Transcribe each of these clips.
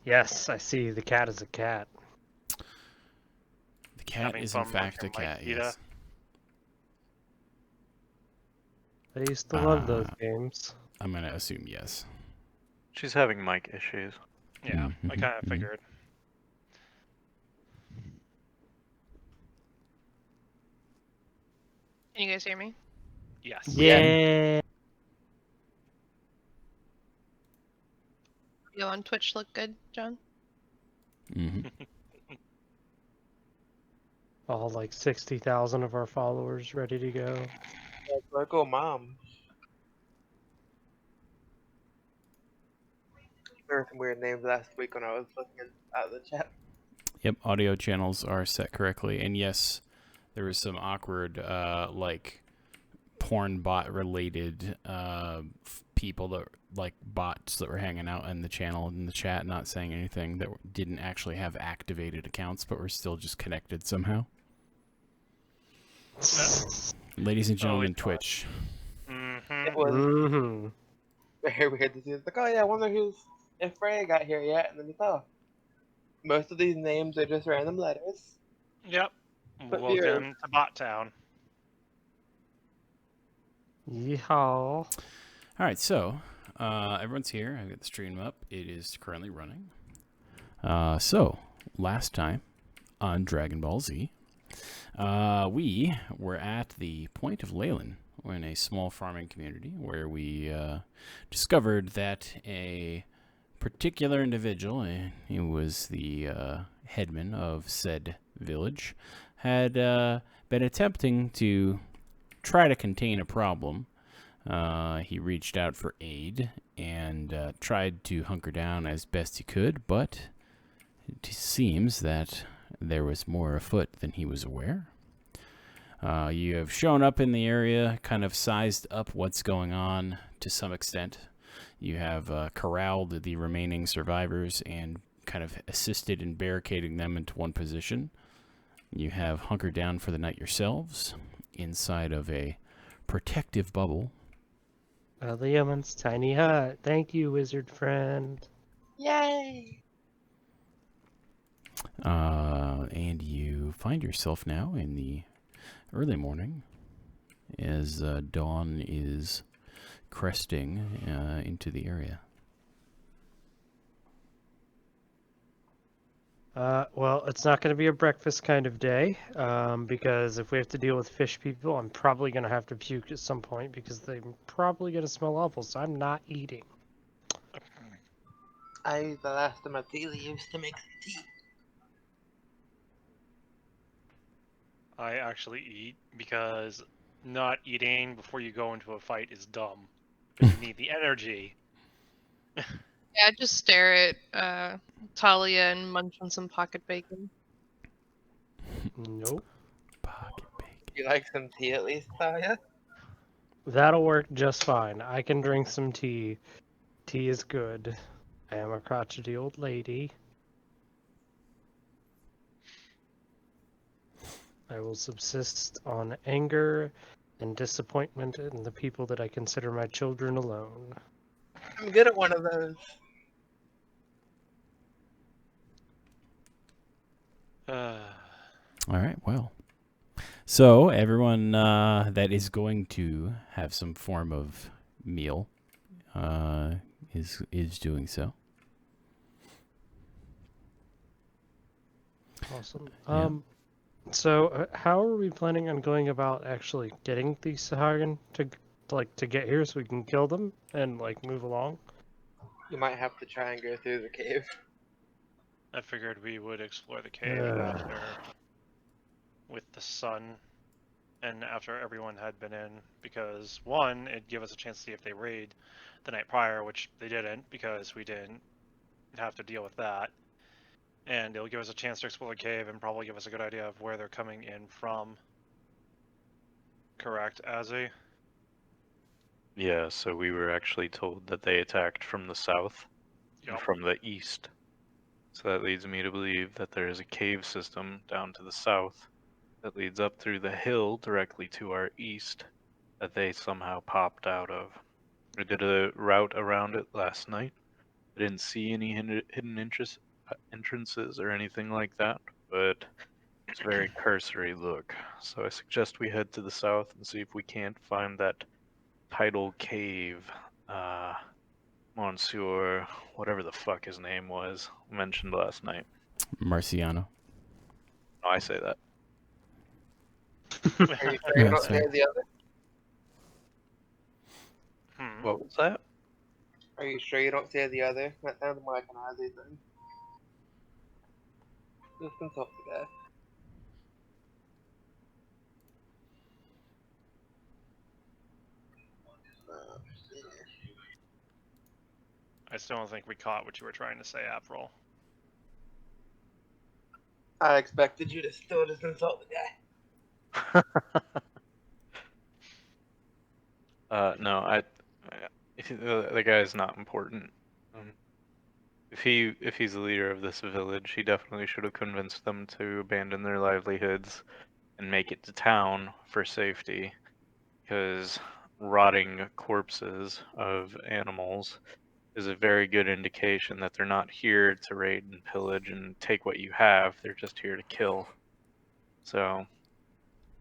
Yes, I see. The cat is a cat. The cat Coming is in from fact a Mike cat, Ida. yes. I used to love those games. I'm going to assume yes. She's having mic issues. Yeah, I kind of mhm. figured. Can you guys hear me? Yes. Yeah. You on Twitch look good, John? All like 60,000 of our followers ready to go. Virgo mom. There were some weird names last week when I was looking at the chat. Yep, audio channels are set correctly. And yes, there was some awkward, like, porn bot related people that, like, bots that were hanging out in the channel, in the chat, not saying anything, that didn't actually have activated accounts, but were still just connected somehow. Ladies and gentlemen, Twitch. It was Mm-hmm. very weird to see. It's like, oh yeah, I wonder if Freya got here yet. And then it's, oh, most of these names are just random letters. Yep. But Welcome to Bot Town. Yeehaw. All right, so everyone's here. I've got the stream up. It is currently running. So last time on Dragon Ball Z, we were at the Point of Leyland. We're in a small farming community where we discovered that a particular individual, he was the headman of said village, had been attempting to try to contain a problem. He reached out for aid and tried to hunker down as best he could, but it seems that there was more afoot than he was aware. You have shown up in the area, kind of sized up what's going on to some extent. You have corralled the remaining survivors and kind of assisted in barricading them into one position. You have hunkered down for the night yourselves inside of a protective bubble. Leoman's tiny hut. Thank you, wizard friend. Yay! And you find yourself now in the early morning as dawn is cresting into the area. Well, it's not going to be a breakfast kind of day, because if we have to deal with fish people, I'm probably going to have to puke at some point because they're probably going to smell awful, so I'm not eating. I used the last of my tea leaves to make some tea. I actually eat because not eating before you go into a fight is dumb. But you need the energy. Yeah, just stare at Talia and munch on some pocket bacon. Nope. Pocket bacon. You like some tea at least, Talia? That'll work just fine. I can drink some tea. Tea is good. I am a crotchety old lady. I will subsist on anger and disappointment in the people that I consider my children alone. I'm good at one of those. All right, well. So everyone that is going to have some form of meal is doing so. Awesome. Yeah. So how are we planning on going about actually getting the Sahagin to get here so we can kill them and like move along? You might have to try and go through the cave. I figured we would explore the cave after, with the sun, and after everyone had been in, because one, it'd give us a chance to see if they raid the night prior, which they didn't because we didn't have to deal with that. And it'll give us a chance to explore the cave and probably give us a good idea of where they're coming in from. Correct, Azzy? Yeah, so we were actually told that they attacked from the south and Yep. from the east. So that leads me to believe that there is a cave system down to the south that leads up through the hill directly to our east that they somehow popped out of. We did a route around it last night. I didn't see any hidden entrances or anything like that, but it's a very cursory look. So I suggest we head to the south and see if we can't find that tidal cave. Monsieur, whatever the fuck his name was, mentioned last night. Marciano. Oh, I say that. Are you sure you Yeah, don't that's say fair. the other? What was that? Are you sure you don't say the other? That sounds more like an Ozzy thing. Just consult the guy. I still don't think we caught what you were trying to say, April. I expected you to still just consult the guy. No, the guy's not important. If he's the leader of this village, he definitely should have convinced them to abandon their livelihoods and make it to town for safety, because rotting corpses of animals is a very good indication that they're not here to raid and pillage and take what you have. They're just here to kill. So,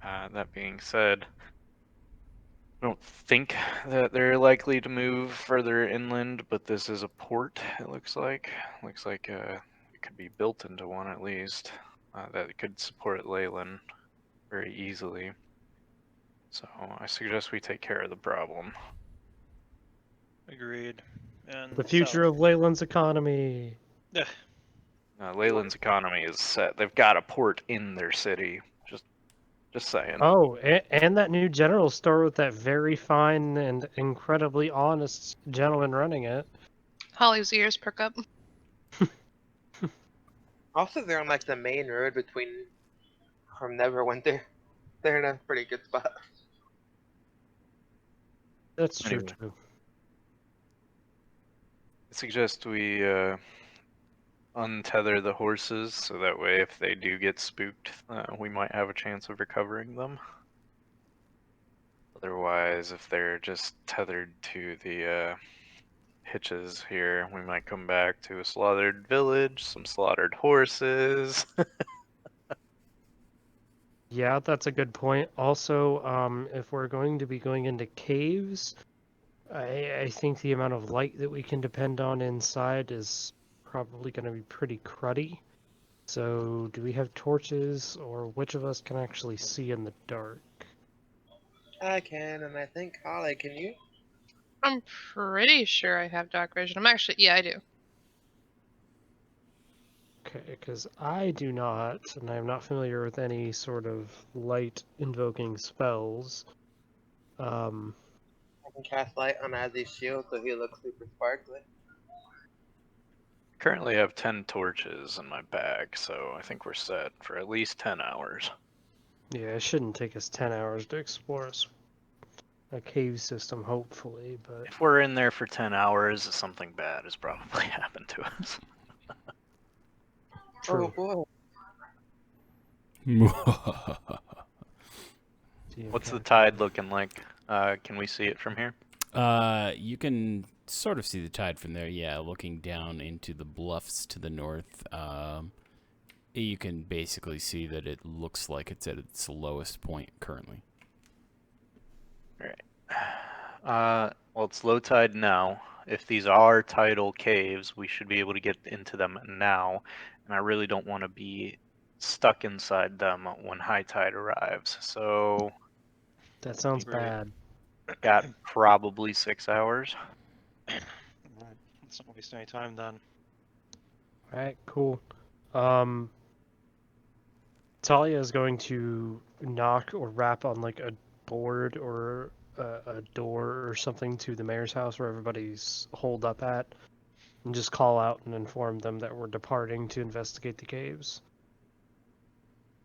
that being said, I don't think that they're likely to move further inland, but this is a port, it looks like. Looks like it could be built into one at least, that could support Leyland very easily. So I suggest we take care of the problem. Agreed. And The future of Leyland's economy. Leyland's economy is set. They've got a port in their city. Just saying. Oh, and that new general store with that very fine and incredibly honest gentleman running it. Holly's ears perk up. Also, they're on like the main road from Neverwinter. They're in a pretty good spot. That's true Anyway. too. I suggest we untether the horses so that way if they do get spooked, we might have a chance of recovering them. Otherwise, if they're just tethered to the hitches here, we might come back to a slaughtered village, some slaughtered horses. Yeah, that's a good point. Also, if we're going to be going into caves, I think the amount of light that we can depend on inside is probably going to be pretty cruddy. So, do we have torches, or which of us can actually see in the dark? I can, and I think Holly, can you? I'm pretty sure I have dark vision. Yeah, I do. Okay, because I do not, and I'm not familiar with any sort of light invoking spells. I can cast light on Ozzy's shield so he looks super sparkly. Currently have 10 torches in my bag, so I think we're set for at least 10 hours. Yeah, it shouldn't take us 10 hours to explore a cave system, hopefully, but... If we're in there for 10 hours, something bad has probably happened to us. True. Oh boy. What's the tide looking like? Can we see it from here? You can sort of see the tide from there, yeah, looking down into the bluffs to the north. You can basically see that it looks like it's at its lowest point currently. Alright. Well, it's low tide now. If these are tidal caves, we should be able to get into them now. And I really don't want to be stuck inside them when high tide arrives. So, That sounds Agreed. bad. got probably 6 hours. Let's not waste any time then. Alright, cool. Talia is going to knock or rap on like a board or a door or something to the mayor's house where everybody's holed up at, and just call out and inform them that we're departing to investigate the caves.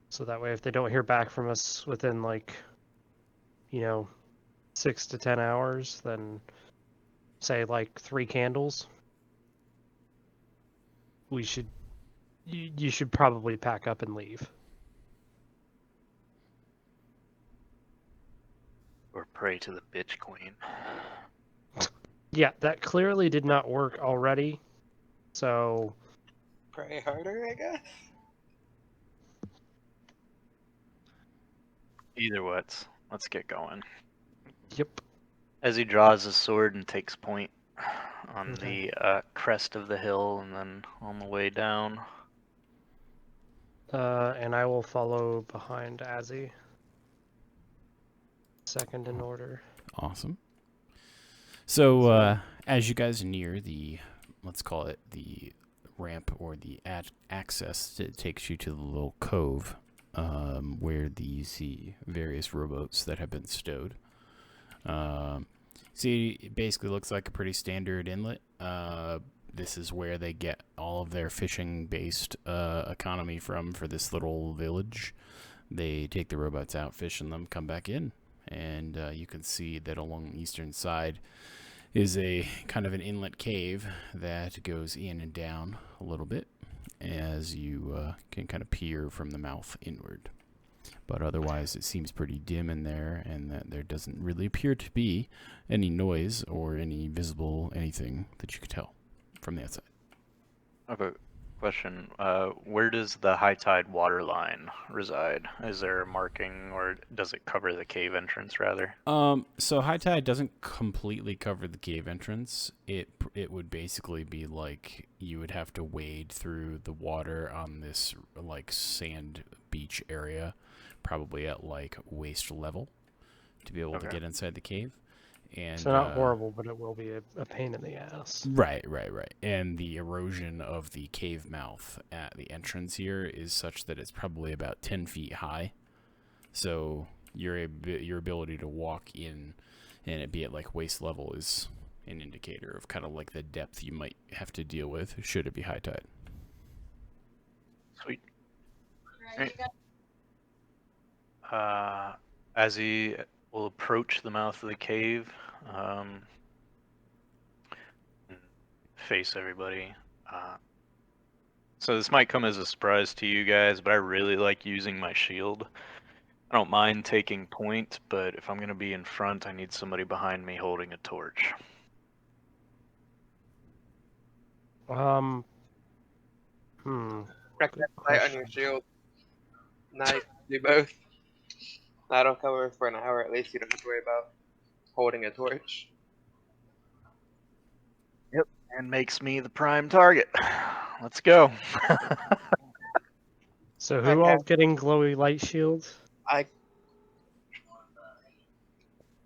So that way, if they don't hear back from us within like, 6 to 10 hours, then say like 3 candles, you should probably pack up and leave. Or pray to the bitch queen. Yeah, that clearly did not work already. So, Pray harder, I guess. Either way, let's get going. yep. As he draws his sword and takes point on Okay. the crest of the hill and then on the way down. And I will follow behind Azzy. Second in order. Awesome. So, as you guys near the, let's call it the ramp or the access that takes you to the little cove, where you see various rowboats that have been stowed. See, it basically looks like a pretty standard inlet. This is where they get all of their fishing-based economy from for this little village. They take the rowboats out, fish in them, come back in, and you can see that along the eastern side is a kind of an inlet cave that goes in and down a little bit as you can kind of peer from the mouth inward. But otherwise, it seems pretty dim in there, and that there doesn't really appear to be any noise or any visible anything that you could tell from the outside. I have a question. Where does the high tide water line reside? Is there a marking, or does it cover the cave entrance rather? So high tide doesn't completely cover the cave entrance. It would basically be like you would have to wade through the water on this like sand beach area, probably at like waist level, to be able to Okay. get inside the cave. And So not horrible, but it will be a pain in the ass. Right. And the erosion of the cave mouth at the entrance here is such that it's probably about 10 feet high. So your ability to walk in and it be at like waist level is an indicator of kind of like the depth you might have to deal with should it be high tide. Sweet. As he will approach the mouth of the cave, and face everybody. So this might come as a surprise to you guys, but I really like using my shield. I don't mind taking point, but if I'm going to be in front, I need somebody behind me holding a torch. Recommend light on your shield. Nice. Do both. That'll cover for an hour at least. You don't have to worry about holding a torch. And makes me the prime target. Let's go. So who Okay. all getting glowy light shields? I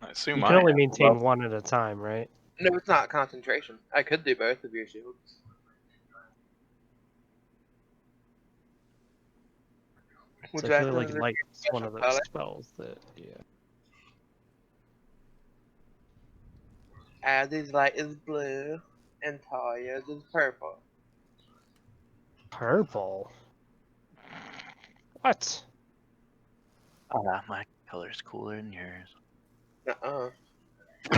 assume You I can only am. maintain one at a time, right? No, it's not concentration. I could do both of your shields. Would So you I feel like like to light is one of those color? spells that, yeah. Azzy's light is blue, and Talia's is purple. Purple? What? My color's cooler than yours. Uh-uh.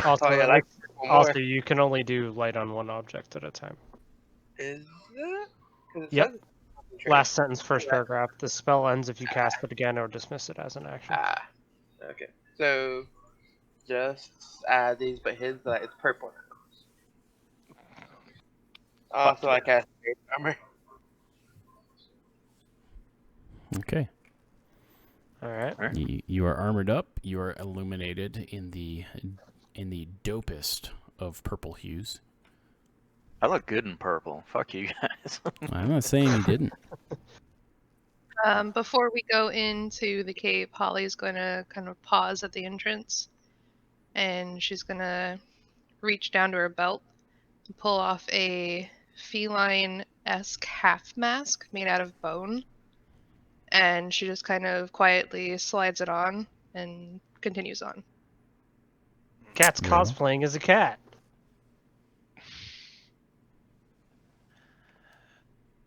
Also, Talia it likes looks- purple more. also, you can only do light on one object at a time. Is it? 'Cause it Yep. says it's concentration. Last sentence, first paragraph. The spell ends if you cast it again or dismiss it as an action. Ah. Okay. So, just Azzy's, but his light is purple now. Also, yeah. I cast Great Armor. Okay. All right. You are armored up. You are illuminated in the dopest of purple hues. I look good in purple. Fuck you guys. I'm not saying you didn't. Before we go into the cave, Holly's going to kind of pause at the entrance, and she's going to reach down to her belt and pull off a feline-esque half mask made out of bone, and she just kind of quietly slides it on and continues on. Cat's Yeah. cosplaying as a cat.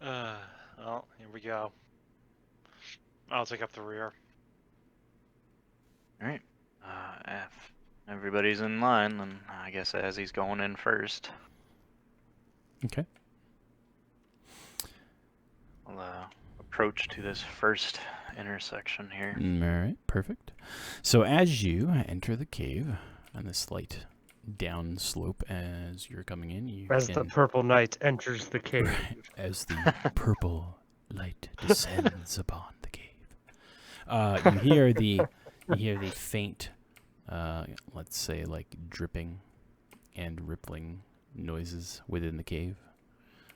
Well, here we go. I'll take up the rear. All right. If everybody's in line, then I guess as he's going in first. Okay. I'll approach to this first intersection here. All right, perfect. So as you enter the cave on this slight down slope as you're coming in. You As can, the purple knight enters the cave. as the purple light descends upon the cave. You hear the faint, let's say like dripping and rippling noises within the cave,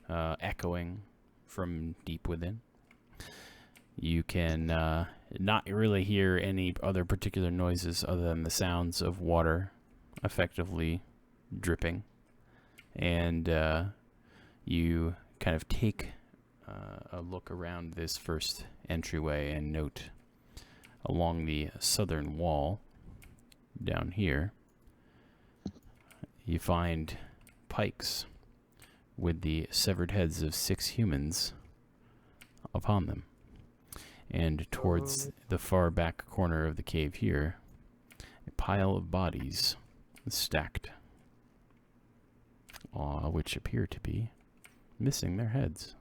echoing from deep within. You can not really hear any other particular noises other than the sounds of water effectively dripping. And you kind of take a look around this first entryway and note along the southern wall down here, you find pikes with the severed heads of 6 humans upon them. And towards the far back corner of the cave here, a pile of bodies stacked, which appear to be missing their heads.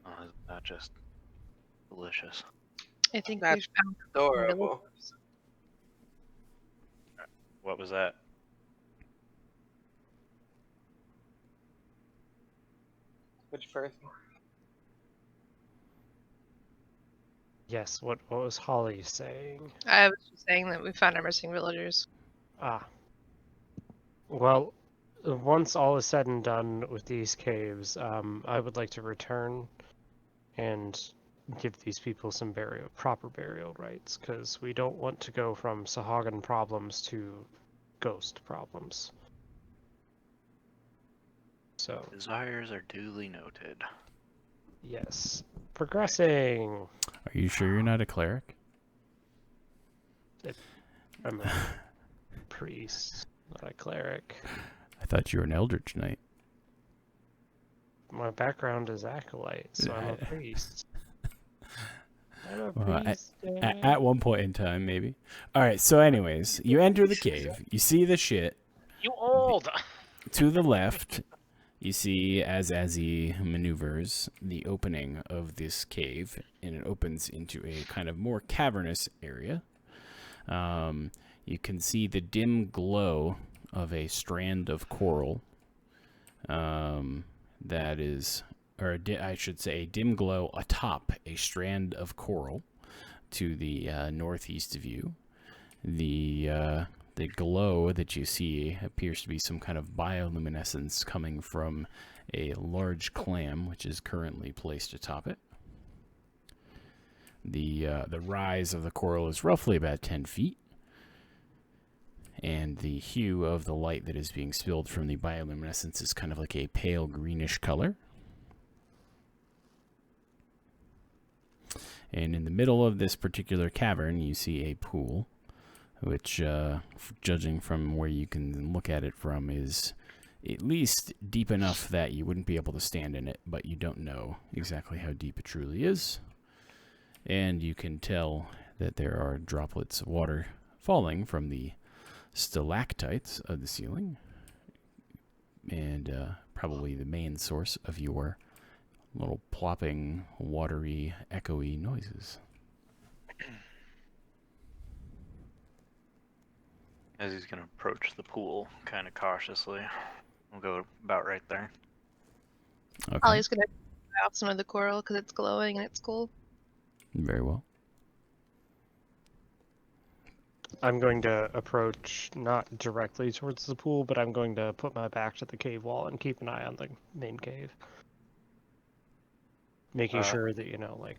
Isn't that just delicious? I think That's we've found Adorable. What was that? Which person? Yes, what was Holly saying? I was just saying that we found our missing villagers. Ah. Well, once all is said and done with these caves, I would like to return and give these people some proper burial rites, because we don't want to go from Sahagan problems to ghost problems. So, Desires are duly noted. yes. Progressing! Are you sure you're not a cleric? I'm a priest, not a cleric. I thought you were an Eldritch Knight. My background is acolyte, so I'm a priest. I'm a Well, priest. At one point in time, maybe. Alright, so anyways, you enter the cave, you see the shit. You old! To the left, you see, as he maneuvers, the opening of this cave, and it opens into a kind of more cavernous area. You can see the dim glow of a strand of coral. That is, or I should say, a dim glow atop a strand of coral to the northeast of you. The glow that you see appears to be some kind of bioluminescence coming from a large clam, which is currently placed atop it. The rise of the coral is roughly about 10 feet, and the hue of the light that is being spilled from the bioluminescence is kind of like a pale greenish color. And in the middle of this particular cavern, you see a pool, which, judging from where you can look at it from, is at least deep enough that you wouldn't be able to stand in it, but you don't know exactly how deep it truly is. And you can tell that there are droplets of water falling from the stalactites of the ceiling, and probably the main source of your little plopping, watery, echoey noises. As he's gonna approach the pool, kind of cautiously, we'll go about right there. Okay, Ollie's gonna try off some of the coral because it's glowing and it's cool. very well. I'm going to approach not directly towards the pool, but I'm going to put my back to the cave wall and keep an eye on the main cave. Making sure that, like...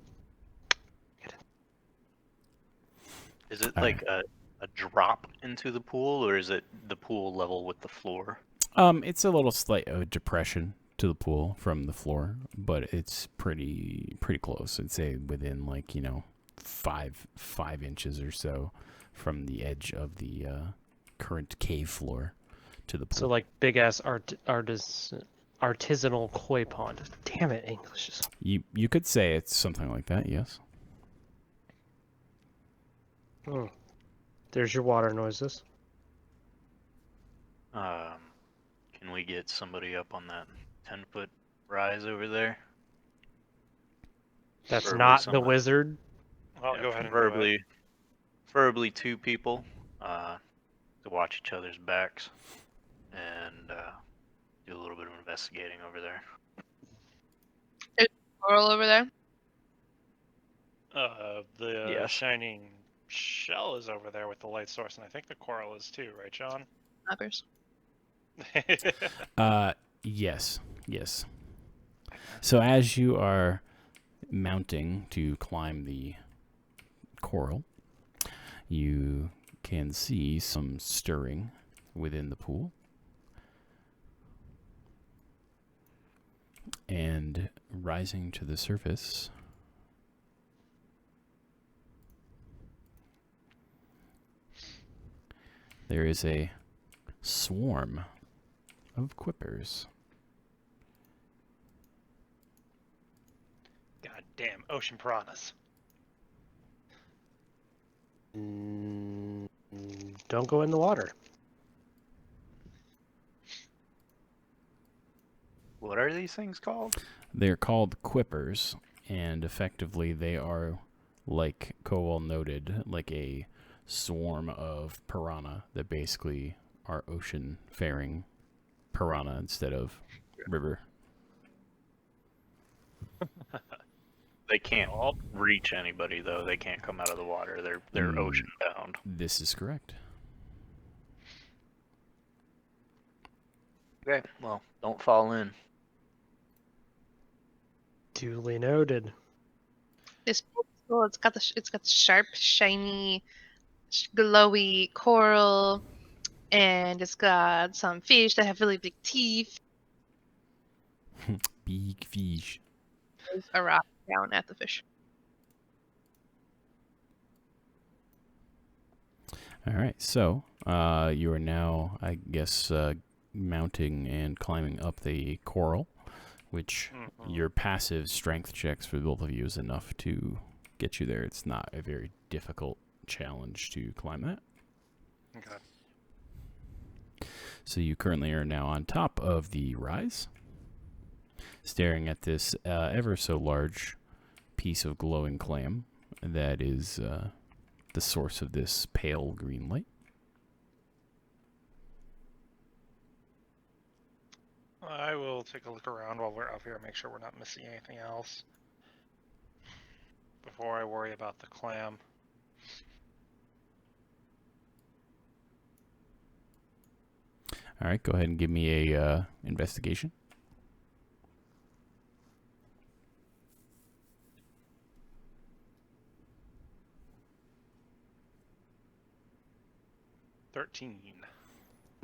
Is it All like a drop into the pool, or is it the pool level with the floor? It's a little slight depression to the pool from the floor, but it's pretty close. I'd say within 5 inches or so from the edge of the current cave floor to the pool. So, like, big-ass artisanal koi pond. Damn it, English is... You could say it's something like that, yes. Oh. There's your water noises. Can we get somebody up on that 10-foot rise over there? That's Preferably not the someone- wizard. I'll go ahead and do it. preferably 2 people. to watch each other's backs and do a little bit of investigating over there. Coral over there. The Yes. shining shell is over there with the light source, and I think the coral is too, right, John? Snappers. Yes. So as you are mounting to climb the coral, you can see some stirring within the pool. And rising to the surface, there is a swarm of quippers. Goddamn ocean piranhas. Don't go in the water. What are these things called? They're called quippers, and effectively they are, like Kowal noted, like a swarm of piranha that basically are ocean-faring piranha instead of river. They can't reach anybody though. They can't come out of the water. They're ocean bound. This is correct. Okay, well, don't fall in. Duly noted. This pool is cool. It's got the sharp, shiny, glowy coral, and it's got some fish that have really big teeth. Big fish. There's a rock down at the fish. All right, so you are now, I guess, mounting and climbing up the coral, which your passive strength checks for both of you is enough to get you there. It's not a very difficult challenge to climb that. Okay. So you currently are now on top of the rise, staring at this ever so large piece of glowing clam that is the source of this pale green light. I will take a look around while we're up here, make sure we're not missing anything else before I worry about the clam. All right, go ahead and give me a investigation.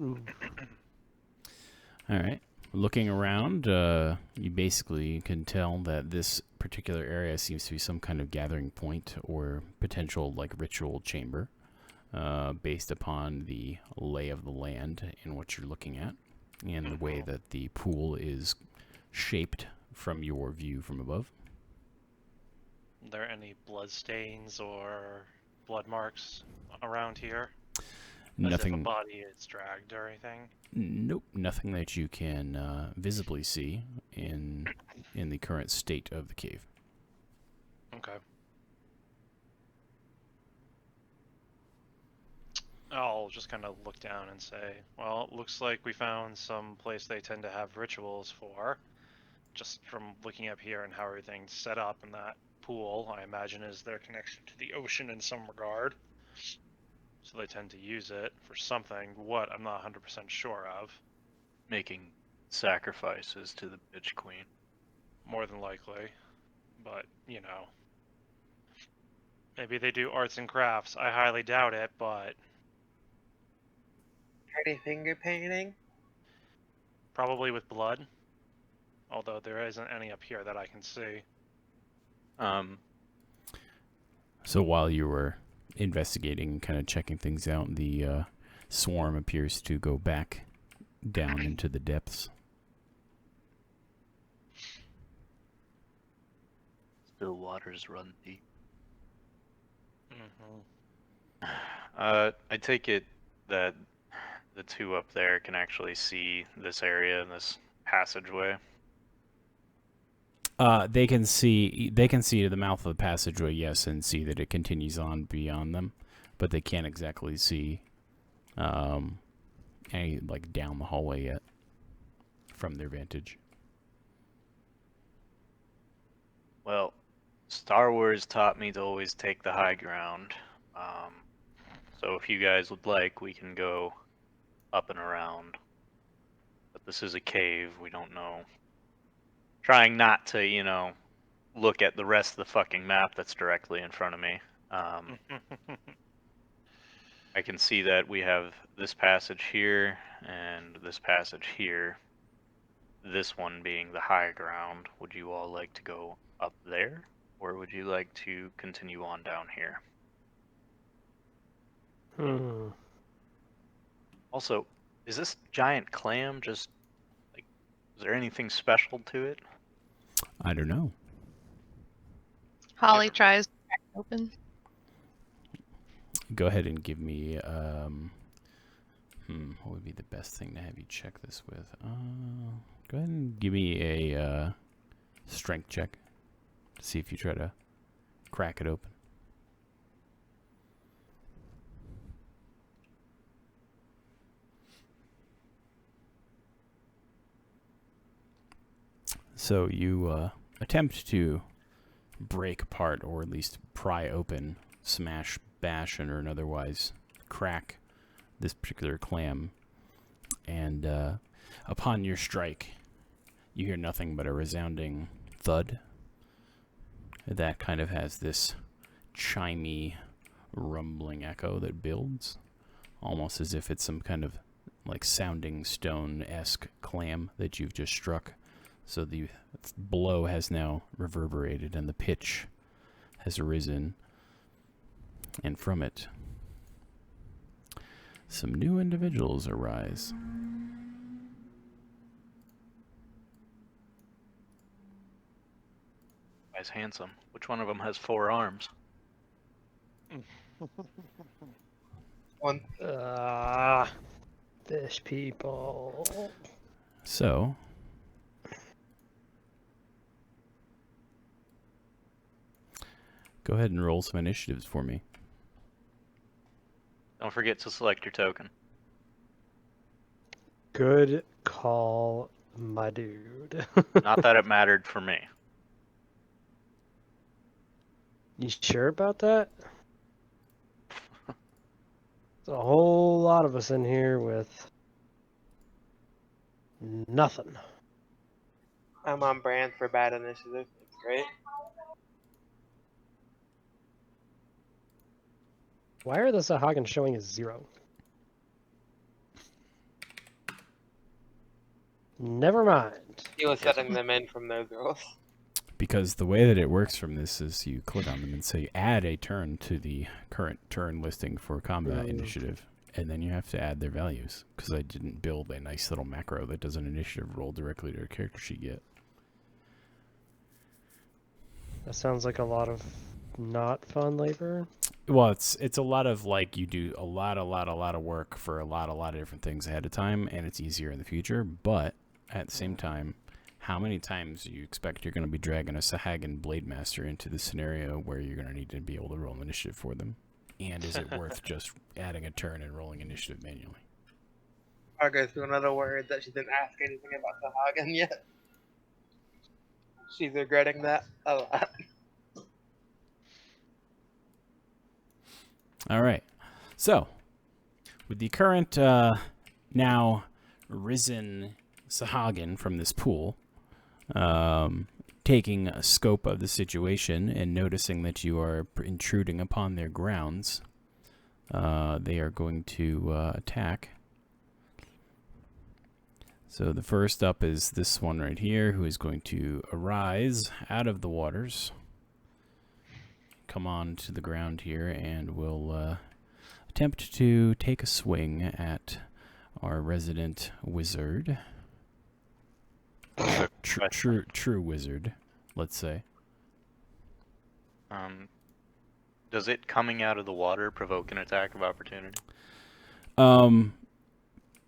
Ooh. All right. Looking around, you basically can tell that this particular area seems to be some kind of gathering point or potential like ritual chamber, based upon the lay of the land and what you're looking at, and the way that the pool is shaped from your view from above. Are there any blood stains or blood marks around here? As if a Nothing. body is dragged or anything? Nope, nothing that you can visibly see in the current state of the cave. Okay. I'll just kind of look down and say, well, it looks like we found some place they tend to have rituals for. Just from looking up here and how everything's set up in that pool, I imagine is their connection to the ocean in some regard. So they tend to use it for something. What, I'm not 100% sure of. Making sacrifices to the bitch queen. More than likely. But, you know. Maybe they do arts and crafts. I highly doubt it, but Any finger painting? probably with blood. Although there isn't any up here that I can see. So while you were investigating, kind of checking things out, the swarm appears to go back down into the depths. Still waters run deep. Mm-hmm. I take it that the two up there can actually see this area and this passageway. They can see to the mouth of the passageway, yes, and see that it continues on beyond them, but they can't exactly see any like down the hallway yet from their vantage. Well, Star Wars taught me to always take the high ground. So if you guys would like, we can go up and around. But this is a cave, we don't know. Trying not to, you know, look at the rest of the fucking map that's directly in front of me. I can see that we have this passage here and this passage here. This one being the high ground. Would you all like to go up there? Or would you like to continue on down here? Also, is this giant clam just, like, is there anything special to it? I don't know. Holly Never. tries to crack it open. Go ahead and give me, what would be the best thing to have you check this with? Go ahead and give me a strength check to see if you try to crack it open. So you attempt to break apart, or at least pry open, smash, bash, or an otherwise crack this particular clam, and upon your strike, you hear nothing but a resounding thud that kind of has this chimey, rumbling echo that builds, almost as if it's some kind of like sounding stone-esque clam that you've just struck. So the blow has now reverberated and the pitch has arisen, and from it some new individuals arise. Guy's handsome. Which one of them has 4 arms? One. Fish people. So go ahead and roll some initiatives for me. Don't forget to select your token. Good call, my dude. Not that it mattered for me. You sure about that? There's a whole lot of us in here with nothing. I'm on brand for bad initiative. It's great. Why are the Sahagin showing as 0? Never mind. He was setting them in from those rolls. Because the way that it works from this is you click on them and say add a turn to the current turn listing for combat initiative, and then you have to add their values, because I didn't build a nice little macro that does an initiative roll directly to a character sheet yet. That sounds like a lot of not fun labor. Well, it's a lot of, like, you do a lot of work for a lot of different things ahead of time, and it's easier in the future, but at the same time, how many times do you expect you're going to be dragging a Sahagin Blade Master into the scenario where you're going to need to be able to roll initiative for them? And is it worth just adding a turn and rolling initiative manually? I'll go through another word that she didn't ask anything about the Hagen yet. She's regretting that a lot. All right. So, with the current now risen Sahagin from this pool, taking a scope of the situation and noticing that you are intruding upon their grounds, they are going to attack. So the first up is this one right here, who is going to arise out of the waters, come on to the ground here, and will attempt to take a swing at our resident wizard. True wizard, let's say. Does it coming out of the water provoke an attack of opportunity?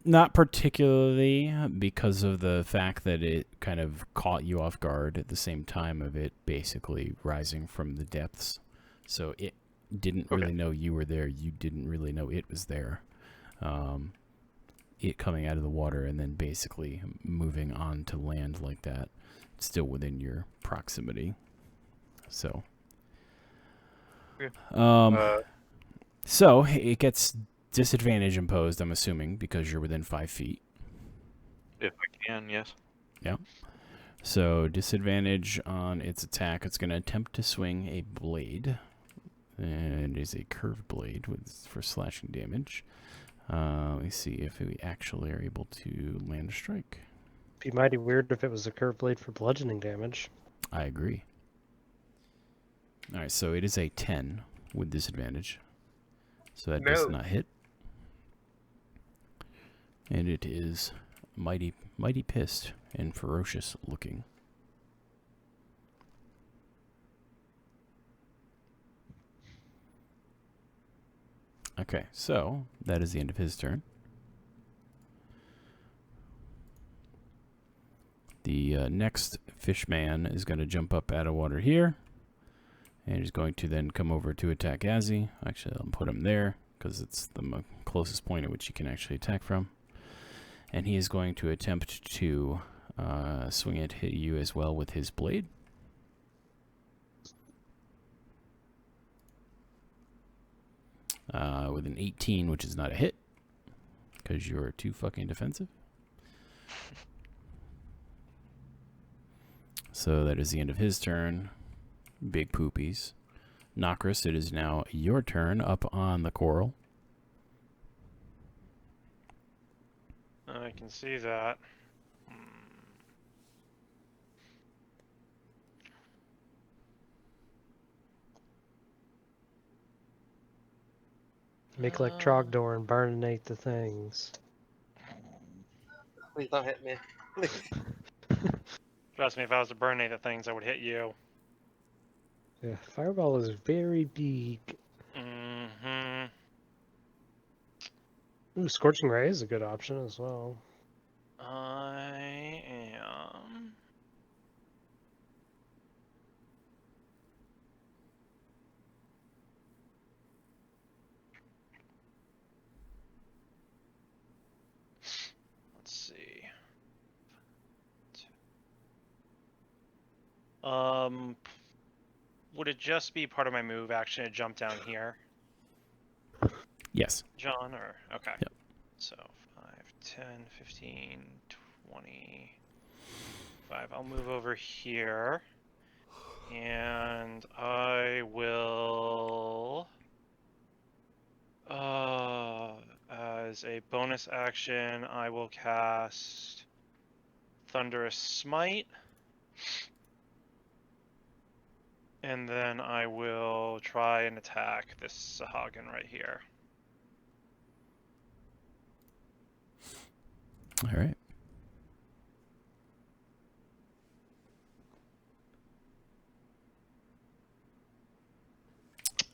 Not particularly, because of the fact that it kind of caught you off guard at the same time of it basically rising from the depths. So it didn't really know you were there. You didn't really know it was there. it coming out of the water and then basically moving on to land like that, still within your proximity. So, so it gets disadvantage imposed, I'm assuming, because you're within 5 feet. If I can, yes. Yeah. So disadvantage on its attack. It's going to attempt to swing a blade. And it is a curved blade for slashing damage. Let me see if we actually are able to land a strike. Be mighty weird if it was a curved blade for bludgeoning damage. I agree. All right, so it is a 10 with disadvantage. So that does not hit. And it is mighty pissed and ferocious looking. Okay, so that is the end of his turn. The next fishman is going to jump up out of water here. And he's going to then come over to attack Azzy. Actually, I'll put him there because it's the closest point at which he can actually attack from. And he is going to attempt to swing at you as well with his blade. With an 18, which is not a hit, because you're too fucking defensive. So that is the end of his turn. Big poopies. Nokris, it is now your turn up on the coral. I can see that. Make like Trogdor and burninate the things. Please don't hit me. Please. Trust me, if I was to burn any of the things, I would hit you. Yeah, fireball is very big. Mm-hmm. Ooh, Scorching Ray is a good option as well. I am... Let's see. Would it just be part of my move action to jump down here, Yes. John, or... Okay. Yep. So, 5, 10, 15, 20... 5. I'll move over here. And I will... as a bonus action, I will cast Thunderous Smite. And then I will try and attack this Sahagin right here. All right.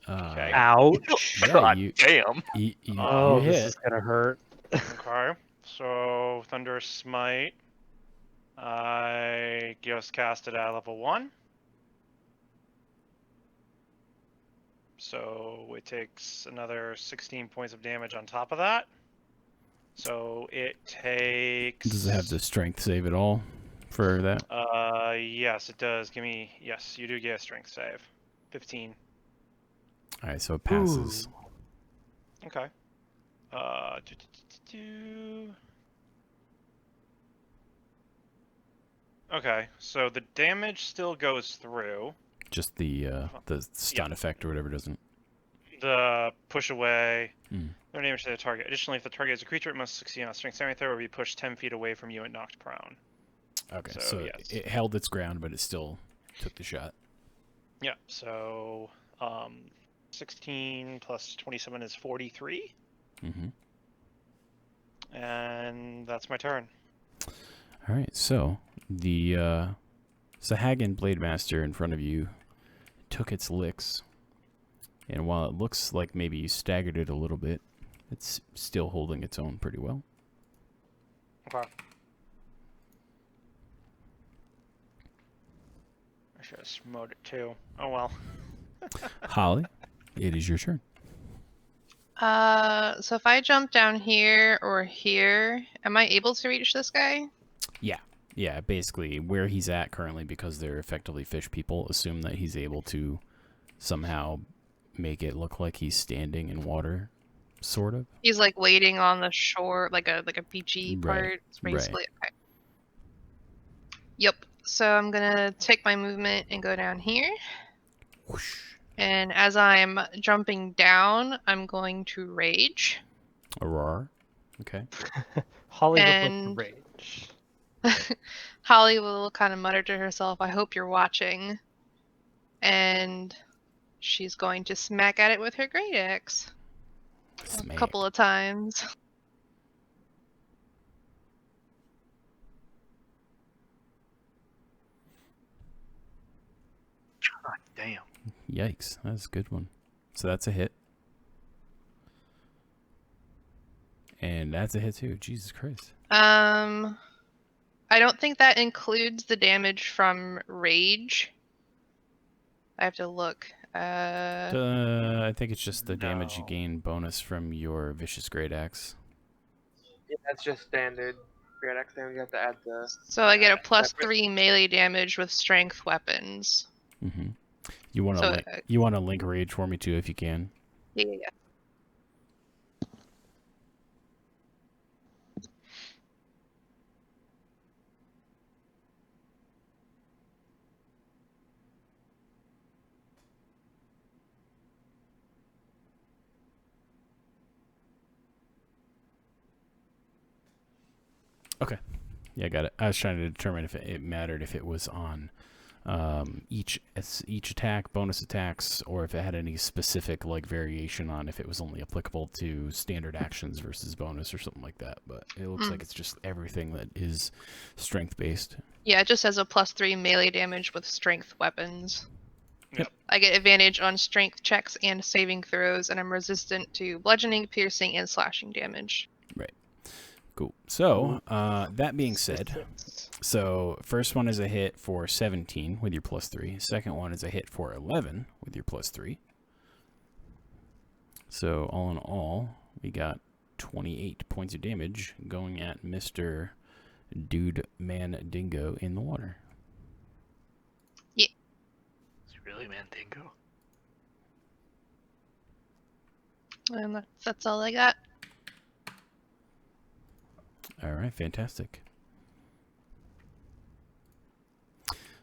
Okay. Ouch! Yeah, God you, damn. you Oh, this hit. is gonna hurt. Okay. So, Thunderous Smite. I just cast it at level 1. So it takes another 16 points of damage on top of that. So it takes... Does it have the strength save at all for that? Yes, it does. Yes, you do get a strength save. 15. All right, so it passes. Ooh. Okay. Okay, so the damage still goes through. Just the stun effect or whatever doesn't. The push away. Hmm. No damage to the target. Additionally, if the target is a creature, it must succeed on a strength saving throw or be pushed 10 feet away from you and knocked prone. Okay, So, so yes. it held its ground, but it still took the shot. Yeah, so 16 plus 27 is 43. Mm-hmm. And that's my turn. All right, so the Sahagin Blademaster in front of you took its licks, and while it looks like maybe you staggered it a little bit, it's still holding its own pretty well. Okay. I should have smote it too. Oh well. Holly, it is your turn. So if I jump down here or here, am I able to reach this guy? Yeah, basically where he's at currently, because they're effectively fish people, assume that he's able to somehow make it look like he's standing in water, sort of. He's like waiting on the shore, like a beachy Right, part, right. basically. Okay. Yep. So I'm gonna take my movement and go down here. Whoosh. And as I'm jumping down, I'm going to rage. Aurora. Okay. Holly would And- look rage. Holly will kind of mutter to herself, I hope you're watching. And she's going to smack at it with her great axe a Smack. couple of times. God damn. Yikes, that's a good one. So that's a hit. And that's a hit too. Jesus Christ. I don't think that includes the damage from rage. I have to look. I think it's just the damage you No. gain bonus from your vicious great axe. Yeah, that's just standard. Great axe damage. You have to add the. So I get a plus separate- 3 melee damage with strength weapons. Mm-hmm. You want to So, link rage for me too, if you can. Yeah. Yeah, I got it. I was trying to determine if it mattered if it was on each attack, bonus attacks, or if it had any specific like variation on if it was only applicable to standard actions versus bonus or something like that. But it looks like it's just everything that is strength based. Yeah, it just has a plus 3 melee damage with strength weapons. Yep. I get advantage on strength checks and saving throws, and I'm resistant to bludgeoning, piercing, and slashing damage. Cool. So that being said, so first one is a hit for 17 with your plus 3. Second one is a hit for 11 with your plus 3. So all in all, we got 28 points of damage going at Mr. Dude Man Dingo in the water. It's really Mandingo. And that's all I got. All right, fantastic.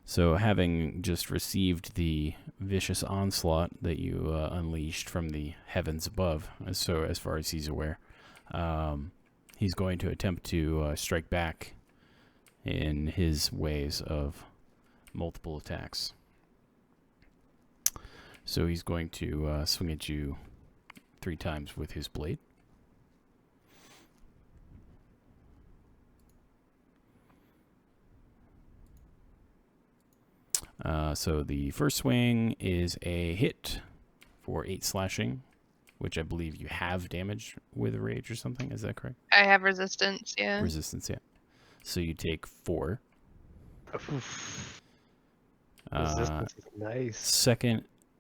So having just received the vicious onslaught that you unleashed from the heavens above, so as far as he's aware, he's going to attempt to strike back in his ways of multiple attacks. So he's going to swing at you 3 times with his blade. So the first swing is a hit for 8 slashing, which I believe you have damage with rage or something. Is that correct? I have resistance, yeah. Resistance, yeah. So you take 4. Oof. Resistance is nice.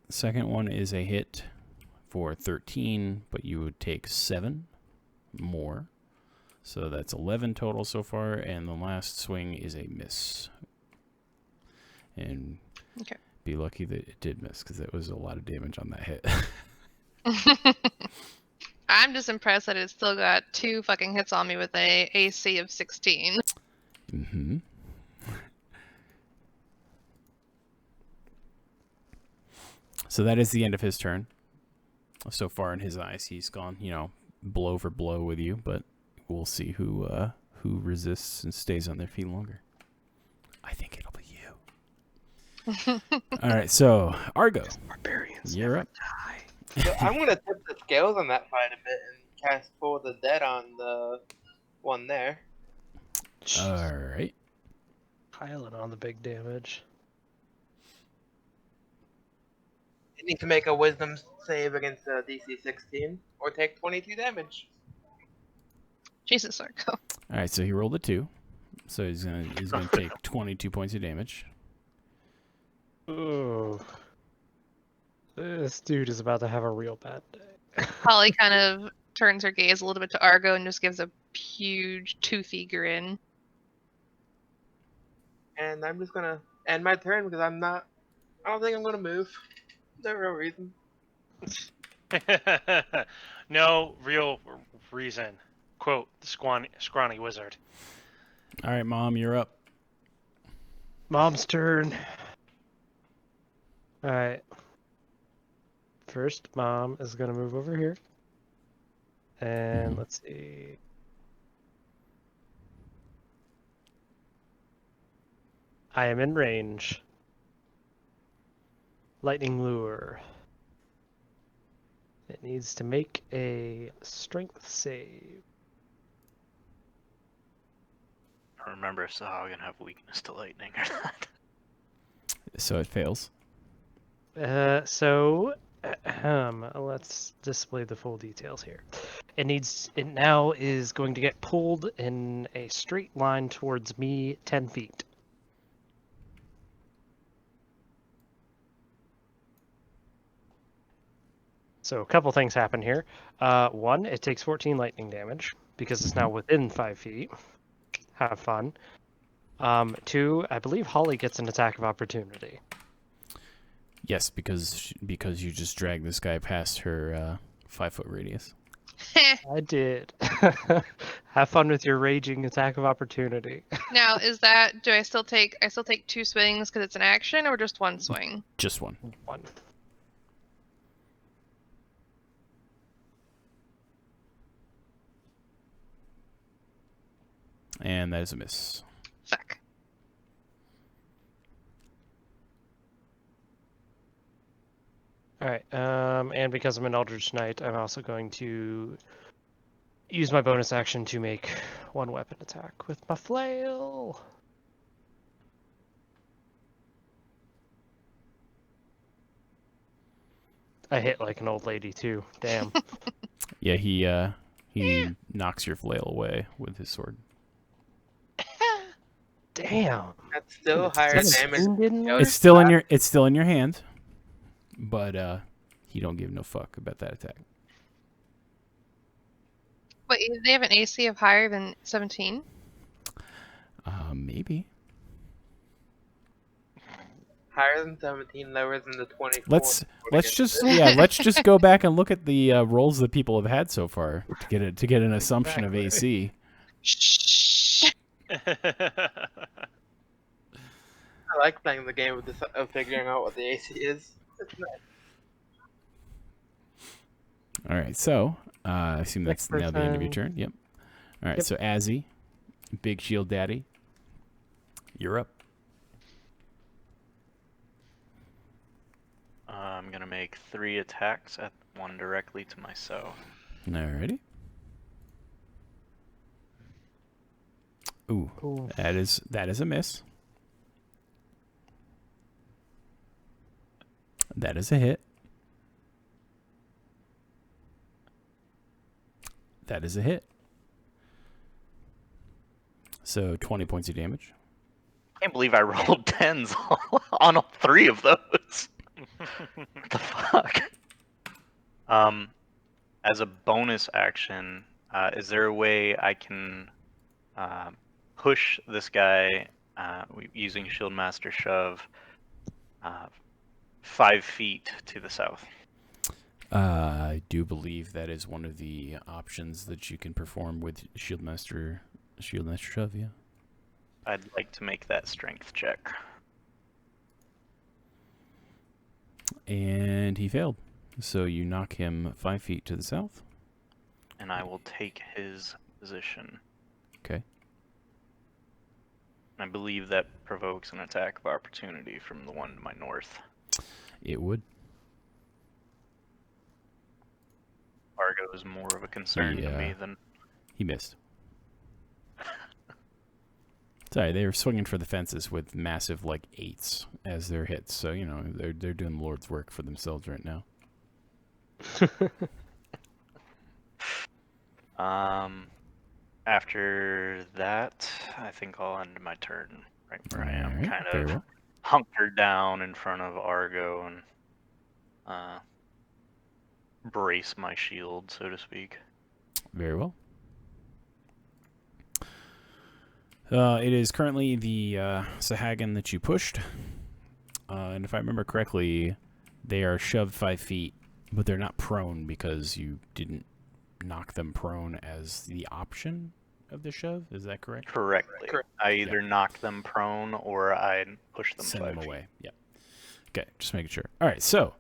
Second one is a hit for 13, but you would take 7 more. So that's 11 total so far, and the last swing is a miss. And Okay. be lucky that it did miss, because it was a lot of damage on that hit. I'm just impressed that it still got 2 fucking hits on me with a AC of 16. Mm-hmm. So that is the end of his turn. So far in his eyes, he's gone, blow for blow with you, but we'll see who resists and stays on their feet longer. I think it'll be you. All right, so Argo, Barbarians. you're up. So I'm gonna tip the scales on that fight a bit and cast Toll the Dead on the one there. All right. Piling on the big damage. You need to make a Wisdom save against a DC 16 or take 22 damage. Jesus, Arco. All right, so he rolled a 2. So he's gonna take 22 points of damage. Ooh. This dude is about to have a real bad day. Holly kind of turns her gaze a little bit to Argo and just gives a huge toothy grin. And I'm just gonna end my turn because I don't think I'm gonna move. No real reason. No real reason. Quote, the scrawny wizard. All right, Mom, you're up. Mom's turn. Alright. First, Mom is going to move over here. And let's see. I am in range. Lightning Lure. It needs to make a strength save. I don't remember if Sahagin have weakness to lightning or not. So it fails. Let's display the full details here. It now is going to get pulled in a straight line towards me 10 feet. So a couple things happen here. One, it takes 14 lightning damage because it's now within 5 feet. Have fun. Two, I believe Holly gets an attack of opportunity. Yes, because you just dragged this guy past her 5-foot radius. I did. Have fun with your raging attack of opportunity. Now, do I still take 2 swings because it's an action, or just 1 swing? Just one. One. And that is a miss. Fuck. Alright, and because I'm an Eldritch Knight, I'm also going to use my bonus action to make one weapon attack with my flail. I hit like an old lady too. Damn. Yeah, he knocks your flail away with his sword. Damn. That's still higher It's damage. wounded. It's still in your hand, but he don't give no fuck about that attack. Wait, they have an AC of higher than 17? Maybe. Higher than 17, lower than the 24. Let's just go back and look at the rolls that people have had so far to get an assumption of AC. Shh. I like playing the game of figuring out what the AC is. It's nice. All right, so I assume that's now the end of your turn. turn. Yep. All right, Yep. so Azzy, Big Shield Daddy, you're up. I'm gonna make 3 attacks, at one directly to myself. Alrighty. Ooh, Ooh. that is a miss. That is a hit. That is a hit. So 20 points of damage. I can't believe I rolled 10s on all 3 of those. What the fuck? As a bonus action, is there a way I can push this guy using Shieldmaster Shove 5 feet to the south? I do believe that is one of the options that you can perform with Shieldmaster Shove, yeah. I'd like to make that strength check. And he failed. So you knock him 5 feet to the south. And I will take his position. Okay. I believe that provokes an attack of opportunity from the one to my north. It would. Argo is more of a concern to me than... He missed. Sorry, they were swinging for the fences with massive, 8s as their hits. So, they're doing the Lord's work for themselves right now. After that, I think I'll end my turn right where I am, Alright, kind very of well. hunkered down in front of Argo and brace my shield, so to speak. Very well. It is currently the Sahagin that you pushed. And if I remember correctly, they are shoved 5 feet, but they're not prone because you didn't knock them prone as the option of the shove. Is that correct? Correctly. Correct. I either knock them prone or I push them Send 5 them feet. away. Yeah. Okay, just making sure. All right, so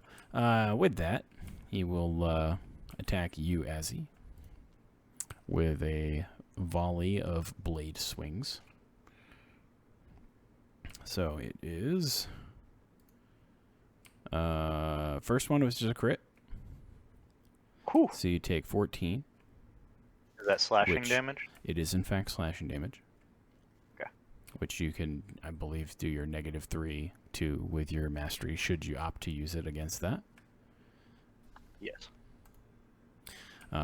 with that, he will attack you, Azzy, with a volley of blade swings. So it is... first one was just a crit. Whew. So you take 14. Is that slashing Which- damage? It is in fact slashing damage. Okay. Which you can, I believe, do your -3 to with your mastery should you opt to use it against that. Yes.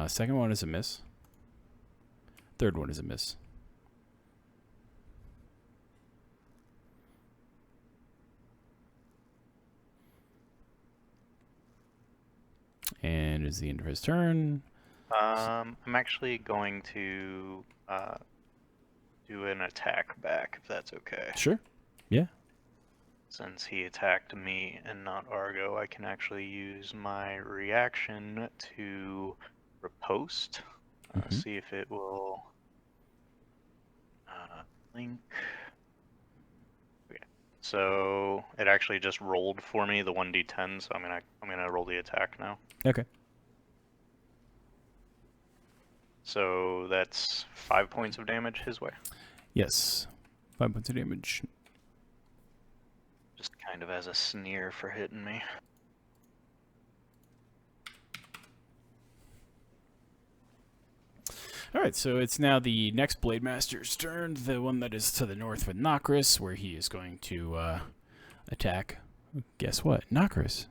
Second one is a miss. Third one is a miss. And is the end of his turn. I'm actually going to do an attack back, if that's okay. Sure. Since he attacked me and not Argo, I can actually use my reaction to riposte. Mhm. See if it will link. Okay. So it actually just rolled for me the 1d10, so I'm gonna roll the attack now. Okay. So that's 5 points of damage his way. Yes. 5 points of damage. Just kind of as a sneer for hitting me. Alright, so it's now the next Blade Master's turn, the one that is to the north with Nokris, where he is going to attack. Guess what? Nokris.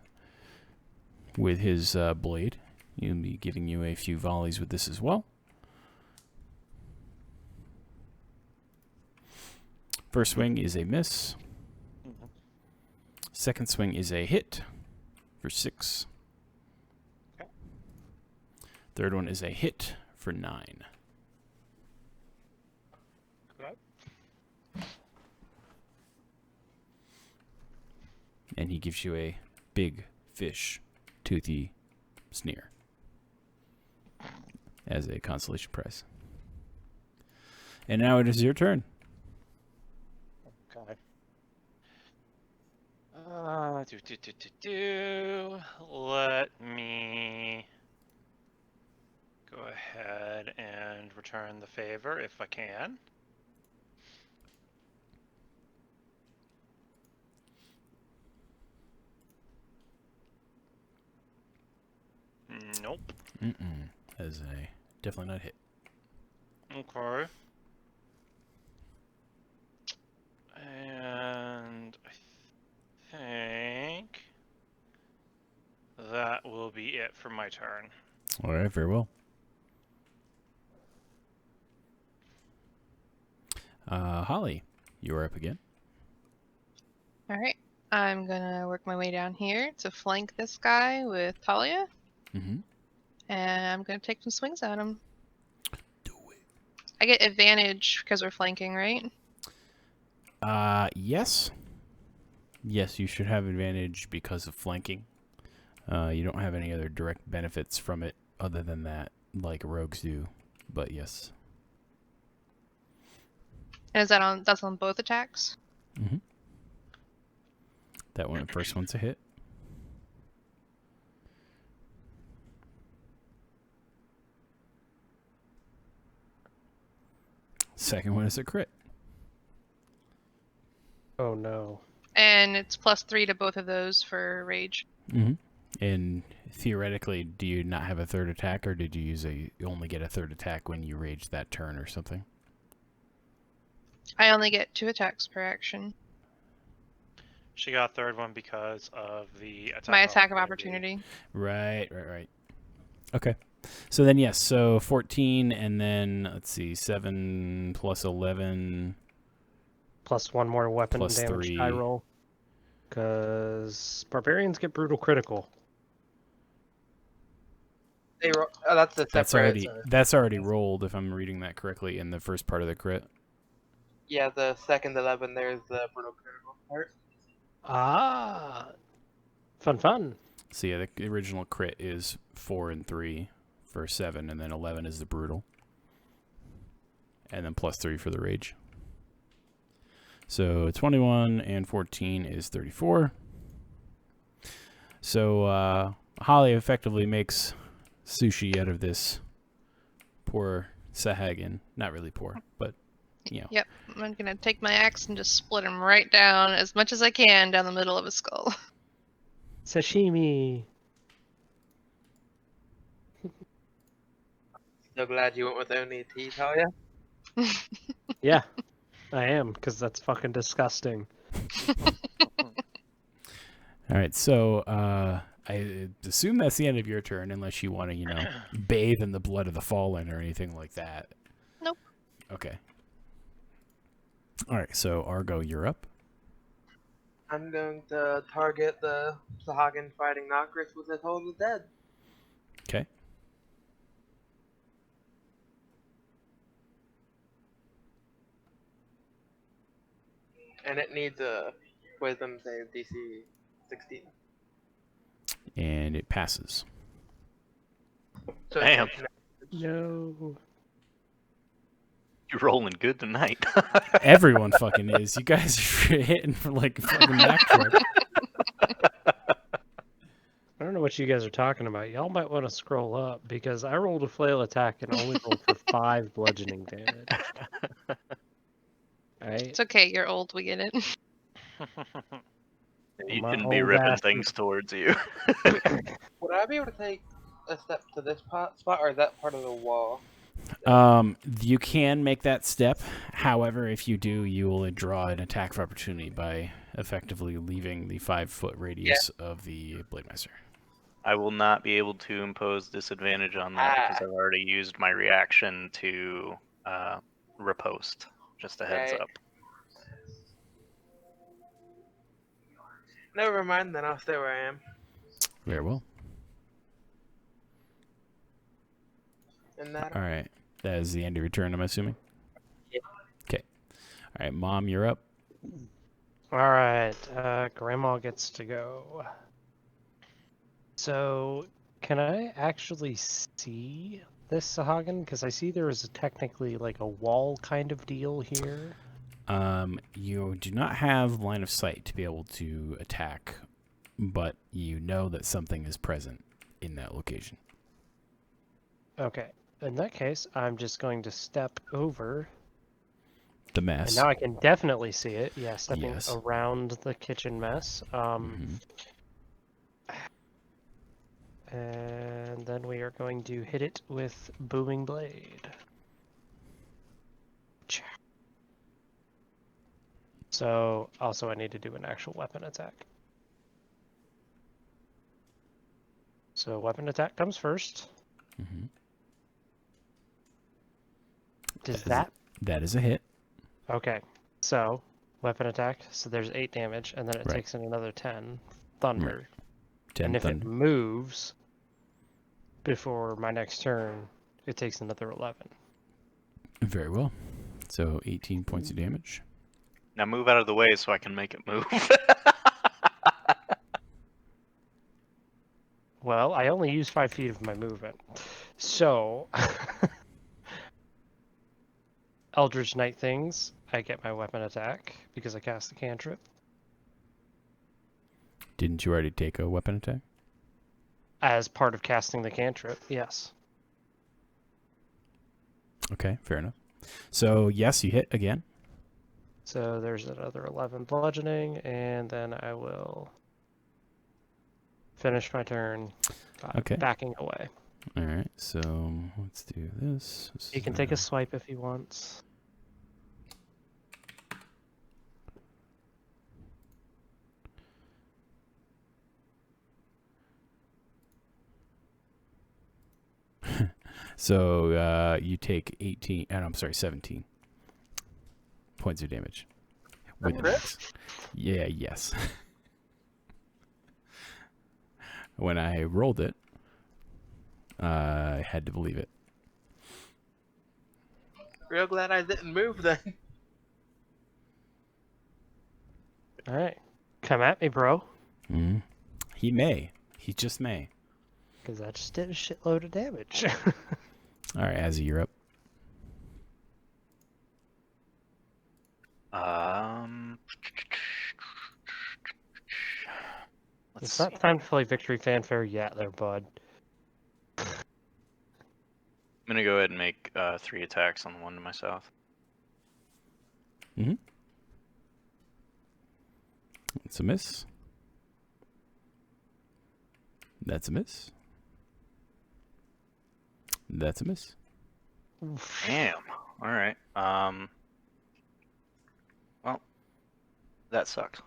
With his blade. He'll be giving you a few volleys with this as well. First swing is a miss. Second swing is a hit for 6. Okay. Third one is a hit for 9. Okay. And he gives you a big fish, toothy sneer as a consolation prize. And now it is your turn. Okay. Let me go ahead and return the favor if I can. Nope. As a definitely not hit. Okay. And I think that will be it for my turn. All right, very well. Holly, you are up again. All right. I'm gonna work my way down here to flank this guy with Talia, Mm-hmm. and I'm gonna take some swings at him. Do it. I get advantage because we're flanking, right? Yes. Yes, you should have advantage because of flanking. You don't have any other direct benefits from it other than that, like rogues do. But yes. And is that's on both attacks? Mm-hmm. That one, first one's a hit. Second one is a crit. Oh no. And it's +3 to both of those for rage. Mm-hmm. And theoretically, do you not have a third attack, or did you you only get a third attack when you rage that turn or something? I only get 2 attacks per action. She got a third one because of the attack. My attack of opportunity. Right. Okay. So then, yes, so 14, and then, let's see, 7 plus 11. Plus 1 more weapon Plus damage 3. die roll. Because barbarians get brutal critical. Oh, that's the separate. That's already rolled if I'm reading that correctly in the first part of the crit. Yeah, the second 11. There's the brutal critical part. Ah, fun. So yeah, the original crit is 4 and 3 for 7, and then 11 is the brutal, and then +3 for the rage. So 21 and 14 is 34. So Holly effectively makes sushi out of this poor Sahagin. Not really poor, but you know. Yep, I'm gonna take my axe and just split him right down as much as I can down the middle of his skull. Sashimi. So glad you went with only tea, Talia. Yeah, I am, because that's fucking disgusting. All right, so I assume that's the end of your turn, unless you want to, bathe in the blood of the fallen or anything like that. Nope. Okay. All right, so Argo, you're up. I'm going to target the Sahagin fighting Nokris with a total dead. Okay. And it needs a wisdom save DC 16. And it passes. So Damn. No. You're rolling good tonight. Everyone fucking is. You guys are hitting for like a fucking Mack truck. I don't know what you guys are talking about. Y'all might want to scroll up because I rolled a flail attack and only rolled for 5 bludgeoning damage. Alright? It's okay, you're old, we get it. You My shouldn't be old ripping ass- things towards you. Would I be able to take a step to this spot, or is that part of the wall? You can make that step. However, if you do, you will draw an attack of opportunity by effectively leaving the 5-foot radius of the Blade Master. I will not be able to impose disadvantage on that because I've already used my reaction to riposte. Just a heads Right. up. Never mind, then I'll stay where I am. Very well. And that. All right. That is the end of your turn, I'm assuming? Yeah. Okay. All right, Mom, you're up. Alright, Grandma gets to go. So, can I actually see this Sahagin? Because I see there is technically like a wall kind of deal here. You do not have line of sight to be able to attack, but you know that something is present in that location. Okay, in that case, I'm just going to step over. The mess. And now I can definitely see it. Yeah, stepping Yes. around the kitchen mess. Mhm. And then we are going to hit it with Booming Blade. So, also I need to do an actual weapon attack. So, weapon attack comes first. Mhm. Does That is a hit. Okay, so weapon attack. So there's 8 damage, and then it Right. takes in another 10 thunder. 10 And if thunder. it moves before my next turn, it takes another 11. Very well. So 18 points of damage. Now move out of the way so I can make it move. Well, I only use 5 feet of my movement, so Eldritch Knight things. I get my weapon attack because I cast the cantrip. Didn't you already take a weapon attack? As part of casting the cantrip, yes. Okay, fair enough. So, yes, you hit again. So there's another 11 bludgeoning, and then I will finish my turn Okay. backing away. All right, so let's do this. He can take a swipe if he wants. So you take 18, and I'm sorry, 17 points of damage. With the max. Yeah, yes. When I rolled it, I had to believe it. Real glad I didn't move then. All right, come at me, bro. Mm. He may. He just may. Because I just did a shitload of damage. All right, Azzy, you're up. Let's It's see. not time to play Victory Fanfare yet, there, bud. I'm gonna go ahead and make 3 attacks on the one to my south. It's a miss. That's a miss. That's a miss. Damn. All right. Well, that sucks.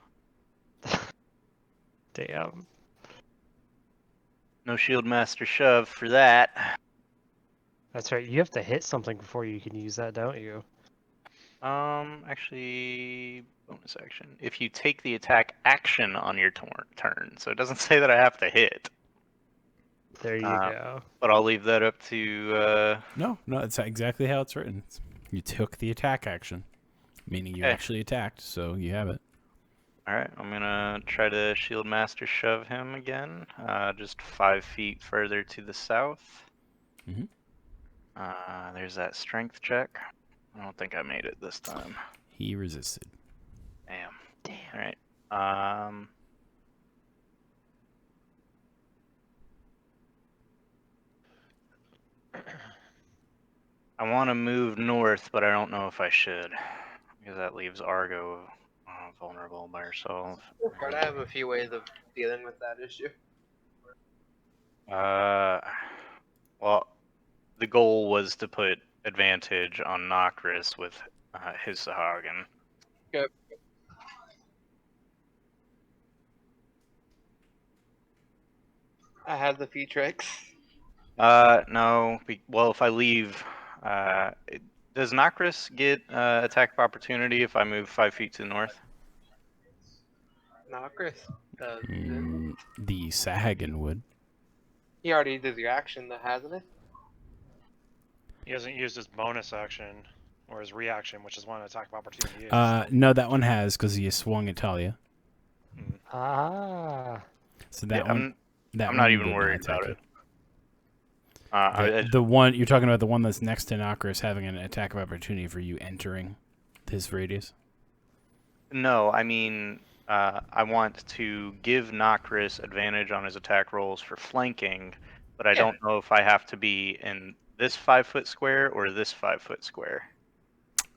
Damn. No shield master shove for that. That's right. You have to hit something before you can use that, don't you? Actually, bonus action. If you take the attack action on your turn, so it doesn't say that I have to hit. There you go. But I'll leave that up to. No, it's exactly how it's written. You took the attack action, meaning you Okay. actually attacked, so you have it. All right, I'm gonna try to shield master shove him again, just 5 feet further to the south. Mhm. There's that strength check. I don't think I made it this time. He resisted. Damn. Damn. All right. I want to move north, but I don't know if I should, because that leaves Argo vulnerable by herself. But I have a few ways of dealing with that issue. Well, the goal was to put advantage on Nokris with his Sahagin. Yep. I have the few tricks. No. Well, if I leave, does Nokris get attack of opportunity if I move 5 feet to the north? Not Chris. The Sahagin would. He already did the action, though, hasn't he? He hasn't used his bonus action or his reaction, which is one attack of opportunity. Is. No, that one has because he swung at Talia. Ah. So that Yeah, one. I'm not even worried about it. The one you're talking about, the one that's next to Nokris having an attack of opportunity for you entering his radius. No, I mean, I want to give Nokris advantage on his attack rolls for flanking, but I don't know if I have to be in this 5 foot square or this 5 foot square.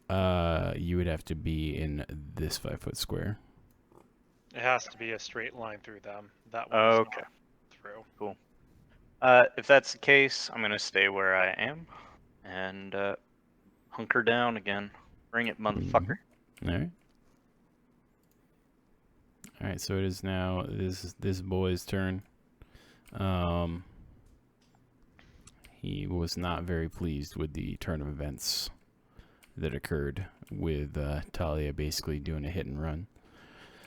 You would have to be in this 5 foot square. It has to be a straight line through them. That one Okay. not through. Cool. If that's the case, I'm gonna stay where I am and hunker down again. Bring it, motherfucker. All right. All right. So it is now this boy's turn. He was not very pleased with the turn of events that occurred with Talia basically doing a hit and run.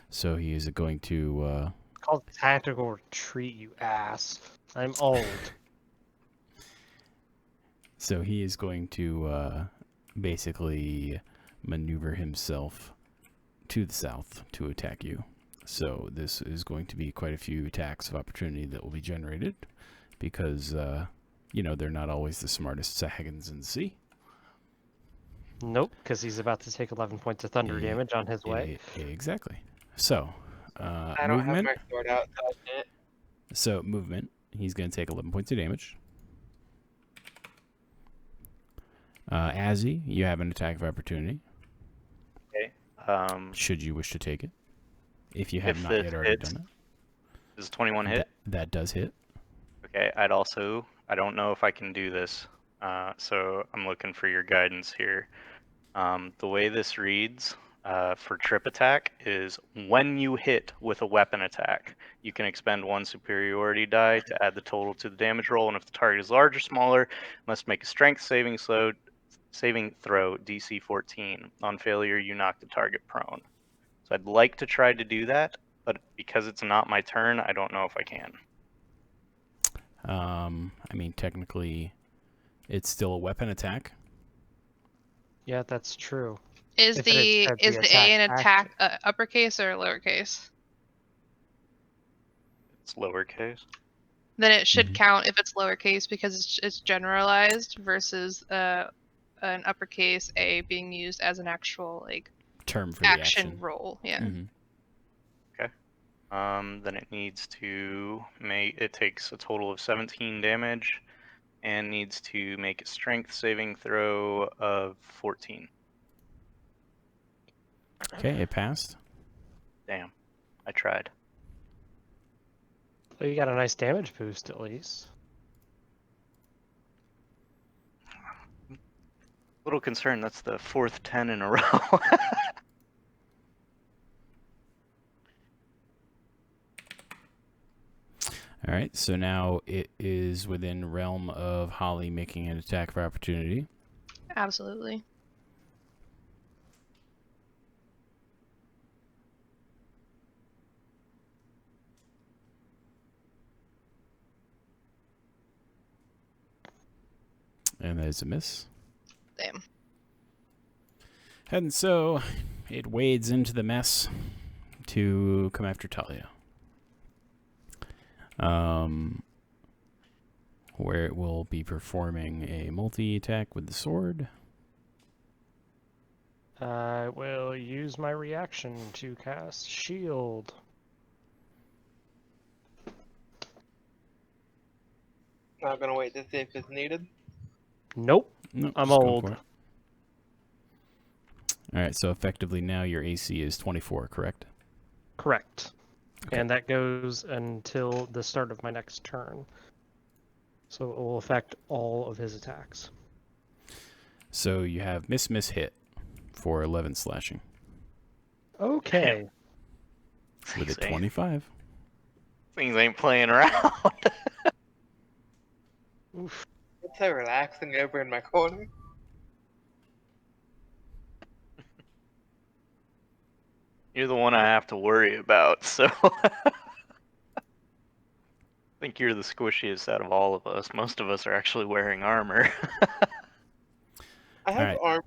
So he is going to. Called tactical retreat, you ass. I'm old. So he is going to basically maneuver himself to the south to attack you. So this is going to be quite a few attacks of opportunity that will be generated because, they're not always the smartest Sahagins in the sea. Nope, because he's about to take 11 points of thunder damage on his way. Exactly. So, I don't movement. have my sword out, so I can't. So, movement. He's going to take 11 points of damage. Azzy, you have an attack of opportunity. Okay. Should you wish to take it. If you have If not this yet already hits, done it. Does 21 hit? That does hit. Okay, I don't know if I can do this, so I'm looking for your guidance here. The way this reads for trip attack is when you hit with a weapon attack, you can expend 1 superiority die to add the total to the damage roll, and if the target is large or smaller, must make a strength saving throw DC 14. On failure, you knock the target prone. So I'd like to try to do that, but because it's not my turn, I don't know if I can. I mean, technically, it's still a weapon attack. Yeah, that's true. Is If it the had said is the the A an attack attack uppercase or lowercase? It's lowercase. Then it should Mhm. count if it's lowercase because it's generalized versus an uppercase A being used as an actual like Term for the action action. roll. Yeah. Mhm. Then it needs to make. It takes a total of 17 damage, and needs to make a strength saving throw of 14. Okay, it passed. Damn, I tried. Well, you got a nice damage boost at least. Little concerned. That's the 4th 10 in a row. All right, so now it is within realm of Holly making an attack of opportunity. Absolutely. And that is a miss. Damn. And so it wades into the mess to come after Talia. Where it will be performing a multi-attack with the sword. I will use my reaction to cast Shield. Not gonna wait to see if it's needed. Nope. Nope, I'm just go old. for it. All right, so effectively now your AC is 24, correct? Correct. Okay. And that goes until the start of my next turn. So it will affect all of his attacks. So you have miss, hit for 11 slashing Okay. with a 25. Things ain't playing around. Oof. It's so relaxing over in my corner. You're the one I have to worry about, so. I think you're the squishiest out of all of us. Most of us are actually wearing armor. I have Alright. arm.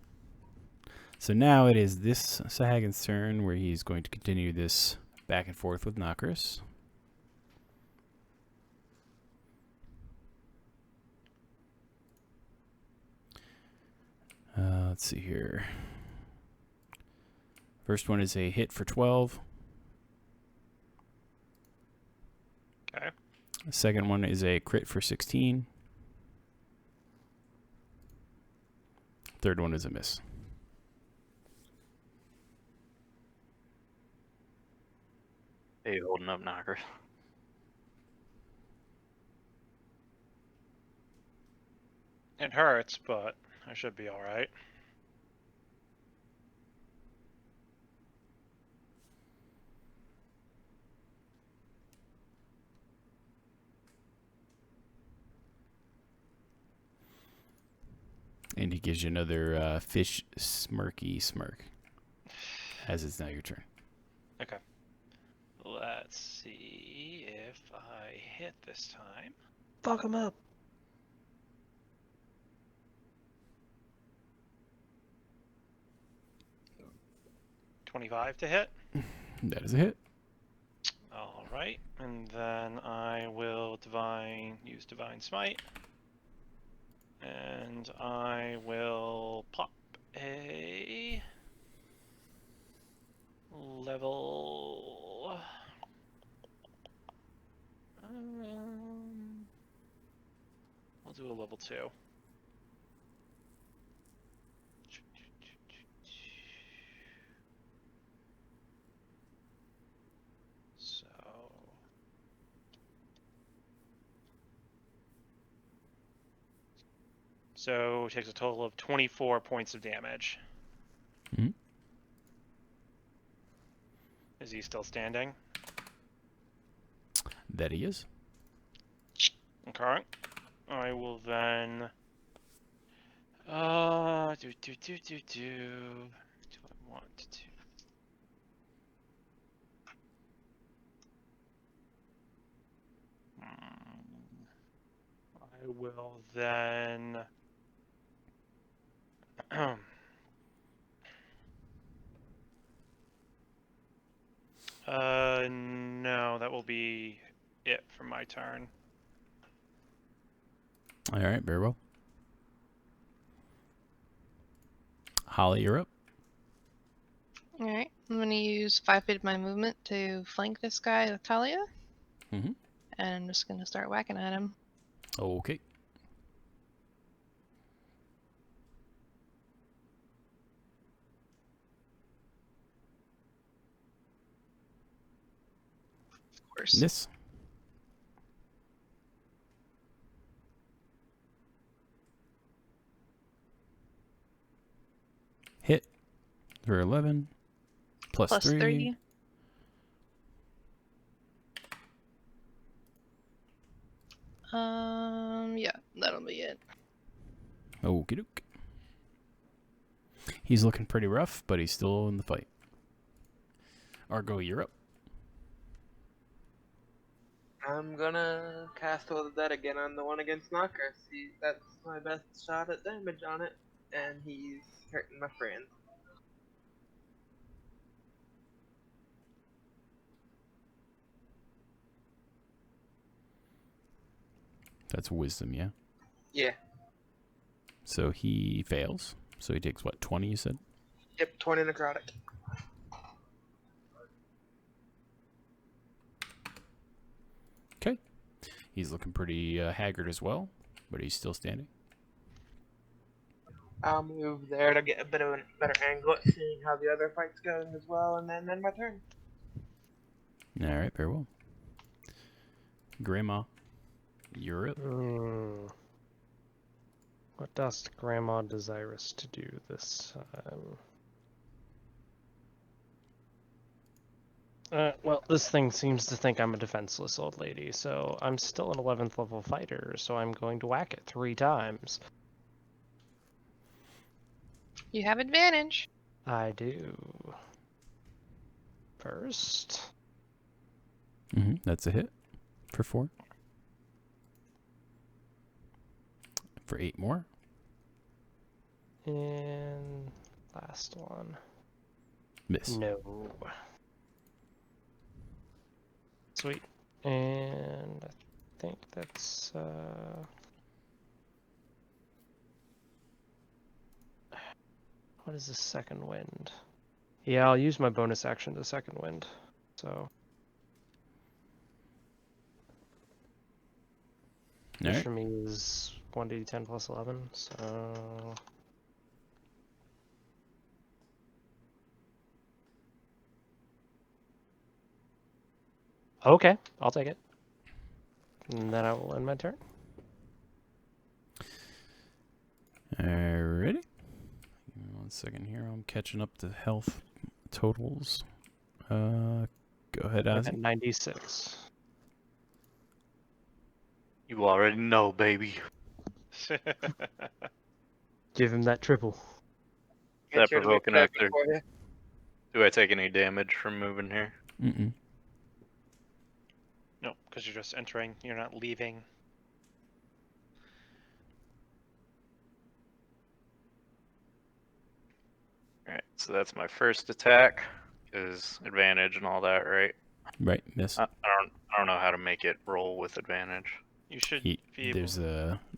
So now it is this Sahagan's turn where he's going to continue this back and forth with Nokris. Let's see here. First one is a hit for 12. Okay. The second one is a crit for 16. Third one is a miss. Hey, holding up, knockers. It hurts, but I should be alright. And he gives you another fish smirky smirk. As it's now your turn. Okay. Let's see if I hit this time. Fuck him up. $25 to hit. That is a hit. All right, and then I will use divine smite, and I will pop a level. I'll do a level 2. So it takes a total of 24 points of damage. Mhm. Is he still standing? That he is. Okay. I will then. Do I want to? will then. No, that will be it for my turn. All right, very well. Holly, you're up. Alright, I'm gonna use 5 feet of my movement to flank this guy with Talia. Mhm. And I'm just gonna start whacking at him. Okay. Of course. Miss. Hit for 11. Plus Plus 3. 3. Yeah, that'll be it. Okie doke. He's looking pretty rough, but he's still in the fight. Argo, you're up. I'm gonna cast Toll the Dead again on the one against Knocker. See, that's my best shot at damage on it, and he's hurting my friend. That's wisdom, yeah? Yeah. So he fails. So he takes, what, 20, you said? Yep, 20 necrotic. Okay. He's looking pretty haggard as well, but he's still standing. I'll move there to get a bit of a better angle at seeing how the other fight's going as well, and then end my turn. All right, very well. Grandma, you're up. What does Grandma desirous to do this time? Well, this thing seems to think I'm a defenseless old lady, so I'm still an 11th level fighter, so I'm going to whack it 3 times. You have advantage. I do. First. That's a hit for 4. For 8 more. And last one. Miss. No. Sweet. And I think that's what is the second wind? Yeah, I'll use my bonus action to second wind. So All which right. for me is 1d10 plus 11, so okay, I'll take it. And then I will end my turn. Alrighty. Give me 1 second here. I'm catching up to health totals. Go ahead, I'm Ozzy. at 96. You already know, baby. Give him that triple. That Get you to make provoking it after. for you. Do I take any damage from moving here? Mm-mm. No, because you're just entering. You're not leaving. Alright, so that's my first attack. Is advantage and all that, right? Right, miss. I don't know how to make it roll with advantage. You should be able.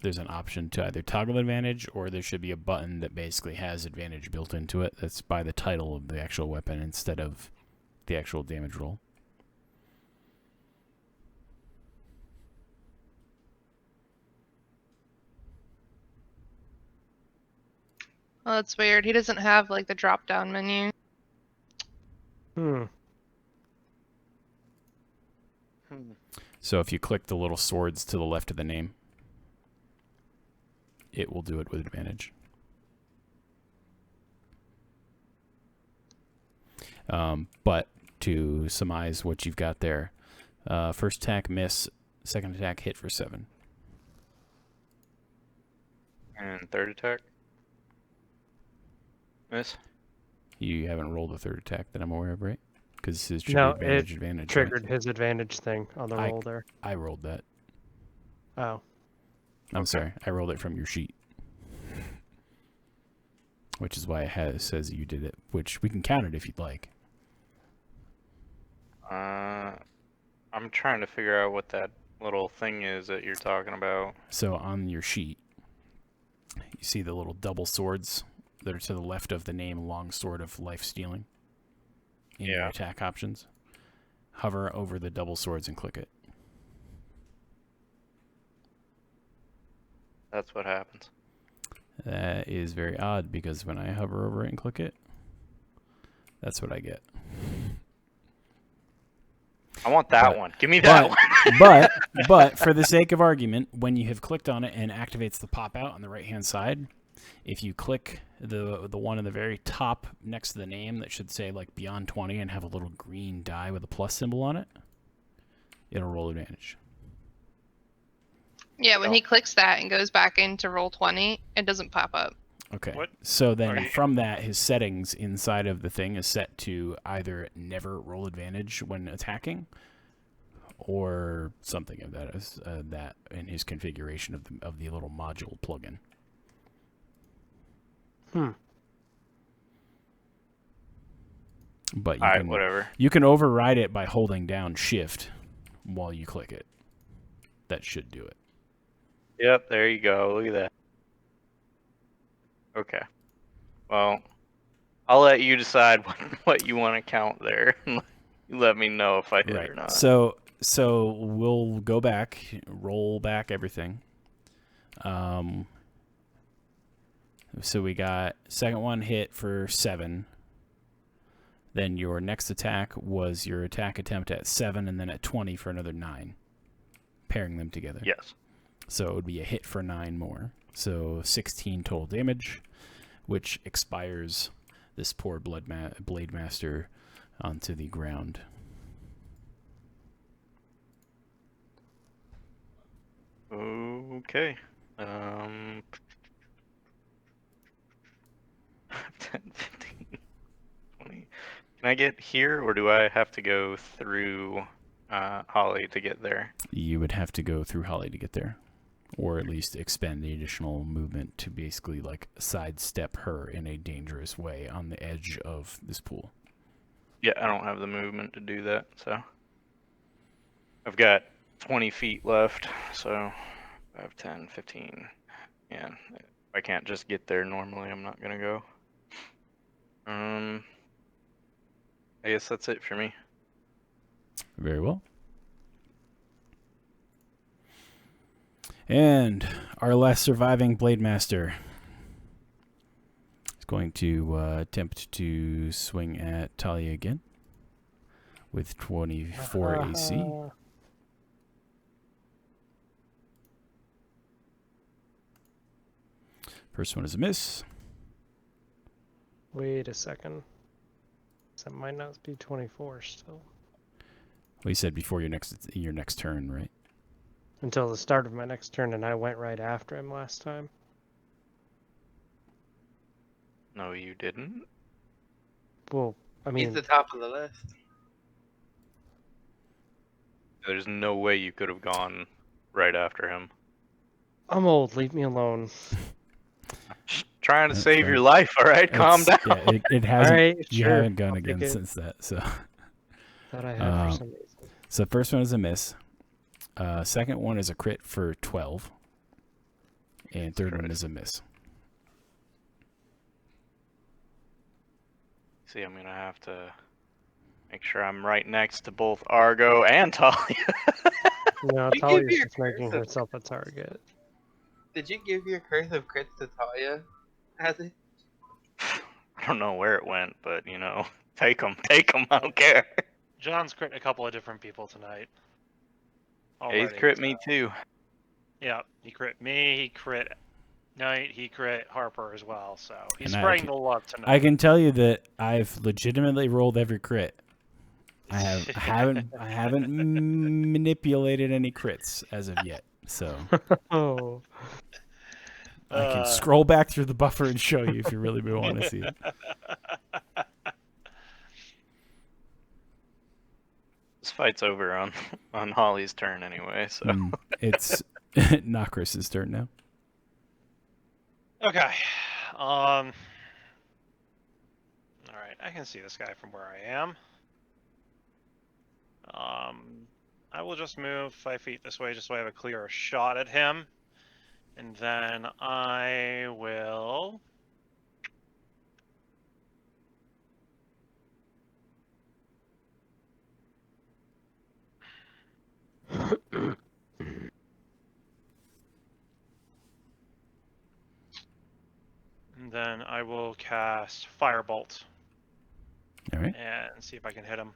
There's an option to either toggle advantage, or there should be a button that basically has advantage built into it. That's by the title of the actual weapon instead of the actual damage roll. Well, that's weird. He doesn't have like the drop down menu. Hmm. So if you click the little swords to the left of the name, it will do it with advantage. But to surmise what you've got there, first attack miss, second attack hit for 7. And third attack? Miss? You haven't rolled a third attack that I'm aware of, right? Because it should No, be advantage. Right? Triggered his advantage thing on the roll there. I rolled that. Oh. I'm Okay. sorry, I rolled it from your sheet. Which is why it says you did it, which we can count it if you'd like. I'm trying to figure out what that little thing is that you're talking about. So on your sheet, you see the little double swords that are to the left of the name Longsword of Life Stealing in your Yeah. attack options. Hover over the double swords and click it. That's what happens. That is very odd because when I hover over it and click it, that's what I get. I want that But- one. Give me that but- one. But for the sake of argument, when you have clicked on it and activates the pop out on the right hand side, if you click the one in the very top next to the name that should say like Beyond 20 and have a little green die with a plus symbol on it, it'll roll advantage. Yeah, when he clicks that and goes back into roll 20, it doesn't pop up. Okay. What So are then you- from that, his settings inside of the thing is set to either never roll advantage when attacking, or something of that as that in his configuration of the little module plugin. But you Alright, can whatever. you can override it by holding down Shift while you click it. That should do it. Yep, there you go. Look at that. Okay. Well, I'll let you decide what you want to count there. You let me know if I did or not. So we'll go back, roll back everything. So we got second one hit for 7. Then your next attack was your attack attempt at 7, and then at 20 for another 9. Pairing them together. Yes. So it would be a hit for 9 more. So 16 total damage, which expires this poor Blade Master onto the ground. Okay. 10, 15, 20. Can I get here, or do I have to go through Holly to get there? You would have to go through Holly to get there, or at least expend the additional movement to basically like sidestep her in a dangerous way on the edge of this pool. Yeah, I don't have the movement to do that, so I've got 20 feet left, so 5, 10, 15. Yeah, if I can't just get there normally, I'm not gonna go. I guess that's it for me. Very well. And our last surviving Blade Master is going to attempt to swing at Talia again with 24 AC. First one is a miss. Wait a second. That might not be 24 still. Well, you said before your next turn, right? Until the start of my next turn, and I went right after him last time. No, you didn't. Well, I He's mean, the top of the list. There's no way you could have gone right after him. I'm old. Leave me alone. Trying to That's save fair. your life, all right? Calm down. Yeah, it hasn't. Alright, You sure. haven't gone I'll again take it. since that. So, Thought I had for some reason. so the first one is a miss. Second one is a crit for 12, and third one is a miss. See, I'm gonna have to make sure I'm right next to both Argo and Talia. No, You give Talia's me your just making curse of- herself a target. Did you give your curse of crits to Talia? Has it? I don't know where it went, but you know, take them. I don't care. John's crit a couple of different people tonight. He's already, crit so- me too. Yeah, he crit me, he crit Knight, he crit Harper as well, so he's And I spreading can- the love tonight. I can tell you that I've legitimately rolled every crit. I haven't manipulated any crits as of yet. So Oh, I can scroll back through the buffer and show you if you really want to see it. This fight's over on Holly's turn anyway, so It's Nokris's turn now. Okay. All right, I can see this guy from where I am. I will just move 5 feet this way, just so I have a clearer shot at him, and then I will. And then I will cast Firebolt All right. and see if I can hit him.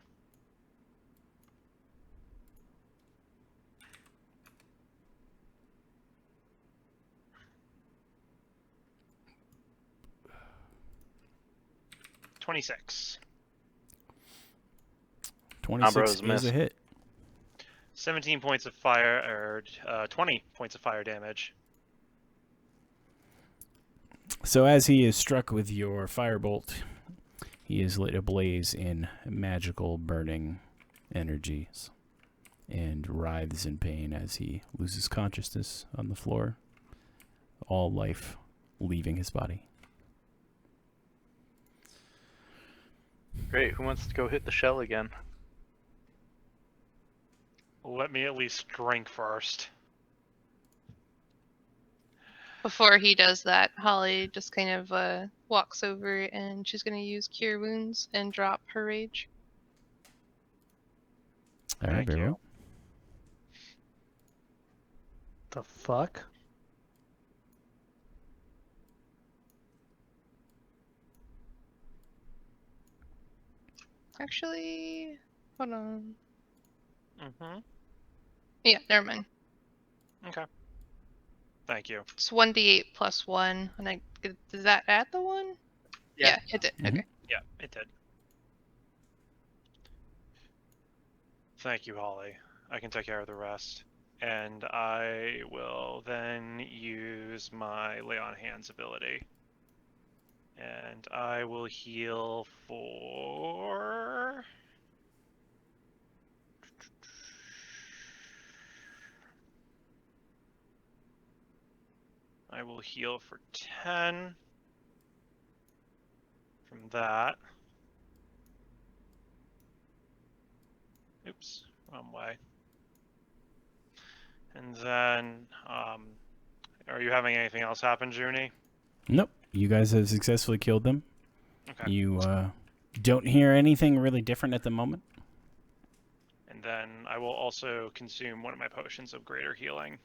$26. 26 Bros, is miss. a hit. 17 points of fire, or 20 points of fire damage. So as he is struck with your firebolt, he is lit ablaze in magical burning energies and writhes in pain as he loses consciousness on the floor, all life leaving his body. Great. Who wants to go hit the shell again? Let me at least drink first. Before he does that, Holly just kind of walks over and she's going to use Cure Wounds and drop her rage. All right, Thank very you. well. The fuck? Actually, hold on. Mm-hmm. Yeah, never mind. Okay. Thank you. It's 1d8 plus 1. And does that add the 1? Yeah. It did. Mhm. Okay. Yeah, it did. Thank you, Holly. I can take care of the rest. And I will then use my Lay on Hands ability. And I will heal for... I will heal for 10 from that. Oops, wrong way. And then, are you having anything else happen, Junie? Nope. You guys have successfully killed them. Okay. You don't hear anything really different at the moment. And then I will also consume one of my potions of greater healing.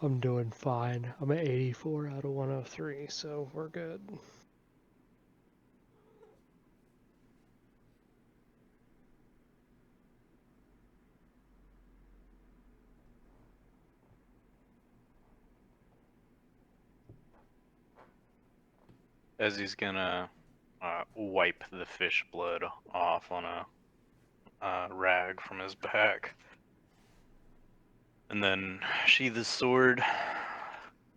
I'm doing fine. I'm at 84 out of 103, so we're good. As he's gonna wipe the fish blood off on a rag from his back. And then sheath his sword,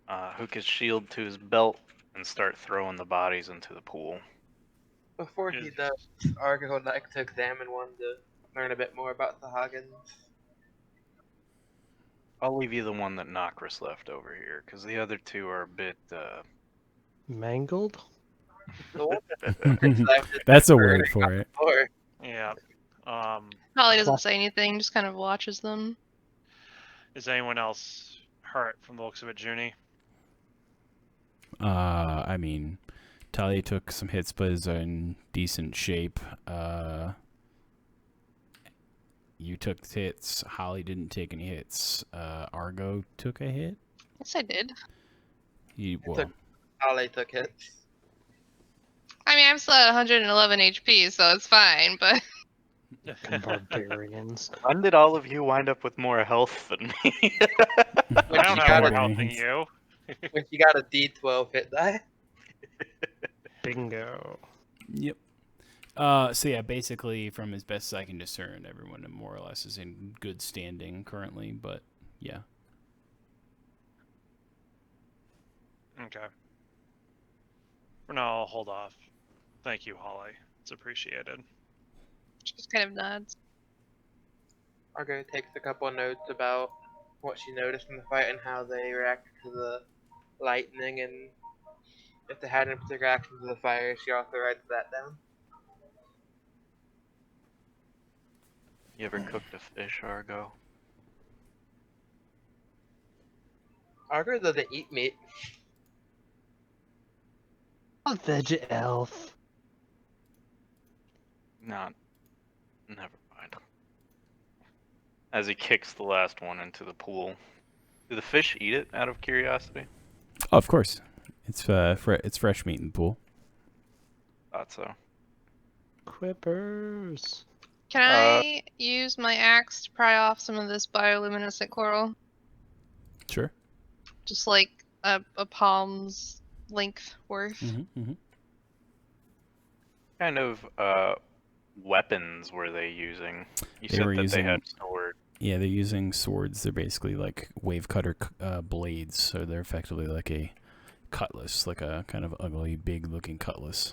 hook his shield to his belt, and start throwing the bodies into the pool. Before he Is- does, Argo would like to examine one to learn a bit more about the Hagens. I'll leave you the one that Nokris left over here, because the other two are a bit, Mangled? The one that Nokris left is That's a burning word for it. Or Yeah. Holly doesn't Plus- say anything, just kind of watches them. Is anyone else hurt from the looks of it, Junie? I mean, Talia took some hits, but is in decent shape. You took hits. Holly didn't take any hits. Argo took a hit. Yes, I did. Well, Holly took hits. I mean, I'm still at 111 HP, so it's fine, but Fucking barbarians. when did all of you wind up with more health than me? I don't have more Barbarians. health than you. When you got a D12 hit die. Bingo. Yep. So yeah, basically, from as best as I can discern, everyone more or less is in good standing currently. But yeah, Okay. For now, I'll hold off. Thank you, Holly. It's appreciated. She just kind of nods. Argo takes a couple of notes about what she noticed in the fight and how they reacted to the lightning, and if they had any particular reaction to the fire, she also writes that down. You ever cooked a fish, Argo? Argo doesn't eat meat. A veg elf. Not. Never mind. As he kicks the last one into the pool. Do the fish eat it out of curiosity? Oh, of course. It's it's fresh meat in the pool. Thought so. Quippers. Can I use my axe to pry off some of this bioluminescent coral? Sure. Just like a palm's length worth. Mm-hmm. Kind of weapons were they using? You They said were that using- they had sword. Yeah, they're using swords. They're basically like wave cutter blades, so they're effectively like a cutlass, like a kind of ugly, big-looking cutlass.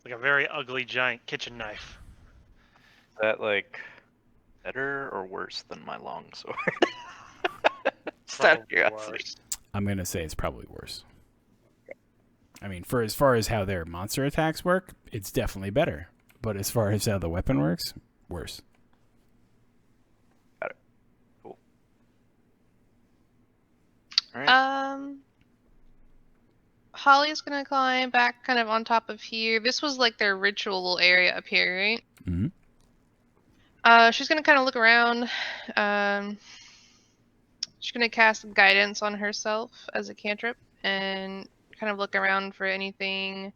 Like a very ugly giant kitchen knife. Is that like better or worse than my long sword? Just out of Probably curiosity. worse. I'm gonna say it's probably worse. I mean, for as far as how their monster attacks work, it's definitely better. But as far as how the weapon works, worse. All right. Holly's gonna climb back kind of on top of here. This was like their ritual area up here, right? Mm-hmm. She's gonna kind of look around. She's gonna cast guidance on herself as a cantrip and kind of look around for anything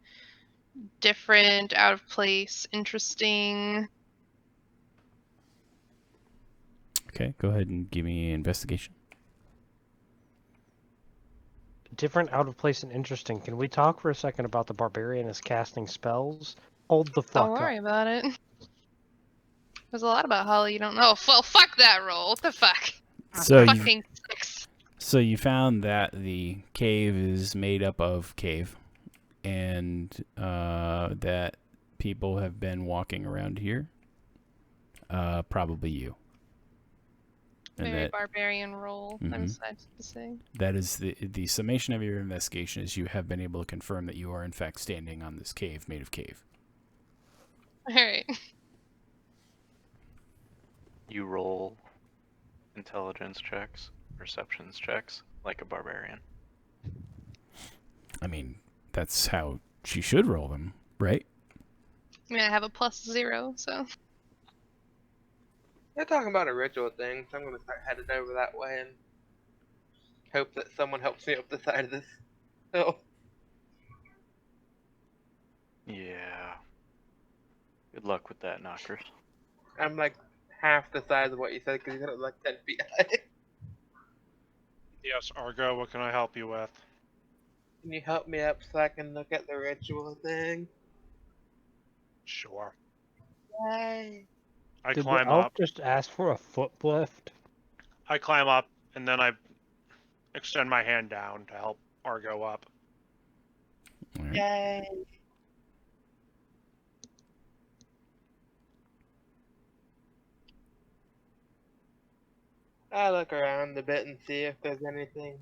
different, out of place, interesting. Okay, go ahead and give me an investigation. Different, out of place, and interesting. Can we talk for a second about the barbarian is casting spells? Hold the fuck Don't worry up. about it. There's a lot about Holly you don't know. Well, fuck that roll. What the fuck? So you, Fucking sucks. so you found that the cave is made up of cave, and that people have been walking around here. Probably you. And Very that barbarian roll, I'm Mhm. sad to say. that is the summation of your investigation is you have been able to confirm that you are in fact standing on this cave made of cave. Alright. You roll intelligence checks, perceptions checks, like a barbarian. I mean, that's how she should roll them, right? I mean, I have a +0, so. They're talking about a ritual thing, so I'm gonna start headed over that way and hope that someone helps me up the side of this hill. Yeah. Good luck with that, knockers. I'm like half the size of what you said because you said it was like 10 feet high. Yes, Argo, what can I help you with? Can you help me up so I can look at the ritual thing? Sure. Yay! I Did climb the elf up. just ask for a foot lift? I climb up, and then I extend my hand down to help Argo up. All right. Yay! I look around a bit and see if there's anything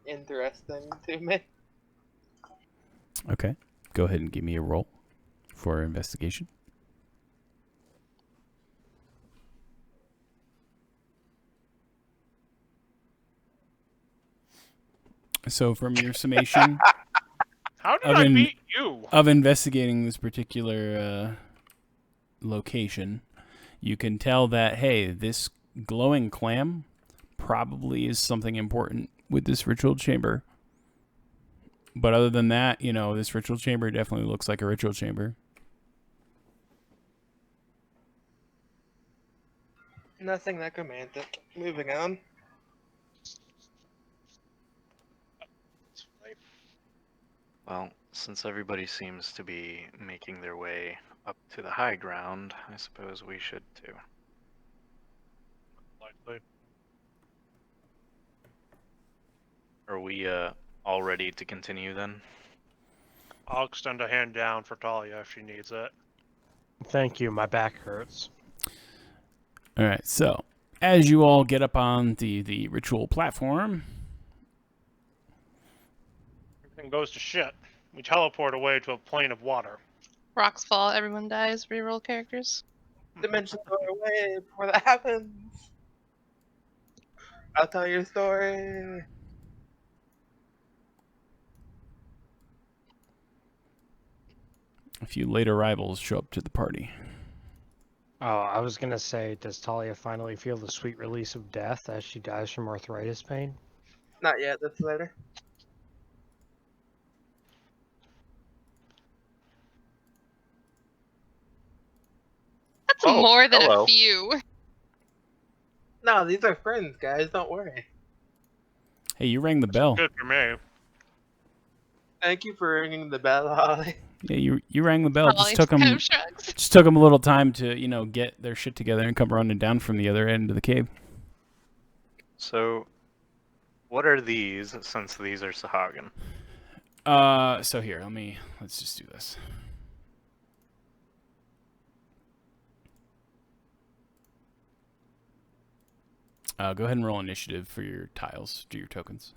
interesting to me. Okay. Go ahead and give me a roll for investigation. So from your summation How did Of I in- beat you? of investigating this particular location, you can tell that, hey, this glowing clam probably is something important with this ritual chamber. But other than that, you know, this ritual chamber definitely looks like a ritual chamber. Nothing necromantic. Moving on. Well, since everybody seems to be making their way up to the high ground, I suppose we should too. Likely. Are we all ready to continue then. I'll extend a hand down for Talia if she needs it. Thank you. My back hurts. All right, so as you all get up on the ritual platform, Everything goes to shit. We teleport away to a plane of water. Rocks fall, everyone dies. Reroll characters. Dimensions go away before that happens. I'll tell you a story. a few late arrivals show up to the party. Oh, I was gonna say, does Talia finally feel the sweet release of death as she dies from arthritis pain? Not yet. That's later. That's Oh, more than hello. a few. No, these are friends, guys. Don't worry. Hey, you rang the bell. Good for me. Thank you for ringing the bell, Holly. Yeah, you rang the bell. Holly Just took them. kind of shrugs. Just took them a little time to get their shit together and come running down from the other end of the cave. So, what are these, since these are Sahagin? So here, let's just do this. Go ahead and roll initiative for your tiles. Do your tokens.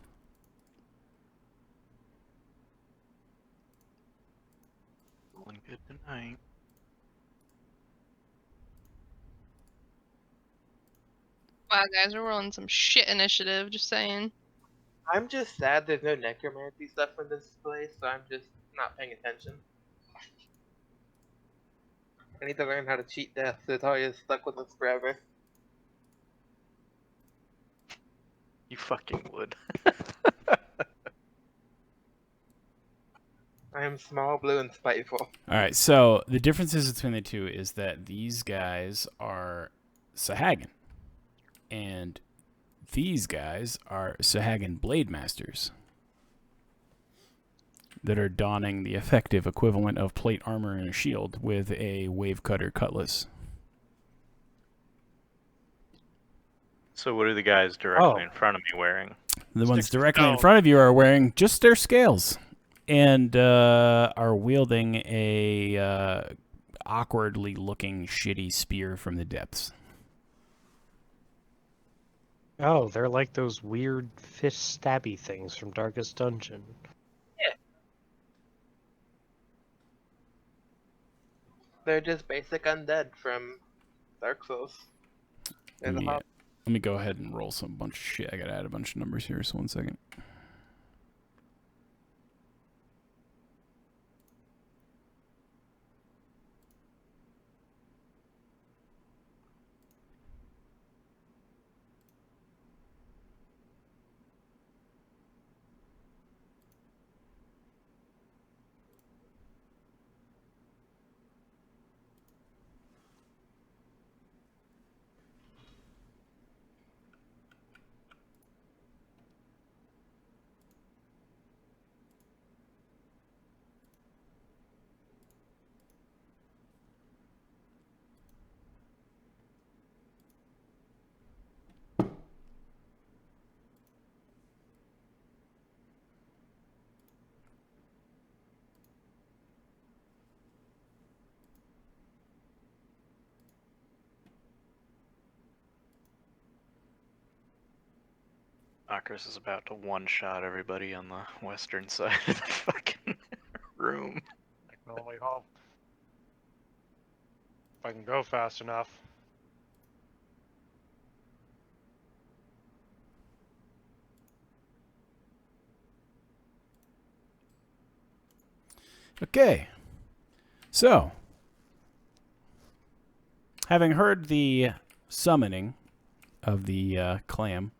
Rolling good tonight. Wow, guys, we're rolling some shit initiative. Just saying. I'm just sad there's no necromancy stuff in this place, so I'm just not paying attention. I need to learn how to cheat death, so Talia's stuck with us forever. You fucking would. I am small, blue, and spiteful. All right. So the differences between the two is that these guys are Sahagin, and these guys are Sahagin Blade Masters that are donning the effective equivalent of plate armor and a shield with a wave cutter cutlass. So what are the guys directly in front of me wearing? The ones Sticks and directly in stones. front of you are wearing just their scales and are wielding a awkwardly looking shitty spear from the depths. Oh, they're like those weird fish stabby things from Darkest Dungeon. They're just basic undead from Dark Souls. They're the Yeah. Let me go ahead and roll some bunch of shit. I gotta add a bunch of numbers here, so 1 second. Akris is about to one-shot everybody on the western side of the fucking room. I can only hope. If I can go fast enough. Okay. So, having heard the summoning of the clam,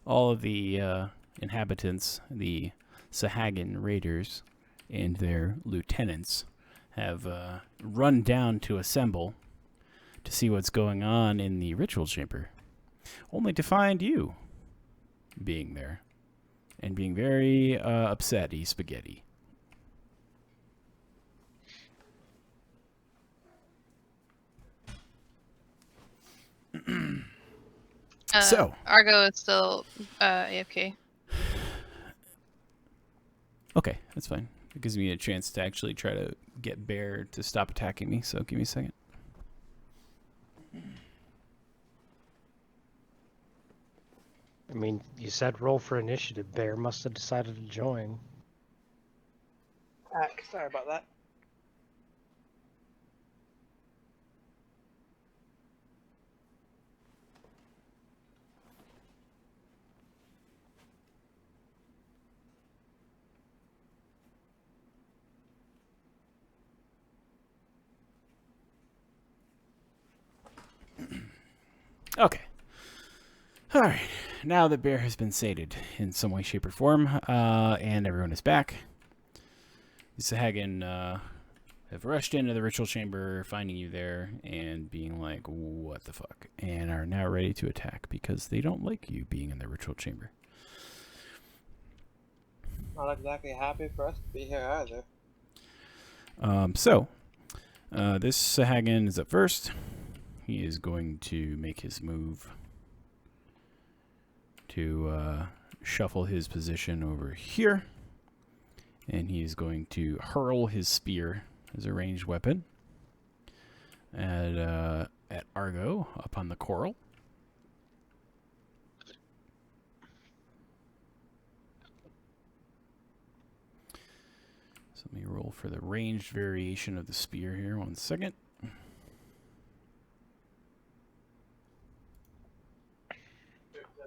all of the inhabitants, the Sahagin raiders, and their lieutenants have run down to assemble to see what's going on in the ritual chamber, only to find you being there and being very upset-y spaghetti. So. Argo is still AFK. Okay, that's fine. It gives me a chance to actually try to get Bear to stop attacking me, so give me a second. I mean, you said roll for initiative. Bear must have decided to join. Sorry about that. Okay. All right. Now that Bear has been sated in some way, shape, or form, and everyone is back, the Sahagin have rushed into the ritual chamber, finding you there, and being like, what the fuck? And are now ready to attack because they don't like you being in the ritual chamber. Not exactly happy for us to be here either. This Sahagin is up first. He is going to make his move to shuffle his position over here. And he is going to hurl his spear as a ranged weapon at Argo up on the coral. So let me roll for the ranged variation of the spear here. 1 second.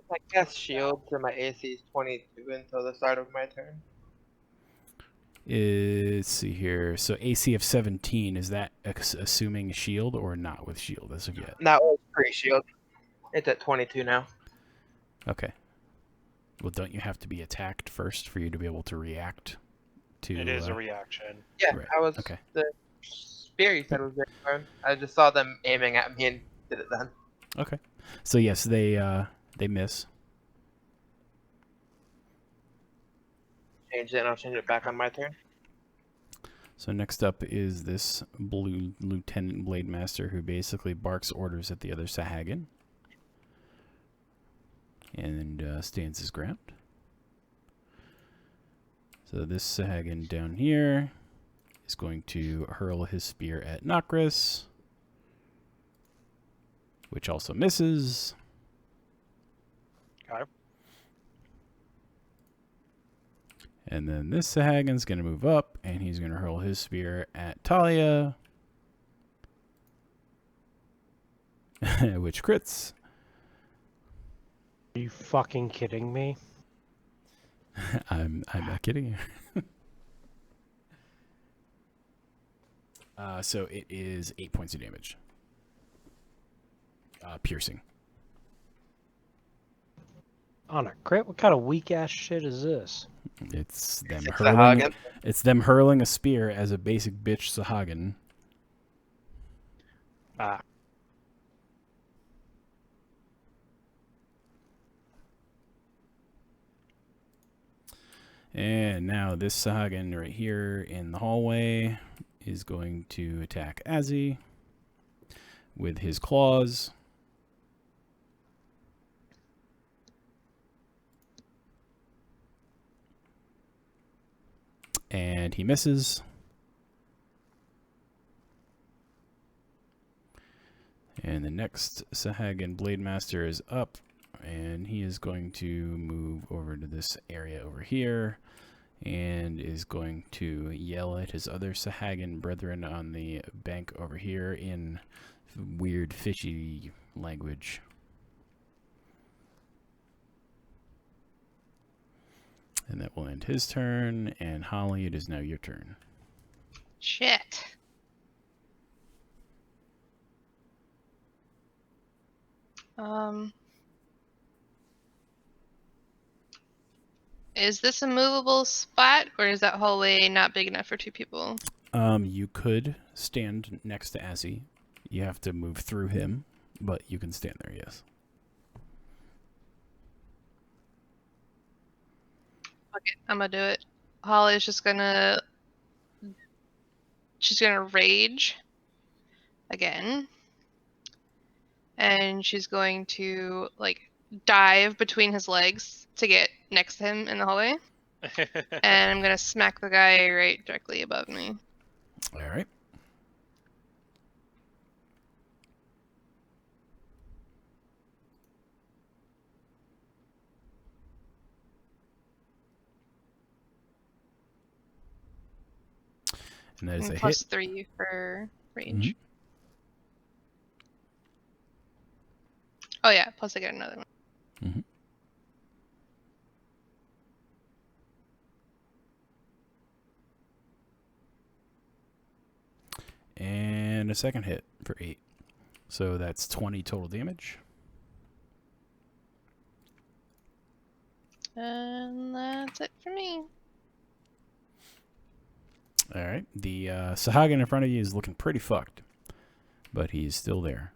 I cast shield so my AC is 22 until the start of my turn. Let's see here. So AC of 17, is that assuming shield or not with shield as of yet? That was pre-shield. It's at 22 now. Okay. Well, don't you have to be attacked first for you to be able to react to... It is a reaction. Yeah, Right, I was okay. the spear you said was very fun. I just saw them aiming at me and did it then. Okay. So yes, they miss. Change it and I'll change it back on my turn. So next up is this blue Lieutenant Blade Master who basically barks orders at the other Sahagin. And stands his ground. So this Sahagin down here is going to hurl his spear at Nokris, which also misses. Okay. And then this Sahagin's going to move up, and he's going to hurl his spear at Talia, which crits. Are you fucking kidding me? I'm not kidding you. So it is 8 points of damage. Piercing. On a crit? What kind of weak ass shit is this? It's them It's hurling. Sahagin. It's them hurling a spear as a basic bitch Sahagin. Ah. And now this Sahagin right here in the hallway is going to attack Azzy with his claws. And he misses. And the next Sahagin Blade Master is up, and he is going to move over to this area over here and is going to yell at his other Sahagin brethren on the bank over here in weird fishy language. And that will end his turn. And Holly, it is now your turn. Shit. Is this a movable spot, or is that hallway not big enough for 2 people? You could stand next to Azzy. You have to move through him, but you can stand there, yes. Okay, I'm gonna do it. Holly's just gonna... She's gonna rage again. And she's going to, like, dive between his legs to get next to him in the hallway. And I'm gonna smack the guy right directly above me. All right. And that is And a plus hit. 3 for range. Oh yeah, plus I get another one. Mhm. And a second hit for 8. So that's 20 total damage. And that's it for me. All right. The Sahagin in front of you is looking pretty fucked, but he's still there.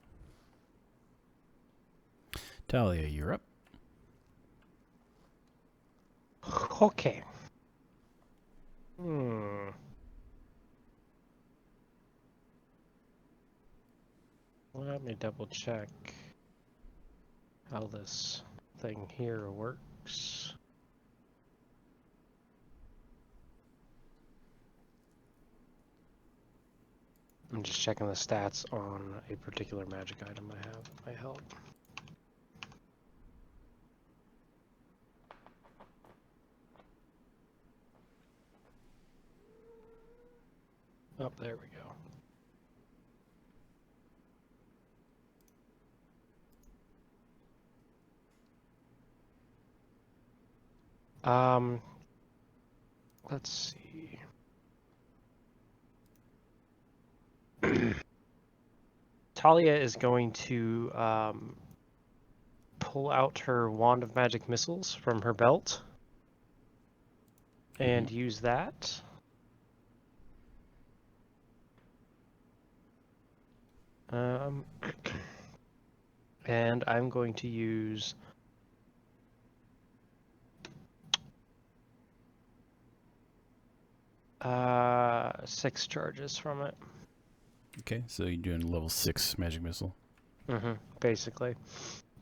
Talia, you're up. Okay. Let me double check how this thing here works. I'm just checking the stats on a particular magic item I have. Might help. Oh, there we go. Let's see. Talia is going to pull out her Wand of Magic Missiles from her belt and use that. And I'm going to use uh 6 charges from it. Okay, so you're doing level 6 magic missile. Basically,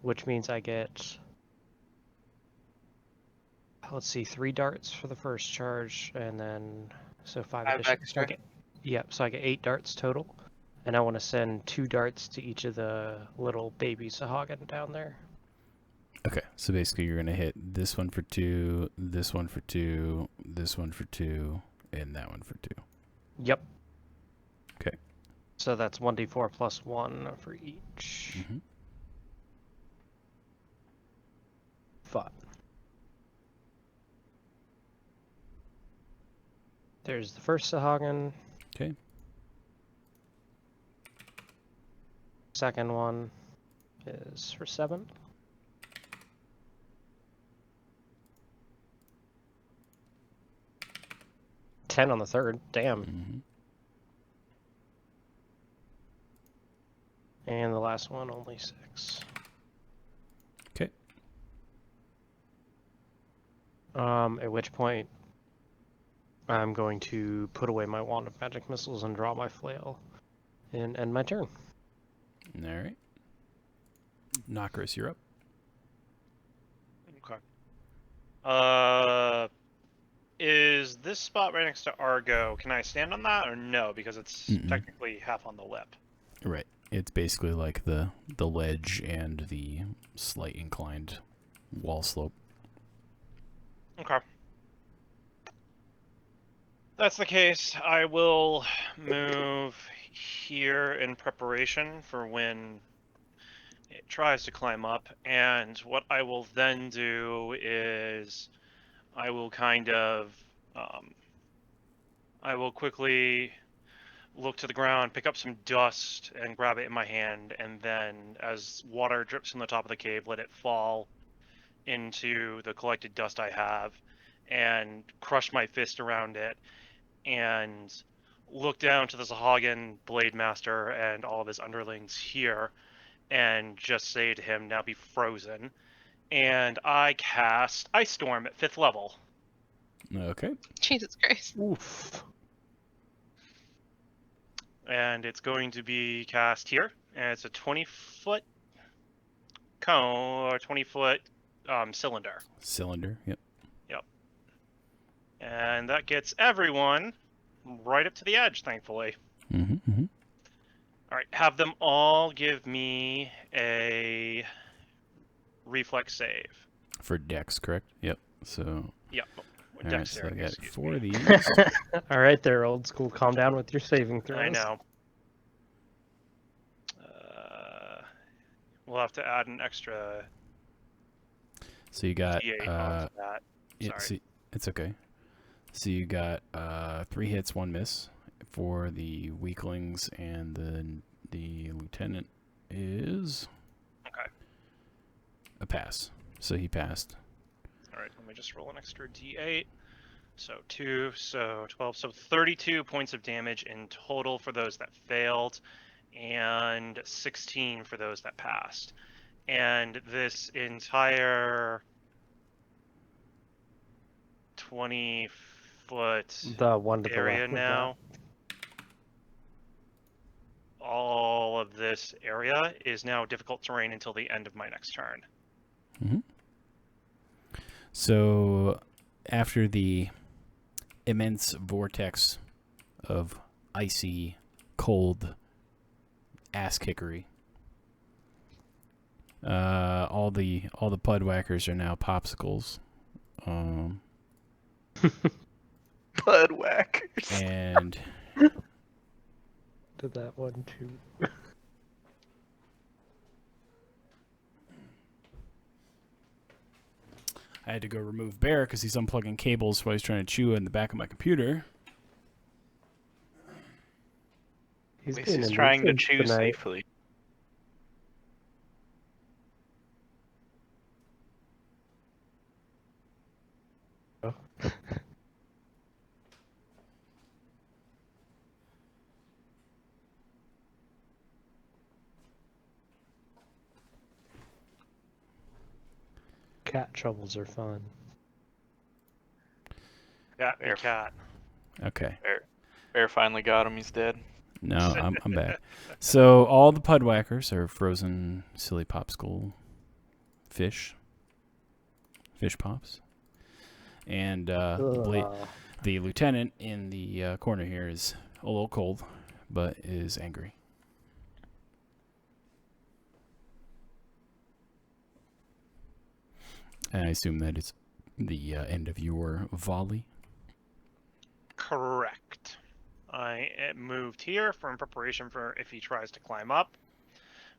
which means I get, let's see, 3 darts for the first charge, and then so 5 5 additional. extra. So I get 8 darts total, and I want to send 2 darts to each of the little baby Sahagin down there. Okay, so basically you're going to hit this one for 2, this one for 2, this one for 2, and that one for 2. Yep. Okay. So that's 1d4 plus 1 for each. Mm-hmm. 5. There's the first Sahagin. Okay. Second one is for 7. Ten on the third. Damn. Mm-hmm. And the last one only 6. Okay. At which point I'm going to put away my Wand of Magic Missiles and draw my flail and end my turn. All right. Knockers, you're up. Okay. Is this spot right next to Argo? Can I stand on that or no? Because it's technically half on the lip. Right. It's basically like the ledge and the slight inclined wall slope. Okay. That's the case. I will move here in preparation for when it tries to climb up. And what I will then do is I will kind of, I will quickly look to the ground, pick up some dust, and grab it in my hand, and then as water drips from the top of the cave, let it fall into the collected dust I have, and crush my fist around it, and look down to the Sahagin Blade Master and all of his underlings here, and just say to him, now be frozen. And I cast Ice Storm at 5th level. Okay. Jesus Christ. Oof. And it's going to be cast here, and it's a 20-foot cone, or 20-foot cylinder. Cylinder, yep. Yep. And that gets everyone right up to the edge, thankfully. Mm-hmm. All right, have them all give me a reflex save. For Dex, correct? Yep. So, Yep. all right, so I Dexterity, got excuse 4 me. of these. All right, there, old school. Calm down with your saving throws. I know. We'll have to add an extra So you got D8 onto that. Sorry. it's okay. So you got 3 hits, 1 miss for the weaklings, and then the lieutenant is Okay. a pass. So he passed. All right, let me just roll an extra D8. So 2, so 12, so 32 points of damage in total for those that failed, and 16 for those that passed. And this entire 20-foot The one to the area left now, all of this area is now difficult terrain until the end of my next turn. So after the immense vortex of icy, cold ass kickery, all the pudwhackers are now popsicles. Pudwhackers. And Did that one too. I had to go remove Bear because he's unplugging cables while he's trying to chew in the back of my computer. He's At least being he's a trying to nuisance chew tonight. safely. Cat troubles are fun. Cat Fair. and cat. Okay. Bear finally got him. He's dead. No, I'm back. So all the pudwhackers are frozen silly popsicle fish pops. And the lieutenant in the corner here is a little cold, but is angry. And I assume that it's the end of your volley. Correct. I moved here in preparation for if he tries to climb up,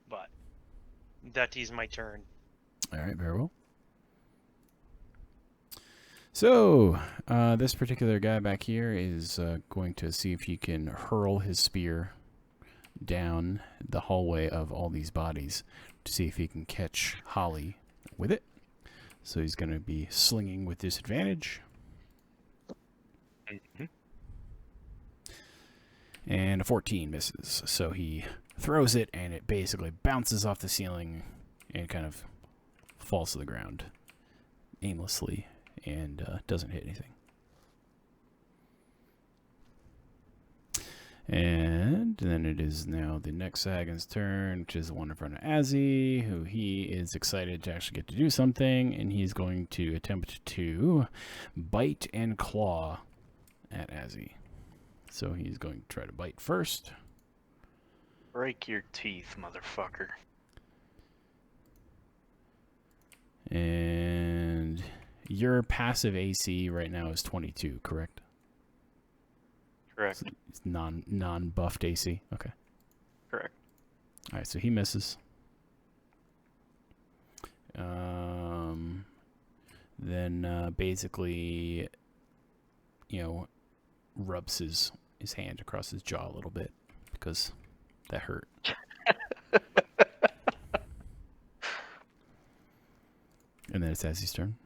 but that is my turn. All right, very well. So, this particular guy back here is going to see if he can hurl his spear down the hallway of all these bodies to see if he can catch Holly with it. So he's going to be slinging with disadvantage. Mm-hmm. And a 14 misses. So he throws it, and it basically bounces off the ceiling and kind of falls to the ground aimlessly and doesn't hit anything. And then it is now the next Sagan's turn, which is the one in front of Azzy, who he is excited to actually get to do something, and he's going to attempt to bite and claw at Azzy. So he's going to try to bite first. Break your teeth, motherfucker. And your passive AC right now is 22, correct? Correct. So it's non-buffed AC. Okay. Correct. All right, so he misses. Then basically, rubs his hand across his jaw a little bit because that hurt. And then it's Azzy's turn.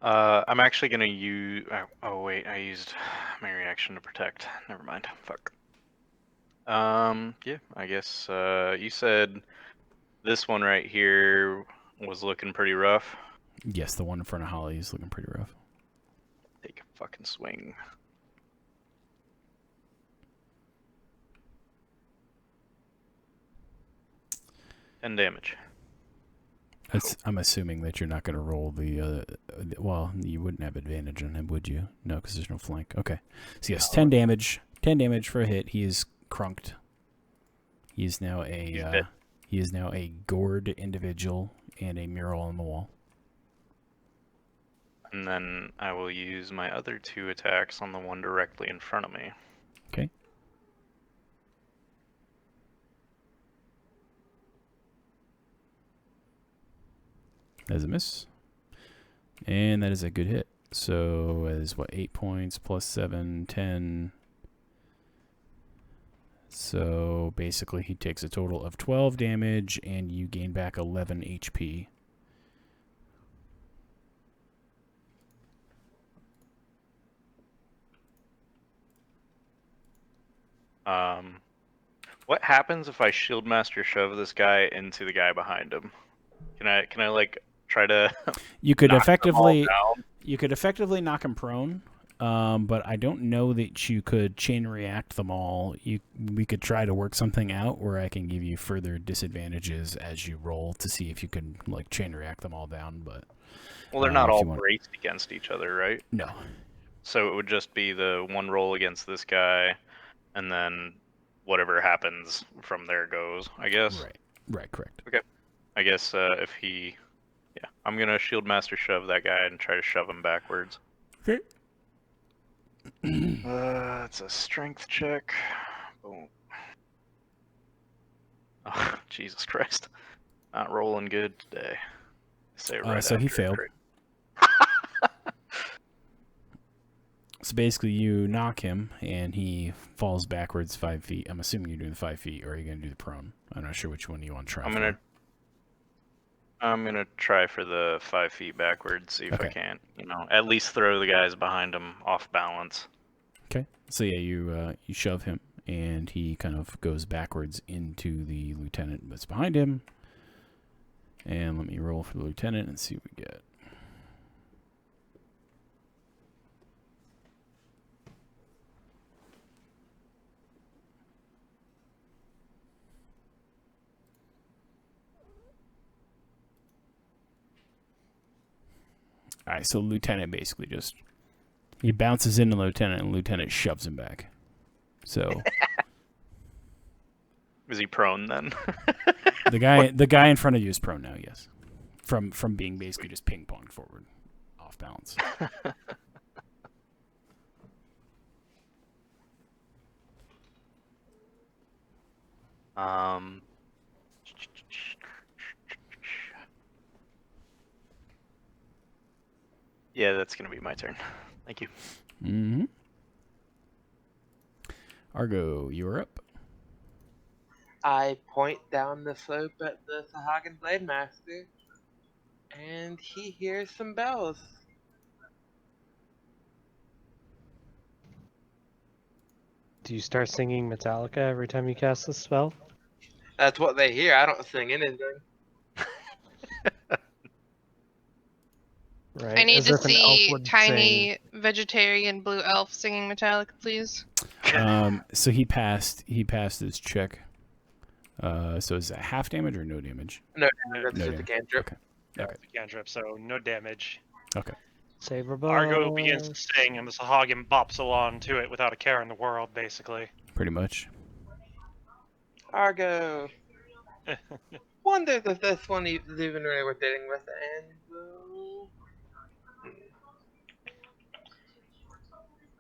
I'm actually gonna use. Oh wait, I used my reaction to protect. Never mind. Fuck. Yeah, I guess. You said this one right here was looking pretty rough. Yes, the one in front of Holly is looking pretty rough. Take a fucking swing. And damage. I'm assuming that you're not going to roll the. Well, you wouldn't have advantage on him, would you? No, because there's no flank. Okay. So yes, 10 damage. 10 damage for a hit. He is crunked. He is now dead. he is now a gored individual and a mural on the wall. And then I will use my other 2 attacks on the one directly in front of me. Okay. That is a miss. And that is a good hit. So that is what, 8 points plus 7, 10. So basically he takes a total of 12 damage and you gain back 11 HP. What happens if I Shieldmaster shove this guy into the guy behind him? Can I like try to You could knock them all effectively down? knock him prone, but I don't know that you could chain react them all. We could try to work something out where I can give you further disadvantages as you roll to see if you can like chain react them all down. But Well, they're not if all you want- braced against each other, right? no, So it would just be the one roll against this guy, and then whatever happens from there goes, I guess. right, correct. I guess if he... Yeah, I'm going to Shieldmaster shove that guy and try to shove him backwards. Okay. It's a strength check. Boom. Oh, Jesus Christ. Not rolling good today. Say it right So he after a failed. crit. So basically, you knock him, and he falls backwards 5 feet. I'm assuming you're doing the 5 feet, or are you going to do the prone? I'm not sure which one you want to try. I'm gonna try for the 5 feet backwards, see if I Okay. can't, at least throw the guys behind him off balance. Okay. So yeah, you shove him, and he kind of goes backwards into the lieutenant that's behind him. And let me roll for the lieutenant and see what we get. All right, so lieutenant basically just he bounces into lieutenant, and lieutenant shoves him back. So Is he prone then? the guy in front of you is prone now. Yes, from being basically just ping ponged forward, off balance. Yeah, that's gonna be my turn. Thank you. Mm-hmm. Argo, you're up. I point down the slope at the Sahagin Blade Master, and he hears some bells. Do you start singing Metallica every time you cast the spell? That's what they hear. I don't sing anything. Right. I need as to if an elf see would tiny vegetarian blue elf singing Metallica, please. So he passed his check. So is that half damage or no damage? No, No, that's no, just a cantrip. Okay. Yeah, it's a cantrip, so no damage. Sing. Saber Argo begins to sing, and the Sahagin bops along to it without a care in the world, basically. Pretty much. Argo. Wonders if this one is even really worth dealing with, and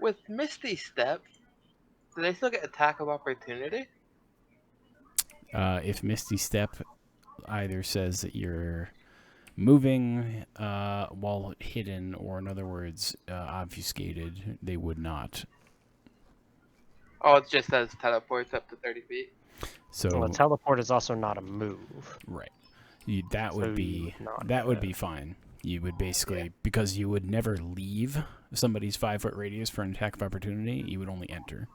with Misty Step, do they still get attack of opportunity? If Misty Step either says that you're moving while hidden, or in other words, obfuscated, they would not. Oh, it just says teleports up to 30 feet. So Well, a teleport is also not a move. right, that So would you be would not that do would that. be fine. You would basically, because you would never leave somebody's 5-foot radius for an attack of opportunity, you would only enter.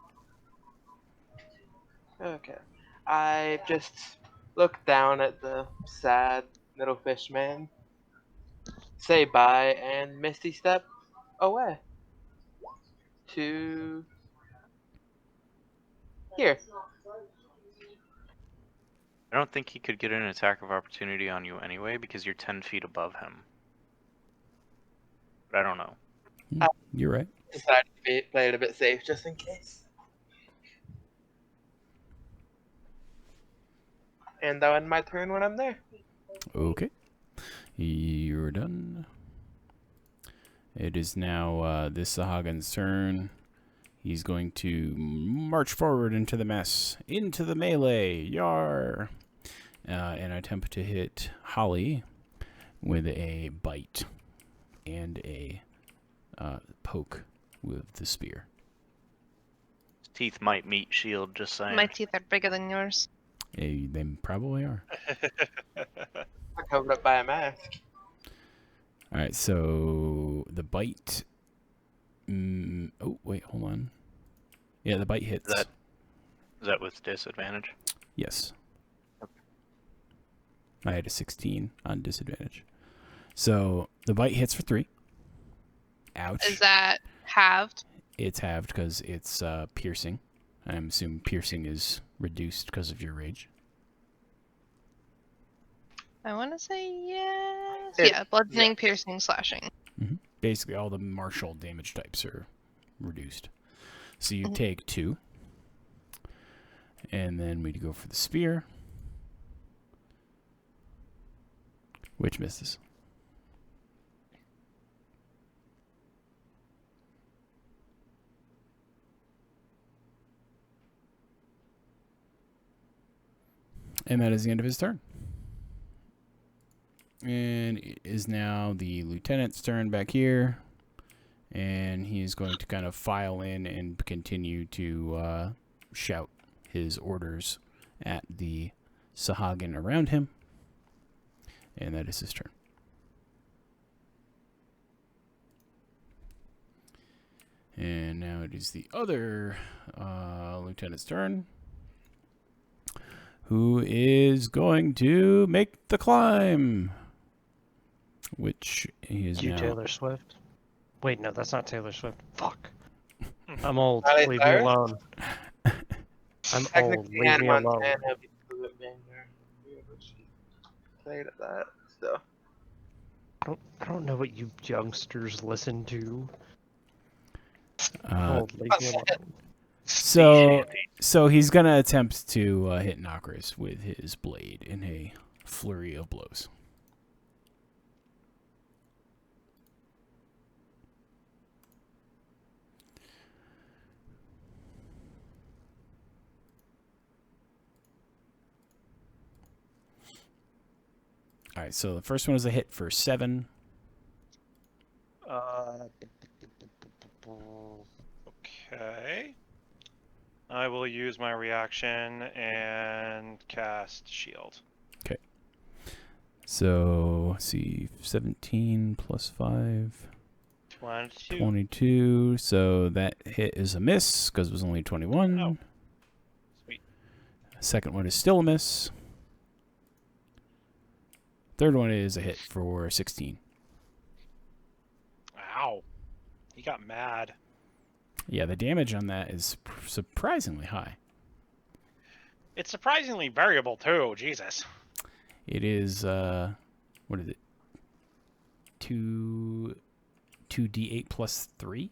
Okay. I just look down at the sad little fish man, say bye, and Misty Step away. To here. I don't think he could get an attack of opportunity on you anyway because you're 10 feet above him. But I don't know. You're right. Decided to play it a bit safe just in case. And that'll end my turn when I'm there. Okay. You're done. It is now this Sahagan's turn. He's going to march forward into the mess, into the melee, yar, and attempt to hit Holly with a bite and a poke with the spear. His teeth might meet shield, just saying. My teeth are bigger than yours. They probably are. I'm covered up by a mask. All right, so the bite. Oh, wait, hold on. Yeah, the bite hits. Is that with disadvantage? Yes. I had a 16 on disadvantage. So the bite hits for 3. Ouch. Is that halved? It's halved because it's piercing. I'm assuming piercing is reduced because of your rage. I want to say yes. It- Yeah, bludgeoning, piercing, slashing. Basically, all the martial damage types are reduced. So you Mhm. take 2. And then we go for the spear, which misses. And that is the end of his turn. And it is now the lieutenant's turn back here. And he is going to kind of file in and continue to shout his orders at the Sahagan around him. And that is his turn. And now it is the other lieutenant's turn, who is going to make the climb, which he is You now. Taylor Swift. Wait, no, that's not Taylor Swift. Fuck. I'm old. Miley Leave me Cyrus? alone. I'm old. Technically, Leave Hannah me alone. Montana because of Banger. She played at that, so. I don't know what you youngsters listen to. Uh, Old. Leave me alone. So he's gonna attempt to hit Nokris with his blade in a flurry of blows. All right, so the first one is a hit for 7. Okay. I will use my reaction and cast shield. So let's see, 17 plus 5, 22. 22. So that hit is a miss because it was only 21. Oh. Sweet. Second one is still a miss. Third one is a hit for 16. Ow. He got mad. Yeah, the damage on that is surprisingly high. It's surprisingly variable too. Jesus. It is, what is it? 2d8 plus 3?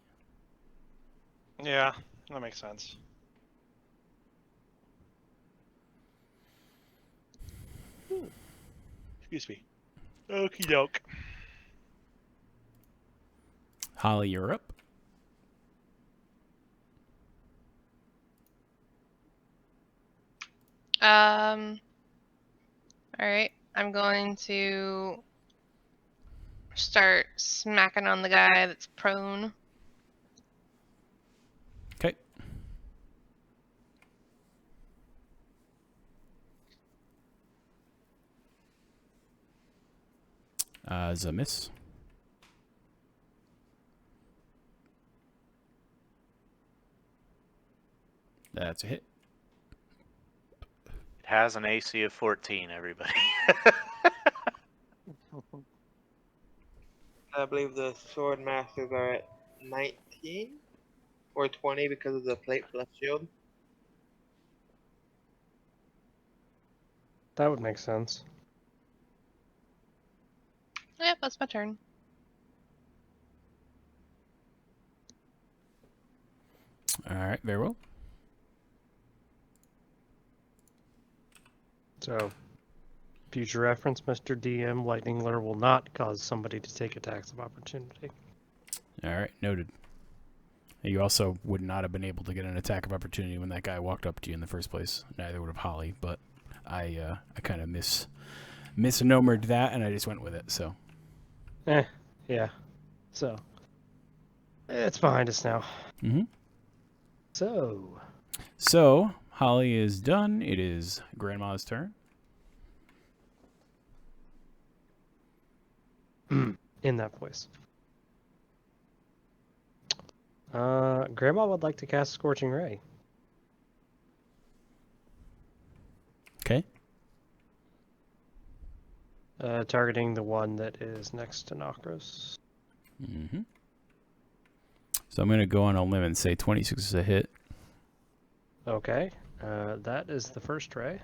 Yeah, that makes sense. Excuse me. Okie doke. Holly, you're up. Alright. I'm going to start smacking on the guy that's prone. Okay. Is a miss. That's a hit. It has an AC of 14, everybody. I believe the sword masters are at 19 or 20 because of the plate plus shield. That would make sense. Yep, that's my turn. All right, very well. So, future reference, Mr. DM, Lightning Lure will not cause somebody to take attacks of opportunity. All right, noted. You also would not have been able to get an attack of opportunity when that guy walked up to you in the first place. Neither would have Holly, but I kind of misnomered that, and I just went with it. So, Yeah. So, it's behind us now. mm-hmm. So, Holly is done. It is Grandma's turn. in that voice. Grandma would like to cast Scorching Ray. Okay. Targeting the one that is next to Nokros. Mm-hmm. So I'm going to go on a limb and say 26 is a hit. Okay. That is the first ray.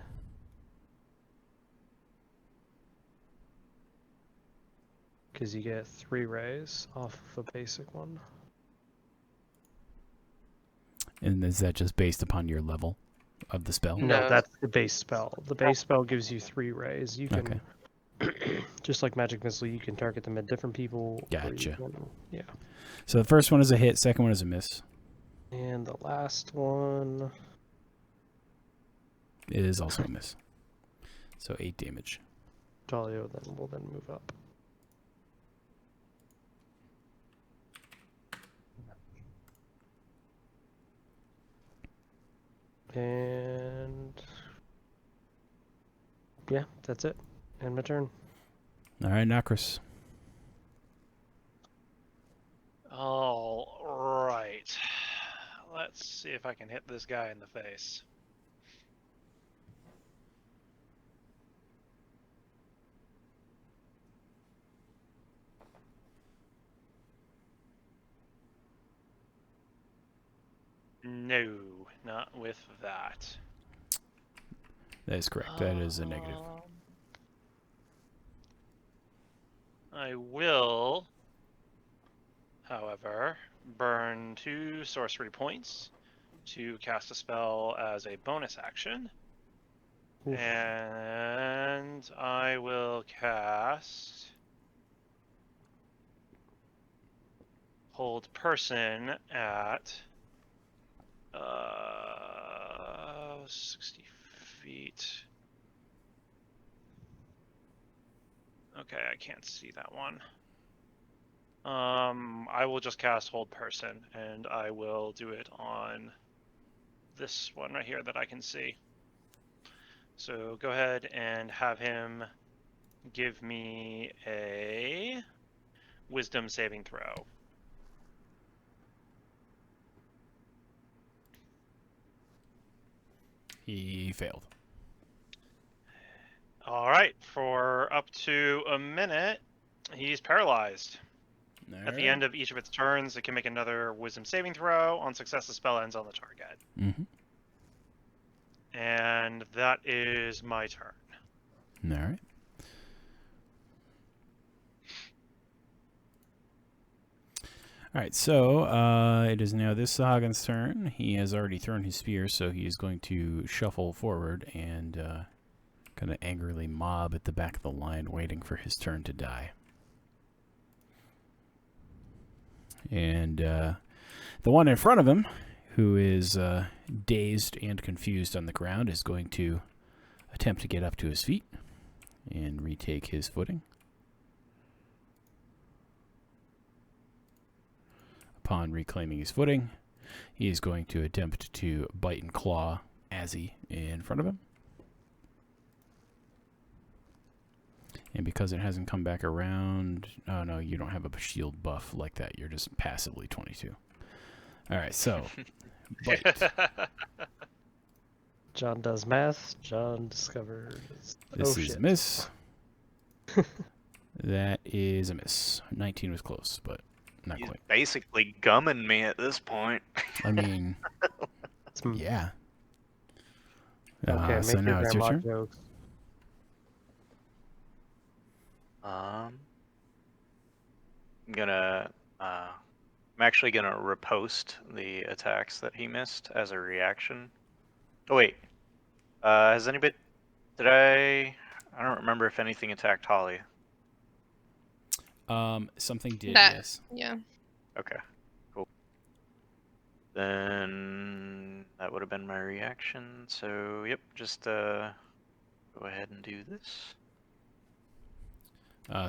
Because you get 3 rays off of a basic one. And is that just based upon your level of the spell? No, No. that's the base spell. The base spell gives you 3 rays. You can, just like Magic Missile, you can target them at different people. or you Gotcha. can- yeah. So the first one is a hit, second one is a miss. And the last one. It is also a miss. So 8 damage. Dalio then will then move up. And yeah, that's it. And my turn. All right, Nokris. All right. Let's see if I can hit this guy in the face. No, not with that. That is correct. That is a negative. I will, however, burn 2 sorcery points to cast a spell as a bonus action. Oof. And I will cast Hold Person at 60 feet. Okay, I can't see that one. I will just cast Hold Person, and I will do it on this one right here that I can see. So go ahead and have him give me a Wisdom saving throw. He failed. All right, for up to a minute, he's paralyzed. At the end of each of its turns, it can make another Wisdom saving throw. On success, the spell ends on the target. Mm-hmm. And that is my turn. All right. All right, so it is now this Sahagins' turn. He has already thrown his spear, so he is going to shuffle forward and kind of angrily mob at the back of the line, waiting for his turn to die. And the one in front of him, who is dazed and confused on the ground, is going to attempt to get up to his feet and retake his footing. Upon reclaiming his footing, he is going to attempt to bite and claw Azzy in front of him. And because it hasn't come back around... Oh, no, you don't have a shield buff like that. You're just passively 22. All right, so... bite. John does math. John discovers. This oh, is shit. a miss. That is a miss. 19 was close, but not He's quite. basically gumming me at this point. I mean, It's- yeah. Okay, So make now your it's your grandma turn. jokes. I'm gonna. I'm actually gonna repost the attacks that he missed as a reaction. Oh wait. Has anybody? Did I? I don't remember if anything attacked Holly. Something did, That- yes. Yeah. Okay. Cool. Then that would have been my reaction. So yep, just go ahead and do this.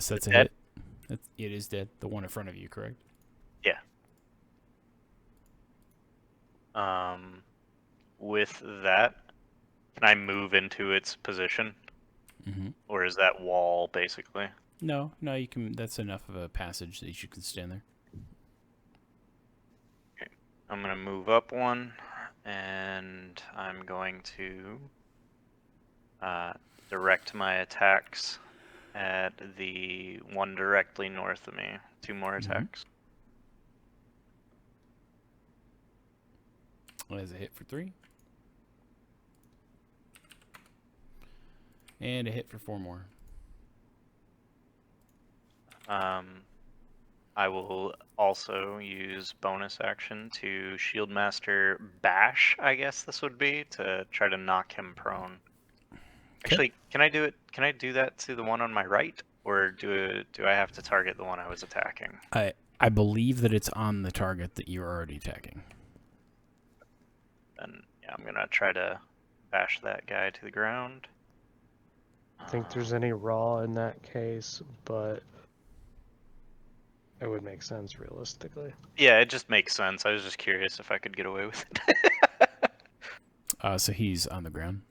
So that's a Dead? hit. It is dead. The one in front of you, correct? With that, can I move into its position, Mm-hmm. or is that wall basically? No, you can. That's enough of a passage that you can stand there. I'm gonna move up one, and I'm going to direct my attacks at the one directly north of me. 2 more Mhm. attacks. Well, that's a hit for 3. And a hit for 4 more. I will also use bonus action to Shield Master Bash, I guess this would be, to try to knock him prone. Actually, can I do it? Can I do that to the one on my right, or do I have to target the one I was attacking? I believe that it's on the target that you're already attacking. Then yeah, I'm gonna try to bash that guy to the ground. I think there's any raw in that case, but it would make sense realistically. Yeah, it just makes sense. I was just curious if I could get away with it. So he's on the ground.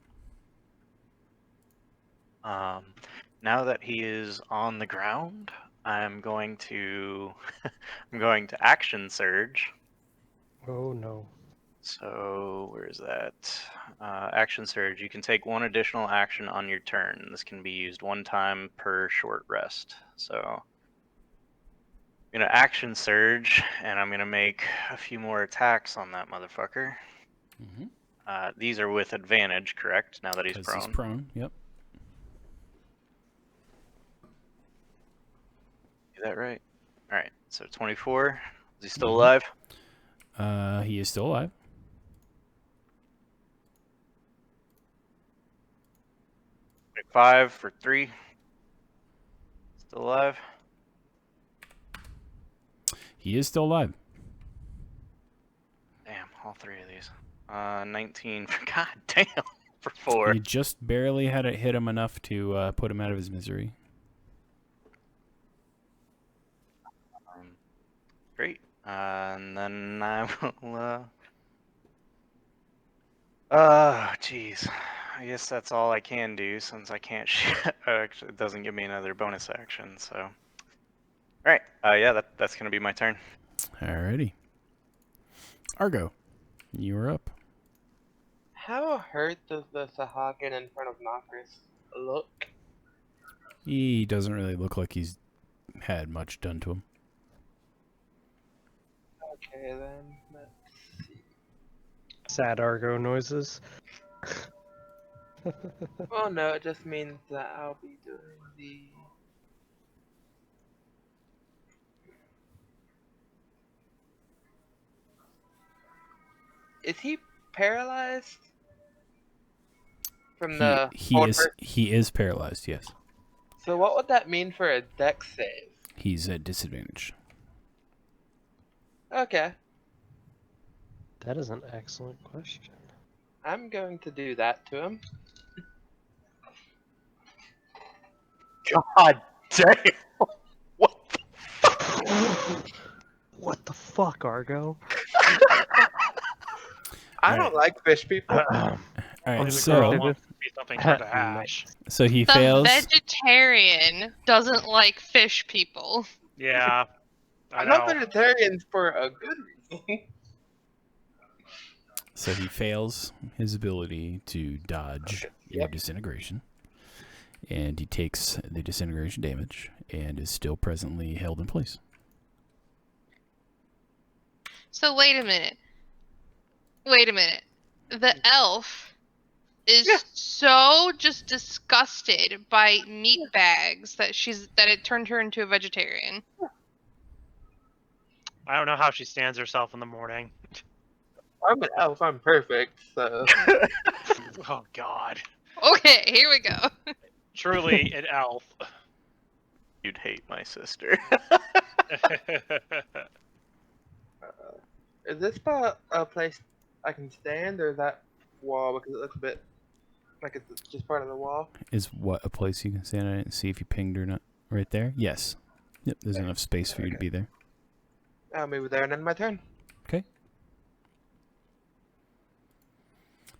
Now that he is on the ground, I'm going to I'm going to action surge. Oh no. So where is that? Action surge. You can take 1 additional action on your turn. This can be used 1 time per short rest. So I'm gonna action surge, and I'm gonna make a few more attacks on that motherfucker. Mm-hmm. These are with advantage, correct? Now that he's Because prone. he's prone. Yep. Is that right? All right. So 24. Is he still Mhm. alive? He is still alive. 5 for 3. Still alive. He is still alive. Damn, all 3 of these. 19 for god damn for 4. You just barely had it hit him enough to put him out of his misery. Great. And then I will. Jeez. I guess that's all I can do since I can't shoot. Actually, it doesn't give me another bonus action. So. All right. Yeah, that's gonna be my turn. Alrighty. Argo, you're up. How hurt does the Sahagin in front of Nokris look? He doesn't really look like he's had much done to him. Okay then, let's see. Sad Argo noises. Well, no, it just means that I'll be doing the. Is he paralyzed? From the He is paralyzed. Yes. So what would that mean for a dex save? He's at disadvantage. Okay, That is an excellent question. I'm going to do that to him. God damn! What the What the fuck, Argo? I don't like fish people. All right. Is it So girl wants to be something hard to hash. he The fails. vegetarian doesn't like fish people. Yeah. I I'm not know. vegetarian for a good reason. So he fails his ability to dodge your disintegration, and he takes the disintegration damage and is still presently held in place. So wait a minute. The elf is so just disgusted by meat bags that it turned her into a vegetarian. I don't know how she stands herself in the morning. I'm an elf. I'm perfect. So Oh God. Okay, here we go. Truly an elf. You'd hate my sister. is this spot a place I can stand, or is that wall because it looks a bit like it's just part of the wall? Is what a place you can stand at and see if you pinged or not? Right there? Yes. Yep, there's enough space for you to be there. I'll move there and end my turn. Okay.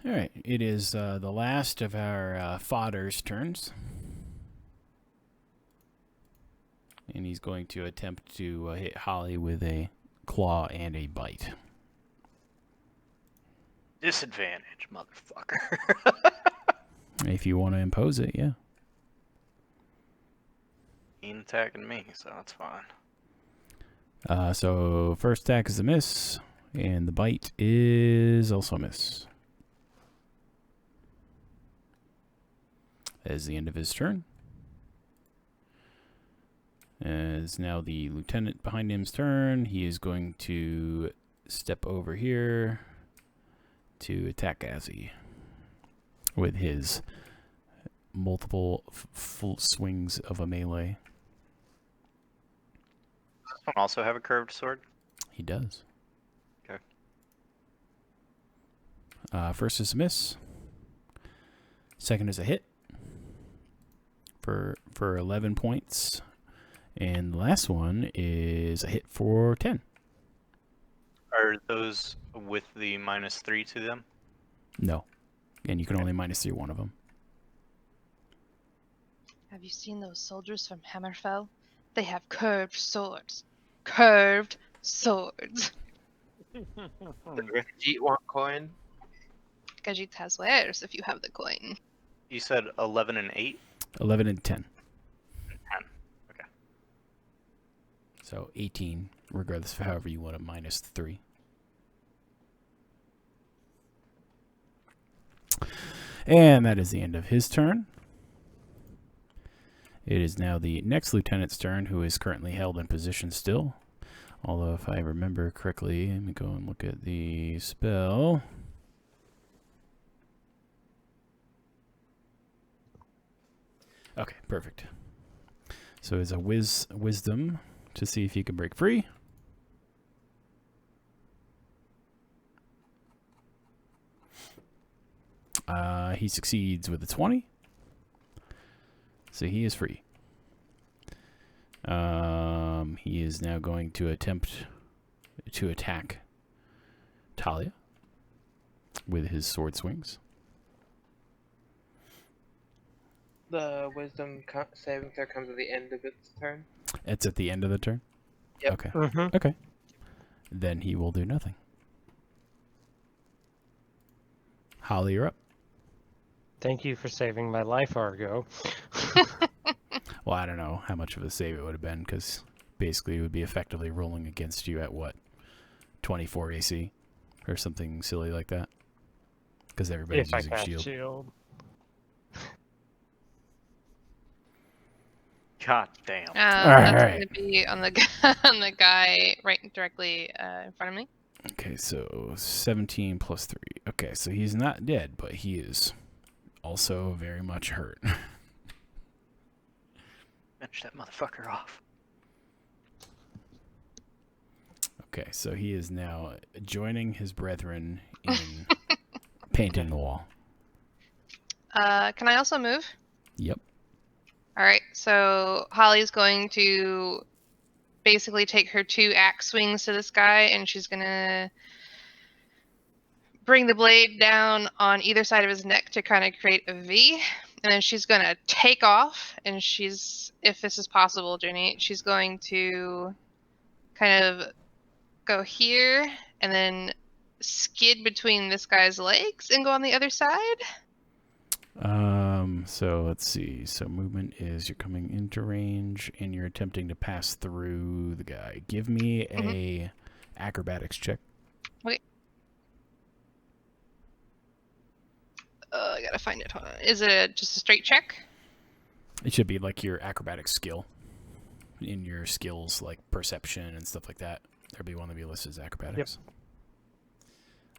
All right. It is the last of our fodder's turns. And he's going to attempt to hit Holly with a claw and a bite. Disadvantage, motherfucker. If you want to impose it, yeah. He ain't attacking me, so that's fine. So first attack is a miss, and the bite is also a miss. That is the end of his turn. It's now the lieutenant behind him's turn. He is going to step over here to attack Azzy with his multiple full swings of a melee. Does one also have a curved sword? He does. Okay. First is a miss. Second is a hit for 11 points. And the last one is a hit for 10. Are those with the -3 to them? No. And you can only -3 one of them. Have you seen those soldiers from Hammerfell? They have curved swords. Curved swords. Khajiit want coin? Khajiit has wares if you have the coin. You said 11 and 8? 11 and 10. 10. Okay. So 18, regardless of however you want to -3. And that is the end of his turn. It is now the next lieutenant's turn, who is currently held in position still. Although, if I remember correctly, let me go and look at the spell. Okay, perfect. So it's a wisdom to see if he can break free. He succeeds with a 20. So he is free. He is now going to attempt to attack Talia with his sword swings. The wisdom saving throw comes at the end of its turn. It's at the end of the turn? Yep. Okay. Mm-hmm. Okay. Then he will do nothing. Holly, you're up. Thank you for saving my life, Argo. Well, I don't know how much of a save it would have been, because basically it would be effectively rolling against you at what? 24 AC? Or something silly like that? Because everybody's If I using cast shield. shield. God damn. That's Alright. going to be on the on the guy right directly in front of me. Okay, so 17 plus 3. Okay, so he's not dead, but he is also very much hurt. Finish that motherfucker off. Okay, so he is now joining his brethren in painting the wall. Can I also move? Yep. All right, so Holly's going to basically take her 2 axe swings to this guy, and she's gonna bring the blade down on either side of his neck to kind of create a V, and then she's gonna take off. And she's, if this is possible, Jenny, she's going to kind of go here and then skid between this guy's legs and go on the other side. So let's see. So movement is you're coming into range and you're attempting to pass through the guy. Give me a acrobatics check. I gotta find it. Hold on. Is it just a straight check? It should be like your acrobatic skill. In your skills, like perception and stuff like that, there'll be one that be listed as acrobatics.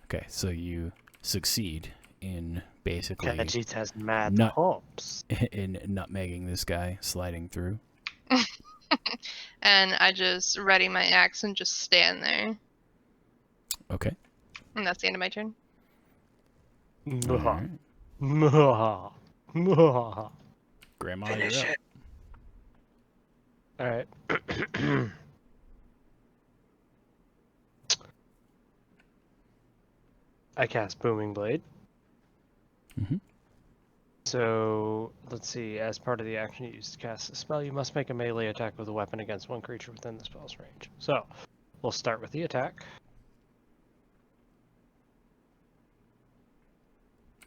Okay, so you succeed in basically Khajiit has mad Nut- hops. in nutmegging this guy sliding through. And I just ready my axe and just stand there. Okay. And that's the end of my turn. All right. Muah. Muah. Grandma, you're Finish up. it. All right. I cast Booming Blade. Mhm. So let's see. As part of the action you use to cast a spell, you must make a melee attack with a weapon against one creature within the spell's range. So we'll start with the attack.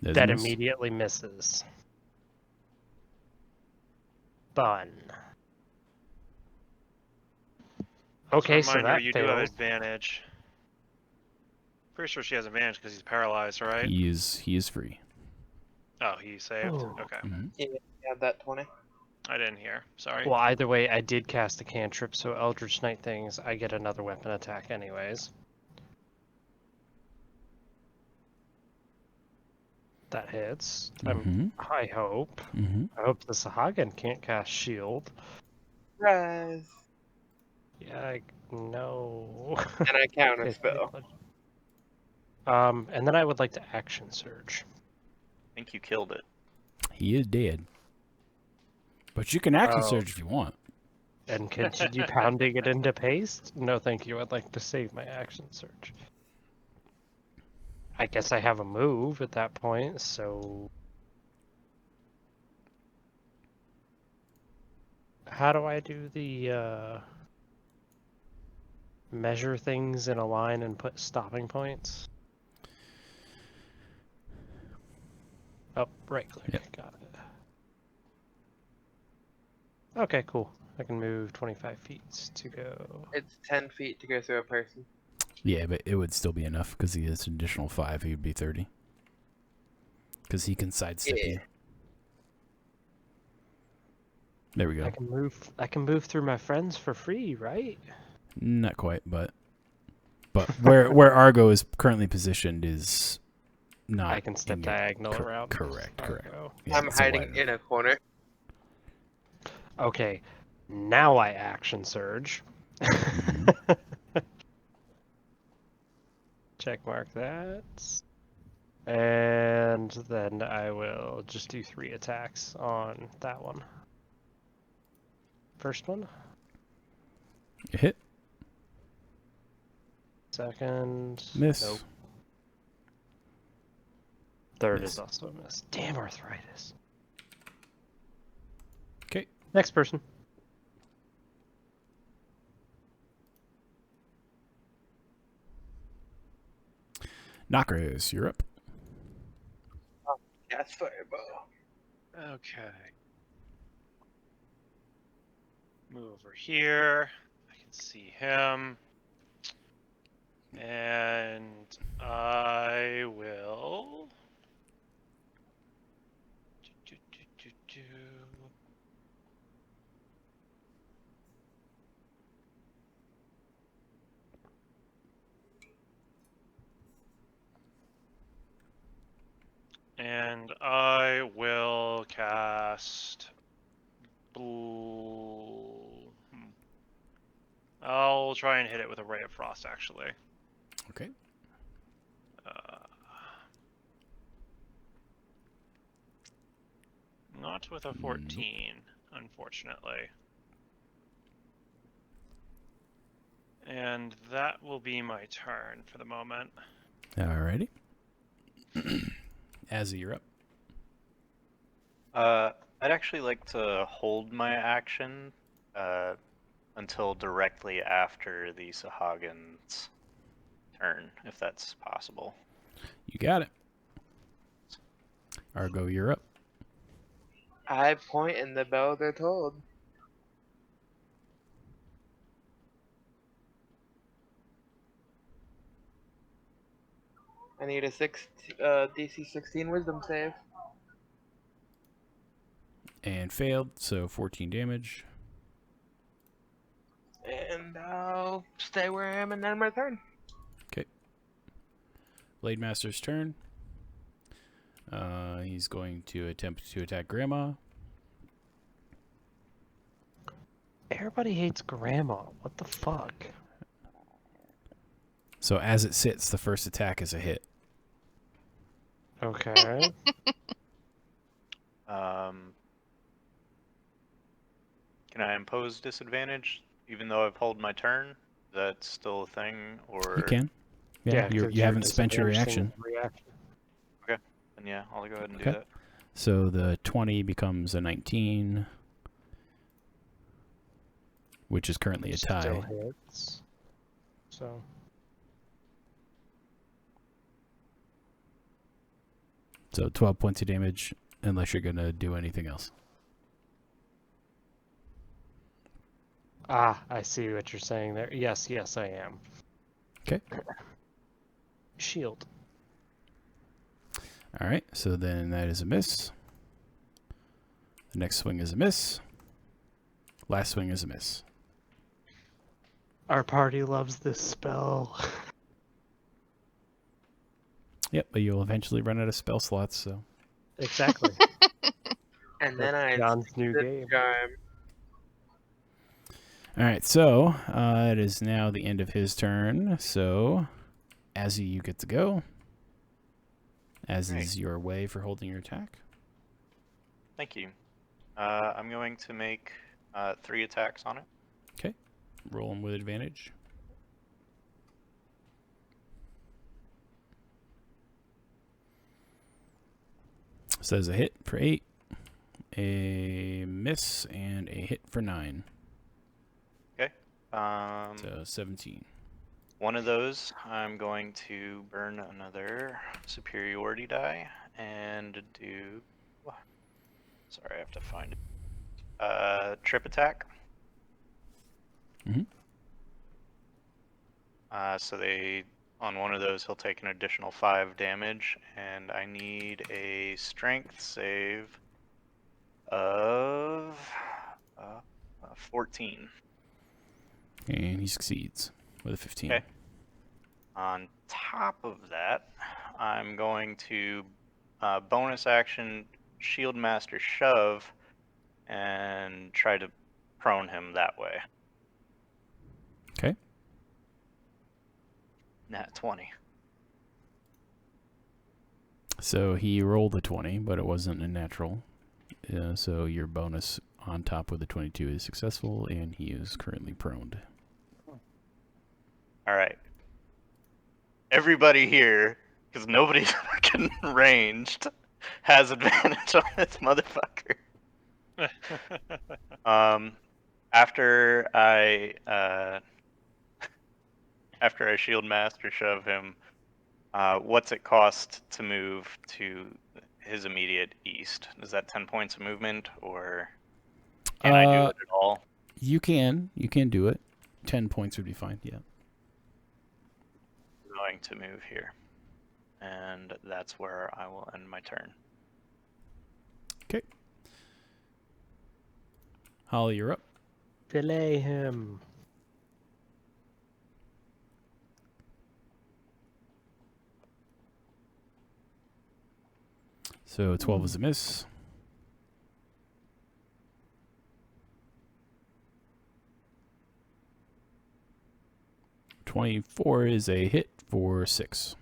Does That miss. immediately misses. Fun. Okay, As a so reminder, that you do have fails. advantage. Pretty sure she has advantage because he's paralyzed, right? He is free. Oh, he saved. Oh. Okay, Mhm. Yeah, you have that 20. I didn't hear. Sorry. Well, either way, I did cast a cantrip, so Eldritch Knight things, I get another weapon attack anyways. That hits. Mhm. I hope. Mhm. I hope the Sahagin can't cast shield. Rise. Yeah, no. And I counter Okay, spell. and then I would like to action surge. I think you killed it. He is dead. But you can action Oh. surge if you want. And continue pounding it into paste? No, thank you. I'd like to save my action surge. I guess I have a move at that point, so... How do I do the, measure things in a line and put stopping points? Oh, right click. Yep. Got it. Okay, cool. I can move 25 feet to go. It's 10 feet to go through a person. Yeah, but it would still be enough because he has an additional 5. He would be 30. Because he can sidestep Yeah. you. There we go. I can move through my friends for free, right? Not quite, but where Argo is currently positioned is not. I can step in your- diagonal cor- around. Correct. Argo. Yeah, I'm it's a hiding wide- in a corner. Okay, now I action surge. Mhm. Check mark that. And then I will just do 3 attacks on that one. First one, You hit. second, Miss. Nope. Third Miss. is also a miss. Damn arthritis. Okay. Next person. Knockers, you're up. Cast fireball. Okay. Move over here. I can see him. And I will. Do. And I will cast. I'll try and hit it with a Ray of Frost, actually. Okay. Not with a 14, unfortunately. And that will be my turn for the moment. Alrighty. Azzy, you're up. I'd actually like to hold my action until directly after the Sahagan's turn, if that's possible. You got it. Argo, you're up. I point and the bells are tolled. I need a DC 16 Wisdom save. And failed, so 14 damage. And I'll stay where I am and end my turn. Blade Master's turn. He's going to attempt to attack Grandma. Everybody hates Grandma. What the fuck? So as it sits, the first attack is a hit. Okay. Can I impose disadvantage even though I've held my turn? Is that still a thing, or? You can. Yeah, 'cause you haven't spent your disadvantaging reaction. Then yeah, I'll go ahead and Okay. do that. So the 20 becomes a 19, which is currently a tie. Still hits. So. So 12 points of damage, unless you're going to do anything else. Ah, I see what you're saying there. Yes, I am. Okay. Shield. All right, so then that is a miss. The next swing is a miss. Last swing is a miss. Our party loves this spell. Yep, but you'll eventually run out of spell slots, so. Exactly. And then I John's new the game. charm. All right, so it is now the end of his turn. So, Azzy, you get to go. As Right. is your way for holding your attack. Thank you. I'm going to make 3 attacks on it. Roll them with advantage. Says a hit for 8, a miss, and a hit for 9. So 17. One of those, I'm going to burn another superiority die and do. Sorry, I have to find it. Trip attack. Mhm. So on one of those, he'll take an additional 5 damage, and I need a strength save of 14. And he succeeds with a 15. Okay. On top of that, I'm going to bonus action Shield Master Shove and try to prone him that way. Okay. Nat 20. So he rolled a 20, but it wasn't a natural. So your bonus on top with the 22 is successful, and he is currently proned. All right. Everybody here, because nobody's fucking ranged, has advantage on this motherfucker. After I Shield Master Shove him, what's it cost to move to his immediate east? Is that 10 points of movement, or can I do it at all? You can do it. 10 points would be fine, yeah. I'm going to move here, and that's where I will end my turn. Okay. Holly, you're up. Fillet him. So 12 is a miss. $24 is a hit for 6.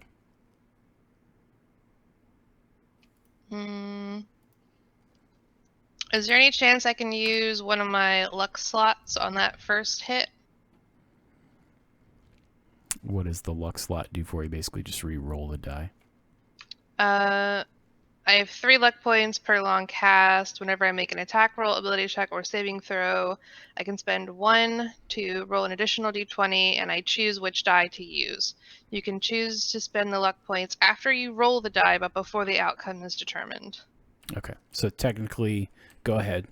Is there any chance I can use one of my luck slots on that first hit? What does the luck slot do for you? Basically just re-roll the die. I have 3 luck points per long cast. Whenever I make an attack roll, ability check, or saving throw, I can spend 1 to roll an additional d20, and I choose which die to use. You can choose to spend the luck points after you roll the die, but before the outcome is determined. Okay. So technically, go ahead.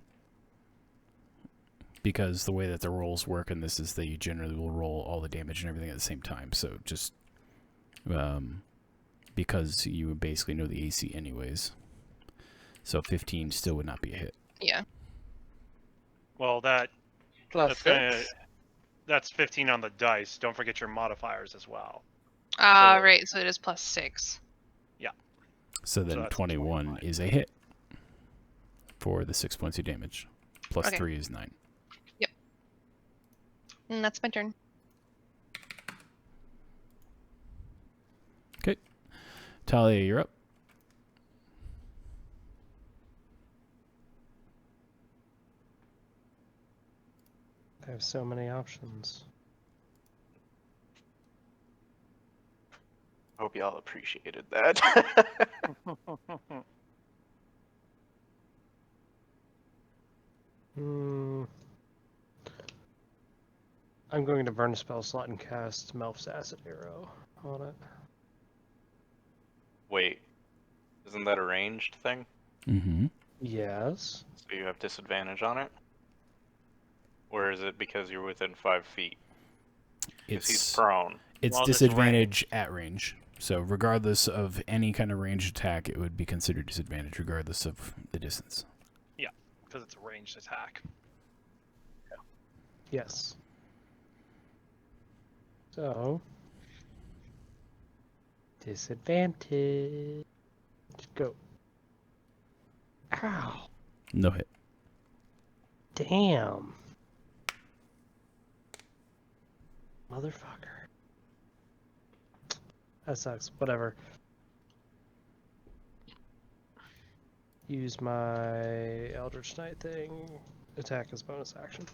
Because the way that the rolls work in this is that you generally will roll all the damage and everything at the same time. So just because you would basically know the AC anyways. So 15 still would not be a hit. Yeah. Well, Plus that's gonna 6. that's 15 on the dice. Don't forget your modifiers as well. Ah, So- right. So it is +6. So then that's 21 25. is a hit for the 6 points of damage. Plus Okay. 3 is 9. And that's my turn. Talia, you're up. I have so many options. Hope y'all appreciated that. Hmm. I'm going to burn a spell slot and cast Melf's Acid Arrow on it. Wait, isn't that a ranged thing? Mm-hmm. Yes. So you have disadvantage on it? Or is it because you're within 5 feet? Because he's It's prone. it's Well, it's disadvantage at range. So regardless of any kind of ranged attack, it would be considered disadvantage regardless of the distance. Because it's a ranged attack. Yes. So. Disadvantage. Go. Ow. No hit. Damn. Motherfucker. That sucks. Whatever. Use my Eldritch Knight thing. Attack as bonus action.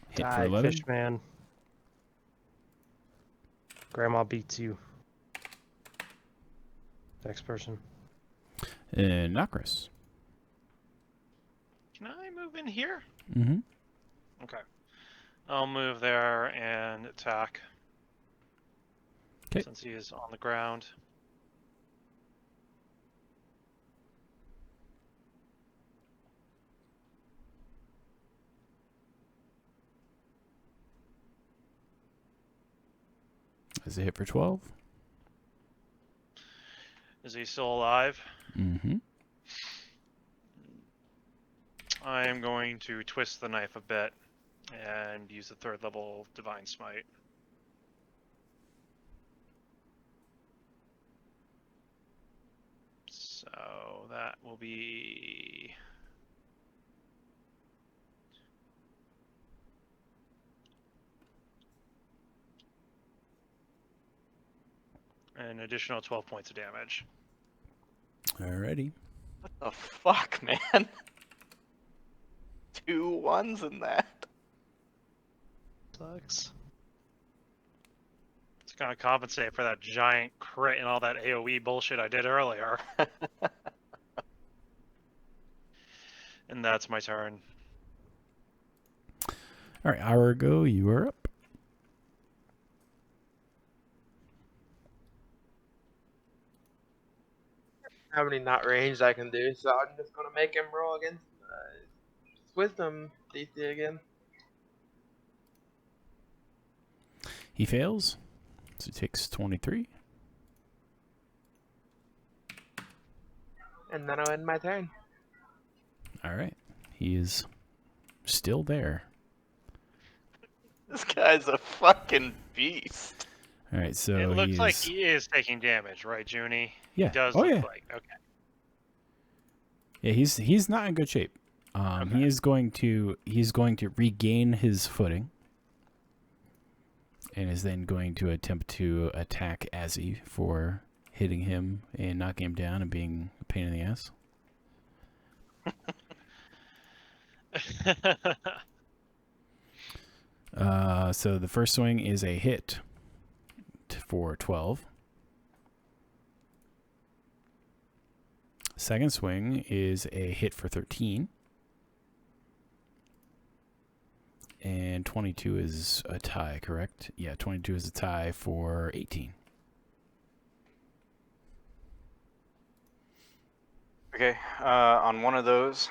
Hit Die, for 11. Fishman. Grandma beats you. Next person. And Nokris. Can I move in here? Mm-hmm. Okay. I'll move there and attack. 'Kay. Since he is on the ground. Is a hit for 12. Is he still alive? Mm-hmm. I am going to twist the knife a bit and use the 3rd level Divine Smite. So that will be... an additional 12 points of damage. Alrighty. What the fuck, man? 2 1s in that? Sucks. To kind of compensate for that giant crit and all that AoE bullshit I did earlier. And that's my turn. All right, Arago, you are up. How many not ranged I can do, so I'm just gonna make him roll against Wisdom DC again. He fails. So he takes 23. And then I'll end my turn. All right. He is still there. This guy's a fucking beast. All right, so It looks like he's- he is taking damage, right, Junie? Yeah. He does Oh, look yeah. like. Okay. Yeah, he's not in good shape. Okay. He's going to regain his footing, and is then going to attempt to attack Azzy for hitting him and knocking him down and being a pain in the ass. So the first swing is a hit for 12. Second swing is a hit for 13. And 22 is a tie, correct? Yeah, 22 is a tie for 18. Okay, on one of those,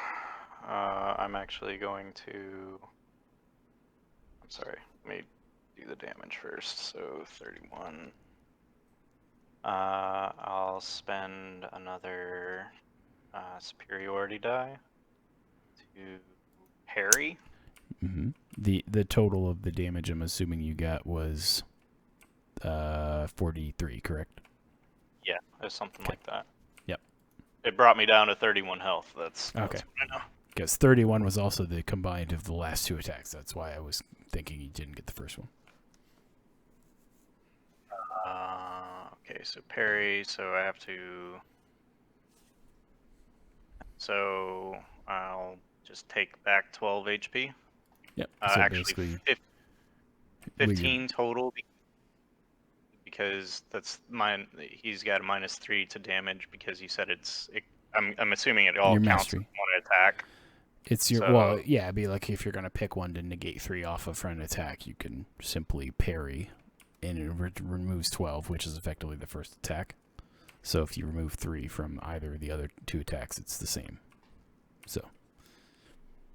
I'm actually going to I'm sorry. Let me do the damage first. So 31. I'll spend another superiority die to parry. Mm-hmm. The total of the damage I'm assuming you got was 43, correct? Yeah, it was something Okay. like that. Yep. It brought me down to 31 health. That's Okay. what I know. Because 31 was also the combined of the last two attacks. That's why I was thinking you didn't get the first one. Okay, so parry. So I have to. So I'll just take back 12 HP. Yep. So Actually, basically, 15 total because that's mine. He's got a -3 to damage because you said I'm assuming it all Your counts as mastery. one attack. It's your So- well, yeah. It'd be like if you're gonna pick one to negate 3 off of for an attack, you can simply parry, and it removes 12, which is effectively the first attack. So if you remove 3 from either of the other 2 attacks, it's the same. So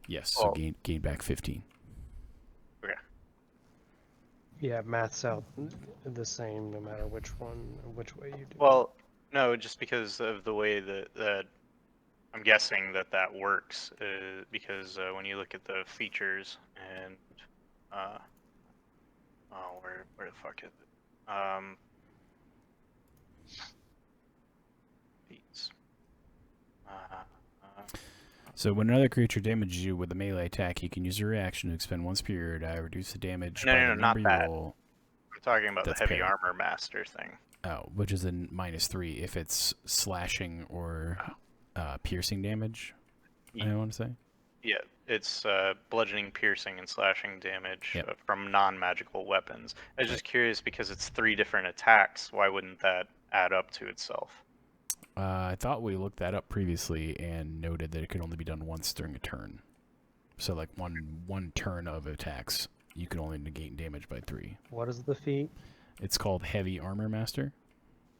yes, so Well- gain back 15. Yeah, maths out the same no matter which way you do it. Well, no, just because of the way that I'm guessing that works, because when you look at the features and where the fuck is it? Feats. So when another creature damages you with a melee attack, you can use your reaction to expend 1 superior die, reduce the damage No, by no, the no, not number you that. roll. I'm talking about That's the heavy parry. armor master thing. Oh, which is a -3 if it's slashing or piercing damage. I want to say. Yeah, it's bludgeoning, piercing, and slashing damage Yep. from non-magical weapons. I was just curious because it's 3 different attacks. Why wouldn't that add up to itself? I thought we looked that up previously and noted that it could only be done once during a turn. So like one turn of attacks, you can only negate damage by 3. What is the feat? It's called Heavy Armor Master.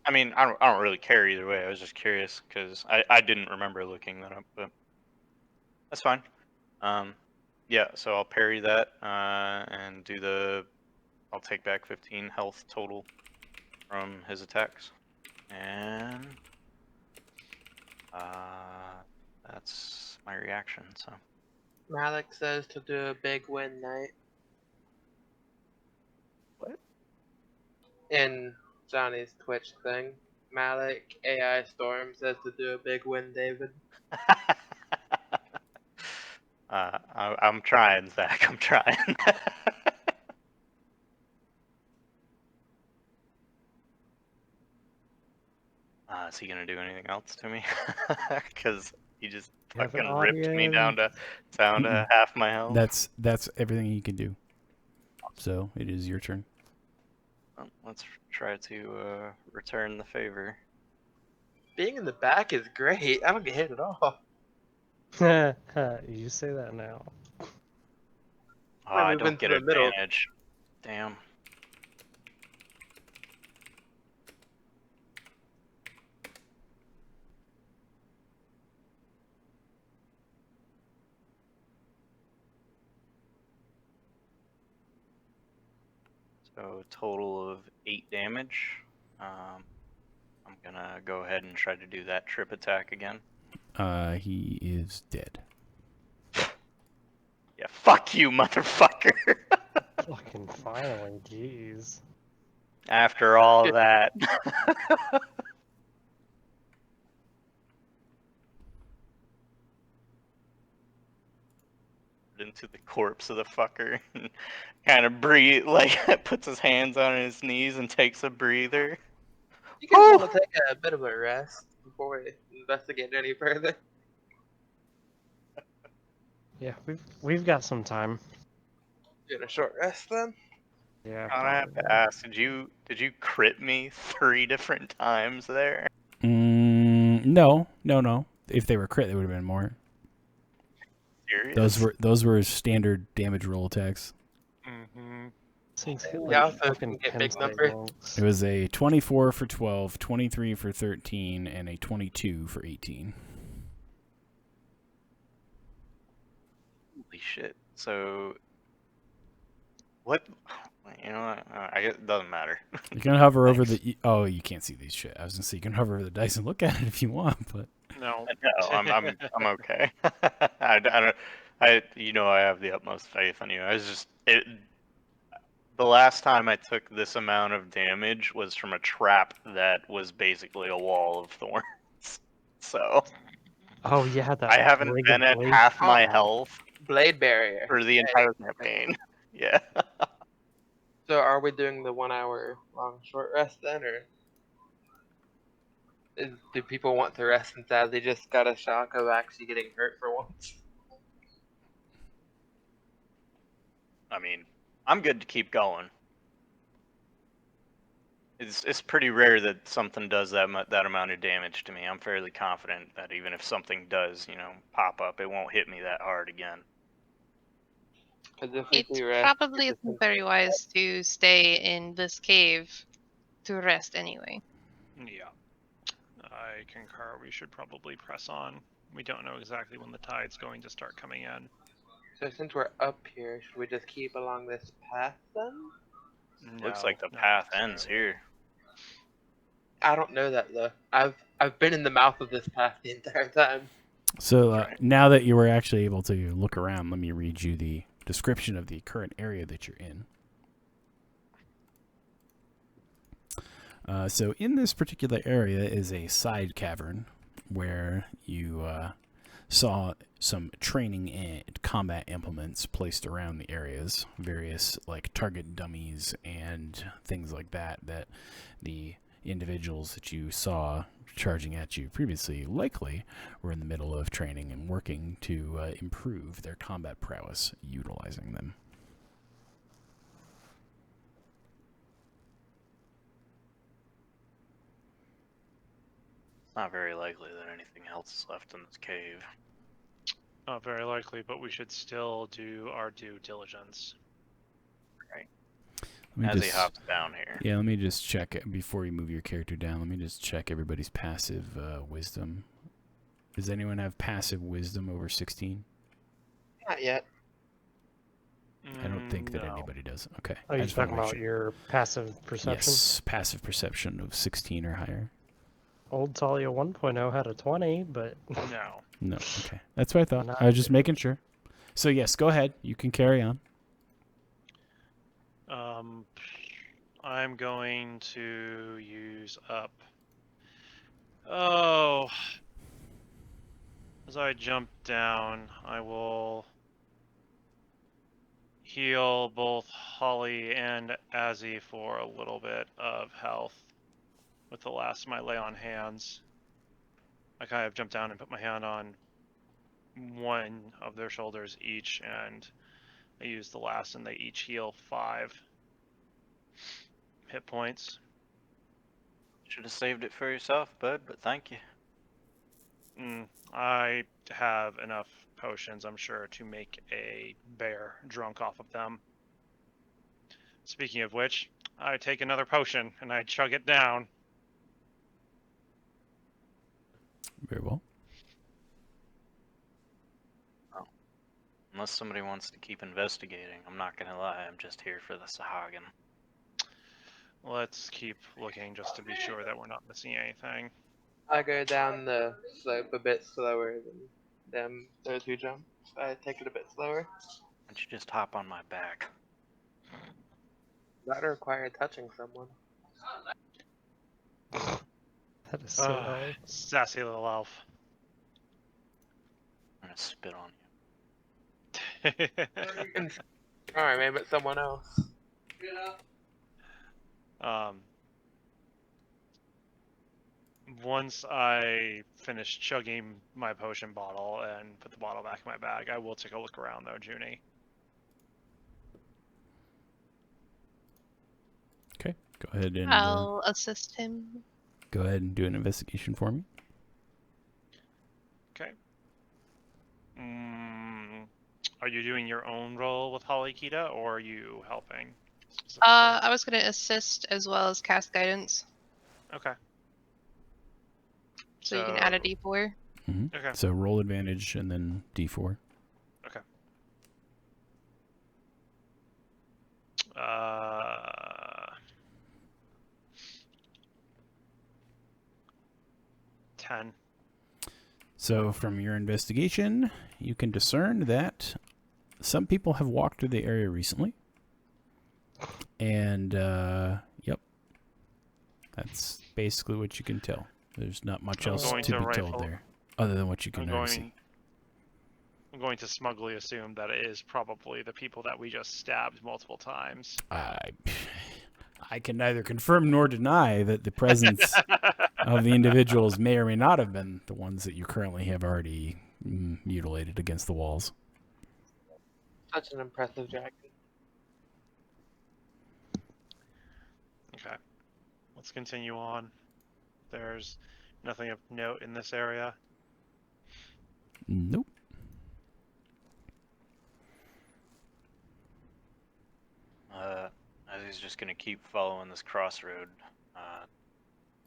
I mean, I don't really care either way. I was just curious because I didn't remember looking that up, but that's fine. Yeah, so I'll parry that and I'll take back 15 health total from his attacks, and that's my reaction. So Malik says to do a big win night. What? In Johnny's Twitch thing, Malik AI Storm says to do a big win, David. I'm trying, Zach. I'm trying. Is he gonna do anything else to me? Because he just You have an fucking ripped me down to Mm-mm. half my health. That's everything you can do. So it is your turn. Well, let's try to return the favor. Being in the back is great. I don't get hit at all. You say that now. Oh, We're I moving don't to get the middle. advantage. Damn. So total of 8 damage. I'm gonna go ahead and try to do that trip attack again. He is dead. Yeah, fuck you, motherfucker. Fucking finally, jeez. After all that. Into the corpse of the fucker and kind of breathe, like puts his hands on his knees and takes a breather. You guys want to take a bit of a rest before we investigate any further? Yeah, we've got some time. Get a short rest then. Yeah. I have to ask, did you crit me 3 different times there? No. If they were crit, they would have been more. Serious? Those were standard damage roll attacks. Mm-hmm. Things hit Yeah, like also fucking get big Penn number. State monks. It was a 24 for 12, 23 for 13, and a 22 for 18. Holy shit. So What? You know what? I guess it doesn't matter. You can hover over Thanks. the. Oh, you can't see these shit. I was gonna say you can hover over the dice and look at it if you want, but No. No, I'm okay. I don't. I I have the utmost faith in you. I was just the last time I took this amount of damage was from a trap that was basically a wall of thorns. So Oh yeah, that I haven't ring been of at blade. half my Oh. health Blade barrier. for the entire campaign. Yeah. So are we doing the 1 hour long short rest then, or do people want to rest since they just got a shock of actually getting hurt for once? I mean, I'm good to keep going. It's pretty rare that something does that amount of damage to me. I'm fairly confident that even if something does, pop up, it won't hit me that hard again. Because if It we rest, probably isn't very wise to stay in this cave to rest anyway. Yeah. I concur. We should probably press on. We don't know exactly when the tide's going to start coming in. So since we're up here, should we just keep along this path then? Looks No, like the not path ends necessarily. here. I don't know that though. I've been in the mouth of this path the entire time. so That's right. now that you were actually able to look around, let me read you the description of the current area that you're in. So in this particular area is a side cavern where you saw some training and combat implements placed around the areas, various like target dummies and things like that the individuals that you saw charging at you previously likely were in the middle of training and working to improve their combat prowess utilizing them. Not very likely that anything else is left in this cave. Not very likely, but we should still do our due diligence. Let As me he hops down here. Yeah, let me just check it before you move your character down. Let me just check everybody's passive wisdom. Does anyone have passive wisdom over 16? Not yet. I don't think that No. anybody does. Okay. Are I you just wanna talking make about sure. your passive perception? Yes, passive perception of 16 or higher. Old Talia 1.0 had a 20, but No. No, okay. That's what I thought. Not I was just good. making sure. So yes, go ahead. You can carry on. I'm going to use up. Oh. As I jump down, I will heal both Holly and Azzy for a little bit of health with the last of my lay on hands. I kind of jump down and put my hand on one of their shoulders each, and I use the last, and they each heal 5 hit points. Should have saved it for yourself, bud, but thank you. I have enough potions, I'm sure, to make a bear drunk off of them. Speaking of which, I take another potion and I chug it down. Very well. Unless somebody wants to keep investigating, I'm not gonna lie, I'm just here for the Sahagin. Let's keep looking just to be sure that we're not missing anything. I go down the slope a bit slower than those who jump. I take it a bit slower. Why don't you just hop on my back? That require touching someone. that is so hard. Sassy little elf. I'm gonna spit on you. Alright, maybe it's someone else. Once I finish chugging my potion bottle and put the bottle back in my bag, I will take a look around though, Junie. Okay. Go ahead and I'll assist him. go ahead and do an investigation for me. Okay. Are you doing your own role with Holly Kita, or are you helping? specifically? I was gonna assist as well as cast guidance, Okay. so you can add a d4. Okay. So roll advantage and then d4. Uh, 10. So, from your investigation, you can discern that some people have walked through the area recently. And, yep. That's basically what you can tell. There's not much I'm else going to to be rifle. told there, other than what you can already see. I'm going to smugly assume that it is probably the people that we just stabbed multiple times. I can neither confirm nor deny that the presence of the individuals may or may not have been the ones that you currently have already mutilated against the walls. Such an impressive dragon. Okay. Let's continue on. There's nothing of note in this area. Nope. He's just gonna keep following this crossroad.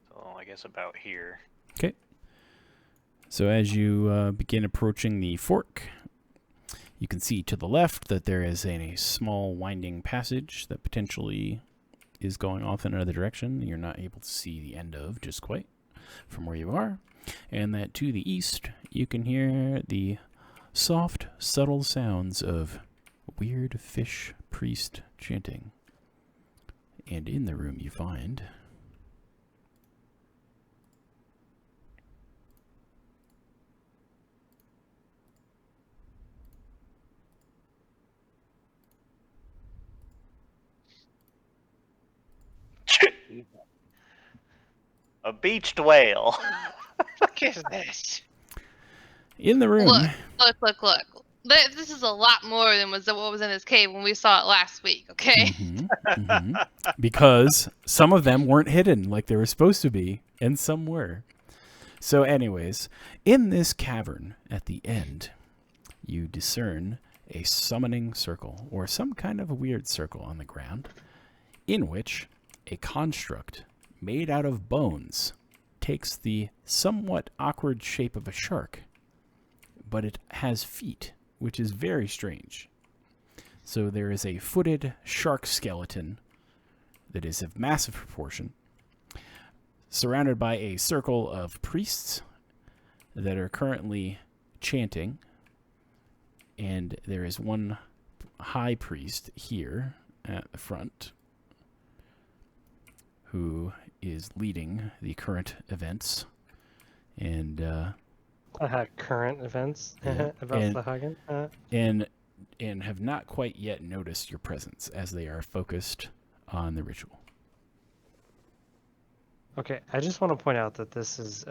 So I guess about here. Okay. So as you begin approaching the fork, you can see to the left that there is a small winding passage that potentially is going off in another direction. You're not able to see the end of just quite from where you are. And that to the east, you can hear the soft, subtle sounds of weird fish priest chanting. And in the room you find A beached whale. What is this? in the room. Look. This is a lot more than what was in this cave when we saw it last week, okay? Because some of them weren't hidden like they were supposed to be, and some were. So anyways, in this cavern at the end, you discern a summoning circle, or some kind of a weird circle on the ground, in which a construct made out of bones takes the somewhat awkward shape of a shark, but it has feet, which is very strange. So there is a footed shark skeleton that is of massive proportion, surrounded by a circle of priests that are currently chanting, and there is one high priest here at the front who is leading the current events. And current events Yeah. about And- the Hagen. and have not quite yet noticed your presence as they are focused on the ritual. Okay, I just want to point out that this is,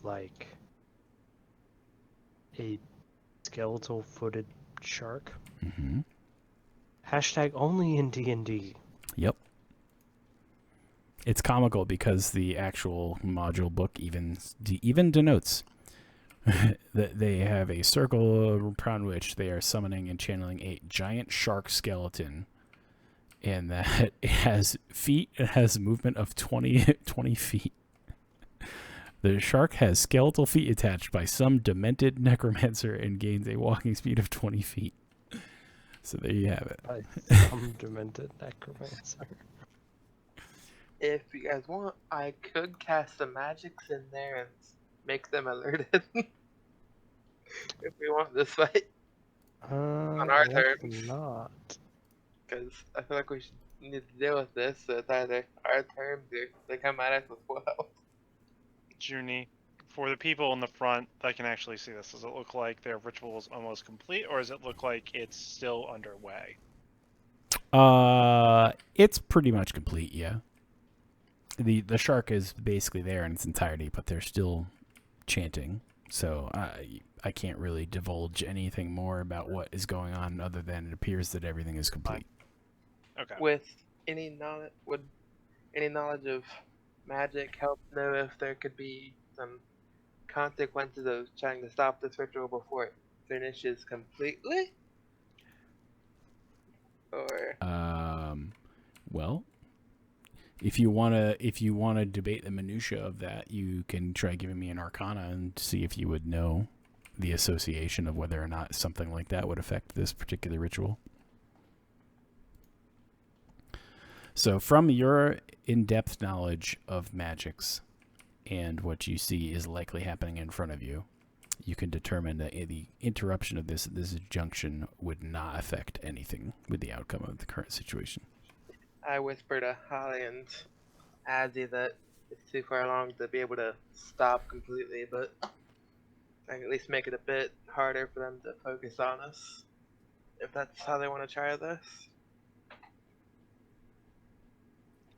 like a skeletal-footed shark. Mm-hmm. Hashtag only in D&D. Yep. It's comical because the actual module book even denotes that they have a circle around which they are summoning and channeling a giant shark skeleton, and that it has feet. It has movement of 20 feet. The shark has skeletal feet attached by some demented necromancer and gains a walking speed of 20 feet. So there you have it. By some demented necromancer. If you guys want, I could cast some magics in there and make them alerted. If we want this fight, On our terms. Not. because I feel like we should need to deal with this. So it's either our terms or they come at us with 12. Junie, for the people in the front that can actually see this, does it look like their ritual is almost complete, or does it look like it's still underway? It's pretty much complete, yeah. The shark is basically there in its entirety, but they're still chanting. So I can't really divulge anything more about what is going on other than it appears that everything is complete. Okay. With any knowledge, would any knowledge of magic help know if there could be some consequences of trying to stop this ritual before it finishes completely? Or Well, if you wanna debate the minutia of that, you can try giving me an Arcana and see if you would know the association of whether or not something like that would affect this particular ritual. So from your in-depth knowledge of magics and what you see is likely happening in front of you, you can determine that the interruption of this junction would not affect anything with the outcome of the current situation. I whisper to Holly and Azzy that it's too far along to be able to stop completely, but I can at least make it a bit harder for them to focus on us, if that's how they want to try this.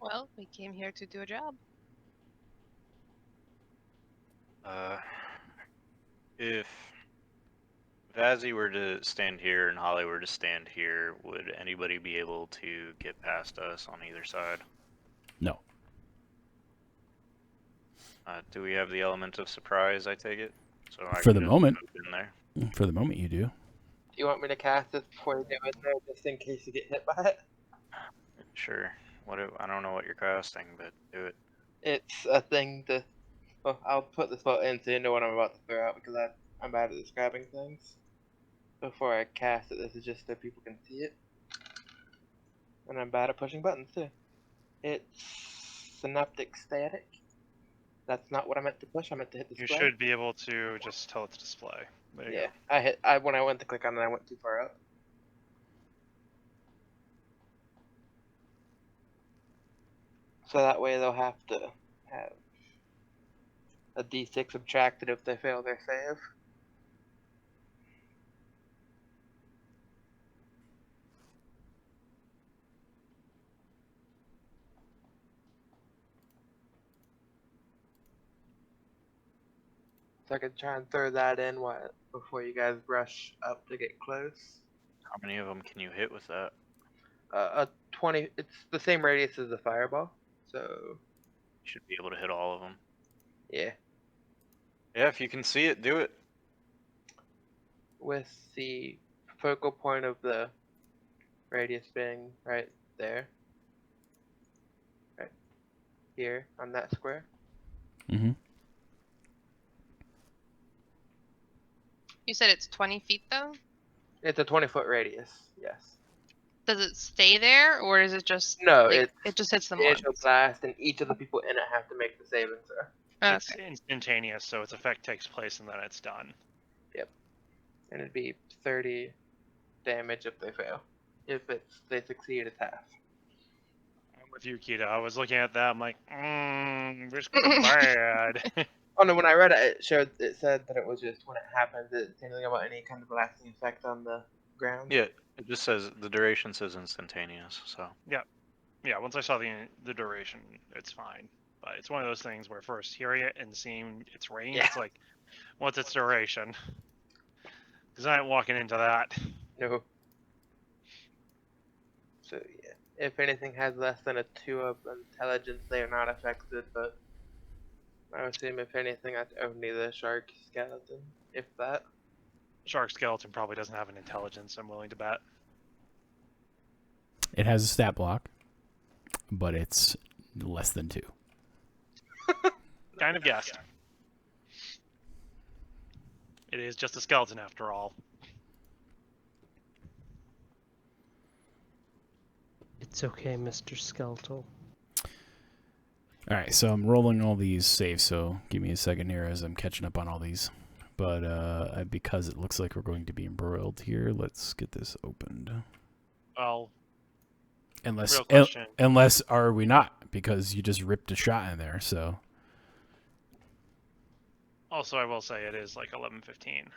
Well, we came here to do a job. If Vazzy were to stand here and Holly were to stand here, would anybody be able to get past us on either side? No. Do we have the element of surprise, I take it? So I For can the just moment. move in there. For the moment, you do. Do you want me to cast this before you go in there, just in case you get hit by it? Sure. I don't know what you're casting, but do it. It's a thing to... Well, I'll put the spell in so you know what I'm about to throw out, because I'm bad at describing things. Before I cast it, this is just so people can see it. And I'm bad at pushing buttons, too. It's Synaptic Static. That's not what I meant to push, I meant to hit You display. should be able to just tell it to display. There you Yeah, when I went to click on it, I went too far up. So that way they'll have to have a d6 subtracted if they fail their save. So I could try and throw that in before you guys rush up to get close. How many of them can you hit with that? A 20, it's the same radius as the fireball, so You should be able to hit all of them. yeah. Yeah, if you can see it, do it. With the focal point of the radius being right there. Right here on that square. Mm-hmm. You said it's 20 feet though? It's a 20-foot radius, yes. Does it stay there, or is it just No, like, it's it just hits them the once? initial blast, and each of the people in it have to make the saving throw. Okay. It's instantaneous, so its effect takes place and then it's done. And it'd be 30 damage if they fail. If they succeed, it's half. I'm with you, Kita. I was looking at that. I'm like, this could be bad. Oh no, when I read it, it said that it was just when it happens. It didn't say anything about any kind of lasting effect on the ground. Yeah, it just says the duration says instantaneous. So yeah, once I saw the duration, it's fine. But it's one of those things where first hearing it and seeing its range, Yeah. it's like, what's its duration? Because I ain't walking into that. No. So yeah, if anything has less than a 2 of intelligence, they are not affected. But I would assume if anything, that's only the shark skeleton, if that. Shark skeleton probably doesn't have an intelligence, I'm willing to bet. It has a stat block, but it's less than 2. Kind of guessed. It is just a skeleton after all. It's okay, Mr. Skeletal. All right, so I'm rolling all these saves, so give me a second here as I'm catching up on all these. But because it looks like we're going to be embroiled here, let's get this opened. Well, Unless, real question. unless are we not? Because you just ripped a shot in there, so. Also, I will say it is like 11:15.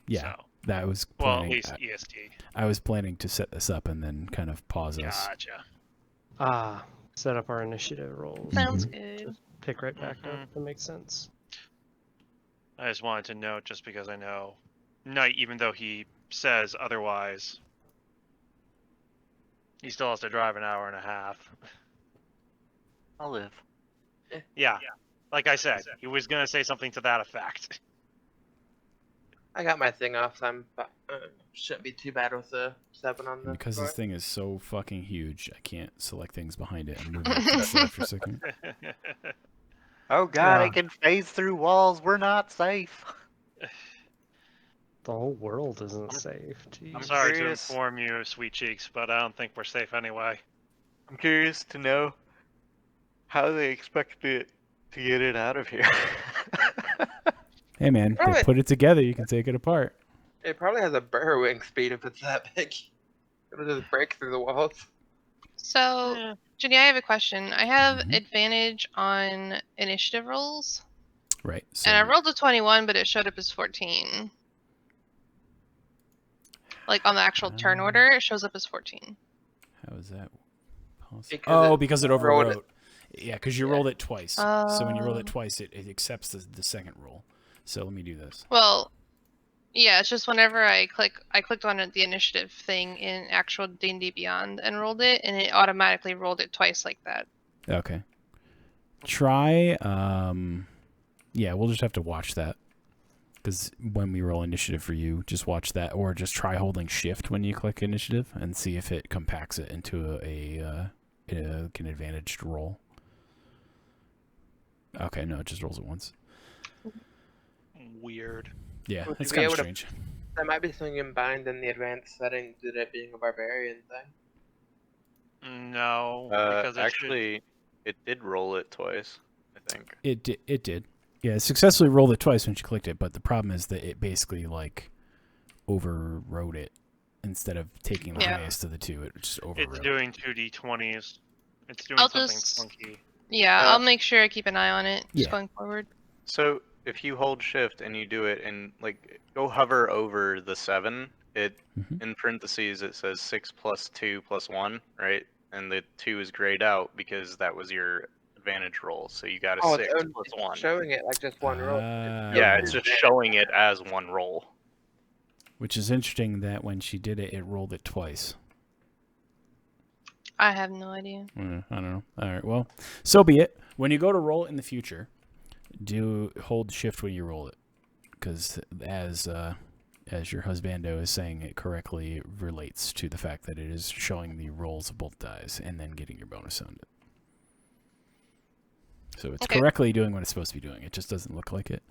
Yeah, So, that was well, at planning. least EST. I was planning to set this up and then kind of pause us. Gotcha. Set up our initiative rolls. Sounds Mhm. good. Pick right back Mhm. up. That makes sense. I just wanted to note, just because I know Knight, even though he says otherwise, he still has to drive an hour and a half. I'll live. Yeah, like I said, he was gonna say something to that effect. I got my thing off, so shouldn't be too bad with the 7 on the Because score. this thing is so fucking huge, I can't select things behind it. I'm moving it to the side for a second. Oh god, Yeah. I can phase through walls. We're not safe. The whole world isn't safe. Jeez. I'm Sorry to curious. inform you, Sweet Cheeks, but I don't think we're safe anyway. I'm curious to know how they expect it to get it out of here. Hey man, they Alright. put it together. You can take it apart. It probably has a burrowing speed if it's that big. It'll just break through the walls. So, Eh, Jenny, I have a question. I have Mhm. advantage on initiative rolls, Right. So and I rolled a 21, but it showed up as 14. Like on the actual turn Um, order, it shows up as 14. how is that possible? Because Oh, it because it rolled overwrote. Yeah, because you Yeah. rolled it twice. So when you roll it Oh. twice, it accepts the second roll. So let me do this. Well, yeah, it's just whenever I clicked on the initiative thing in actual D&D Beyond and rolled it, and it automatically rolled it twice like that. Okay. Try. Yeah, we'll just have to watch that. Because when we roll initiative for you, just watch that, or just try holding shift when you click initiative and see if it compacts it into an advantaged roll. Okay, no, it just rolls it once. weird. Yeah, Would it's you be kind of able to- strange. There might be something combined in the advanced settings to it being a barbarian thing. No, because it should. Actually, it did roll it twice, I think. It did. Yeah, it successfully rolled it twice when she clicked it, but the problem is that it basically like overrode it instead of taking the Yeah. highest of the two. It just overrode. It's doing 2d20s. It's doing I'll something just- funky. Yeah, Uh, I'll make sure I keep an eye on it just Yeah. going forward. So if you hold shift and you do it and like go hover over the 7, it Mhm. in parentheses it says 6 + 2 + 1, right? And the 2 is grayed out because that was your advantage roll. So you got a 6 it's + 1. showing it like just one roll. Yeah, it's just showing it as one roll. Which is interesting that when she did it, it rolled it twice. I have no idea. I don't know. All right, well, so be it. When you go to roll it in the future, do hold shift when you roll it, because as your husbando is saying, it correctly relates to the fact that it is showing the rolls of both dice and then getting your bonus on it. So it's Okay. correctly doing what it's supposed to be doing. It just doesn't look like it.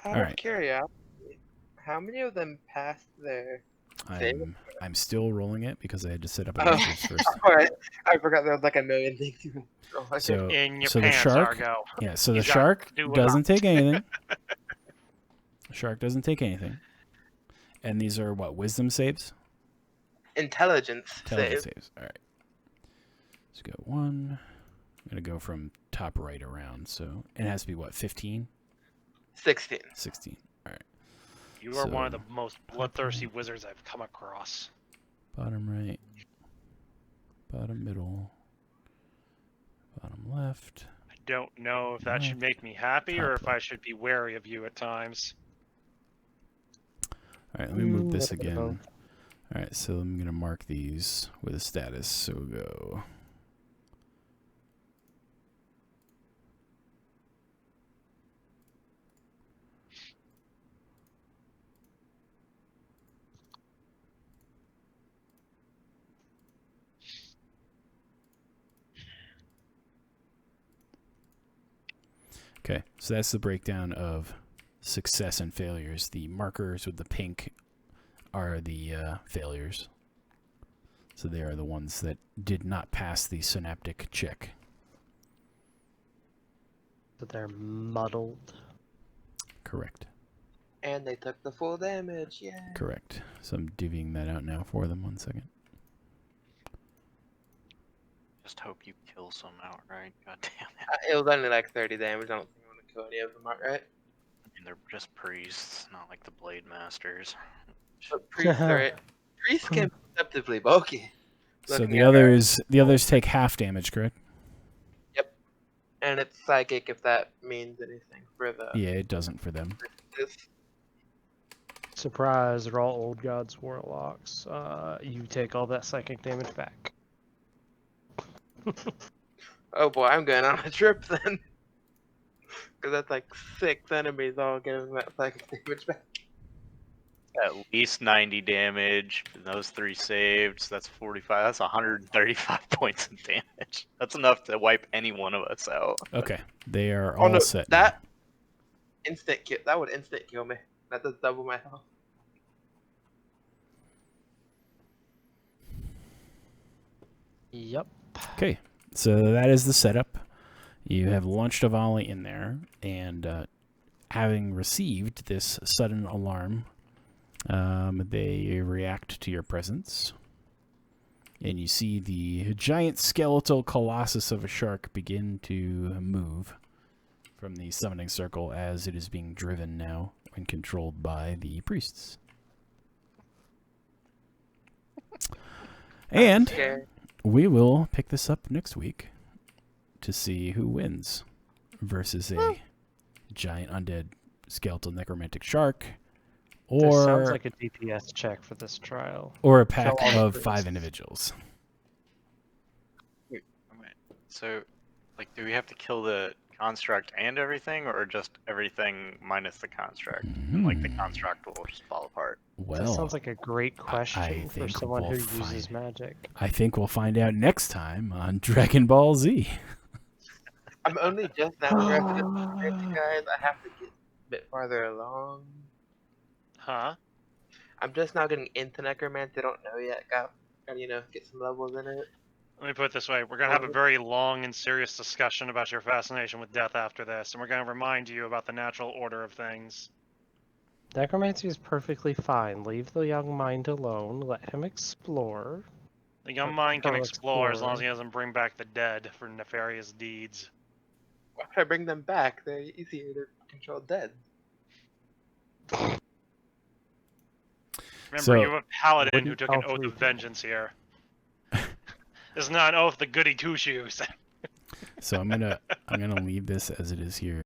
Out Alright. of curiosity, how many of them passed their... Save. I'm still rolling it because I had to set up Oh. initiatives first. Alright, I forgot there was like a million things you could roll. Okay. So In your so the pants, shark- Argo. yeah, so the He's got shark to do a doesn't take anything. The shark doesn't take anything. And these are what, wisdom saves? Intelligence Intelligence save. saves. All right. Let's go 1. I'm going to go from top right around. So it has to be what, 15? 16. 16. All right. You are one of So- the most bloodthirsty wizards I've come across. Bottom right. Bottom middle. Bottom left. I don't know if that should make me happy or if I should be wary of you at times. All right, let me move this I don't again. know. All right, so I'm going to mark these with a status. So we'll go. Okay, so that's the breakdown of success and failures. The markers with the pink are the failures. So they are the ones that did not pass the synaptic check. But they're muddled. Correct. And they took the full damage, yeah. Correct. So I'm divvying that out now for them. 1 second. Just hope you kill some outright. God damn it. It was only like 30 damage. I don't think I'm gonna kill any of them outright. I mean, they're just priests, not like the Blade Masters. But priests can be deceptively bulky. So Looking the at others take half damage, correct? And it's psychic if that means anything for the... Yeah, it doesn't for them. Surprise, they're all old gods warlocks. You take all that psychic damage back. Oh boy, I'm going on a trip then. Because that's like 6 enemies all getting that psychic damage back. At least 90 damage. And those 3 saved. So that's 45. That's 135 points of damage. That's enough to wipe any one of us out. Okay, they are Oh all no, set. that instant kill. That would instant kill me. That does double my health. Yep. Okay, so that is the setup. You have launched a volley in there, and having received this sudden alarm, they react to your presence. And you see the giant skeletal colossus of a shark begin to move from the summoning circle as it is being driven now and controlled by the priests. And Scared. we will pick this up next week to see who wins versus a giant undead skeletal necromantic shark, This sounds or like a DPS check for this trial. or a pack all the of priests. 5 individuals. So, like, do we have to kill the construct and everything, or just everything minus the construct? And, like, the construct will just fall apart. That Well, sounds like a great question for think someone who we'll uses find- magic. I think we'll find out next time on Dragon Ball Z. I'm only just now grabbing it, guys. I have to get a bit farther along. Huh? I'm just now getting into Necromancy. I don't know yet. Got get some levels in it. Let me put it this way. We're going to have a very long and serious discussion about your fascination with death after this, and we're going to remind you about the natural order of things. Necromancy is perfectly fine. Leave the young mind alone. Let him explore. The young mind can Her explore as long as explorer. he doesn't bring back the dead for nefarious deeds. Why would I bring them back? They're easier to control dead. Remember, So, you have a paladin who wouldn't took an all oath three of people- vengeance here. This is not an oath, the goody two shoes. So I'm gonna leave this as it is here.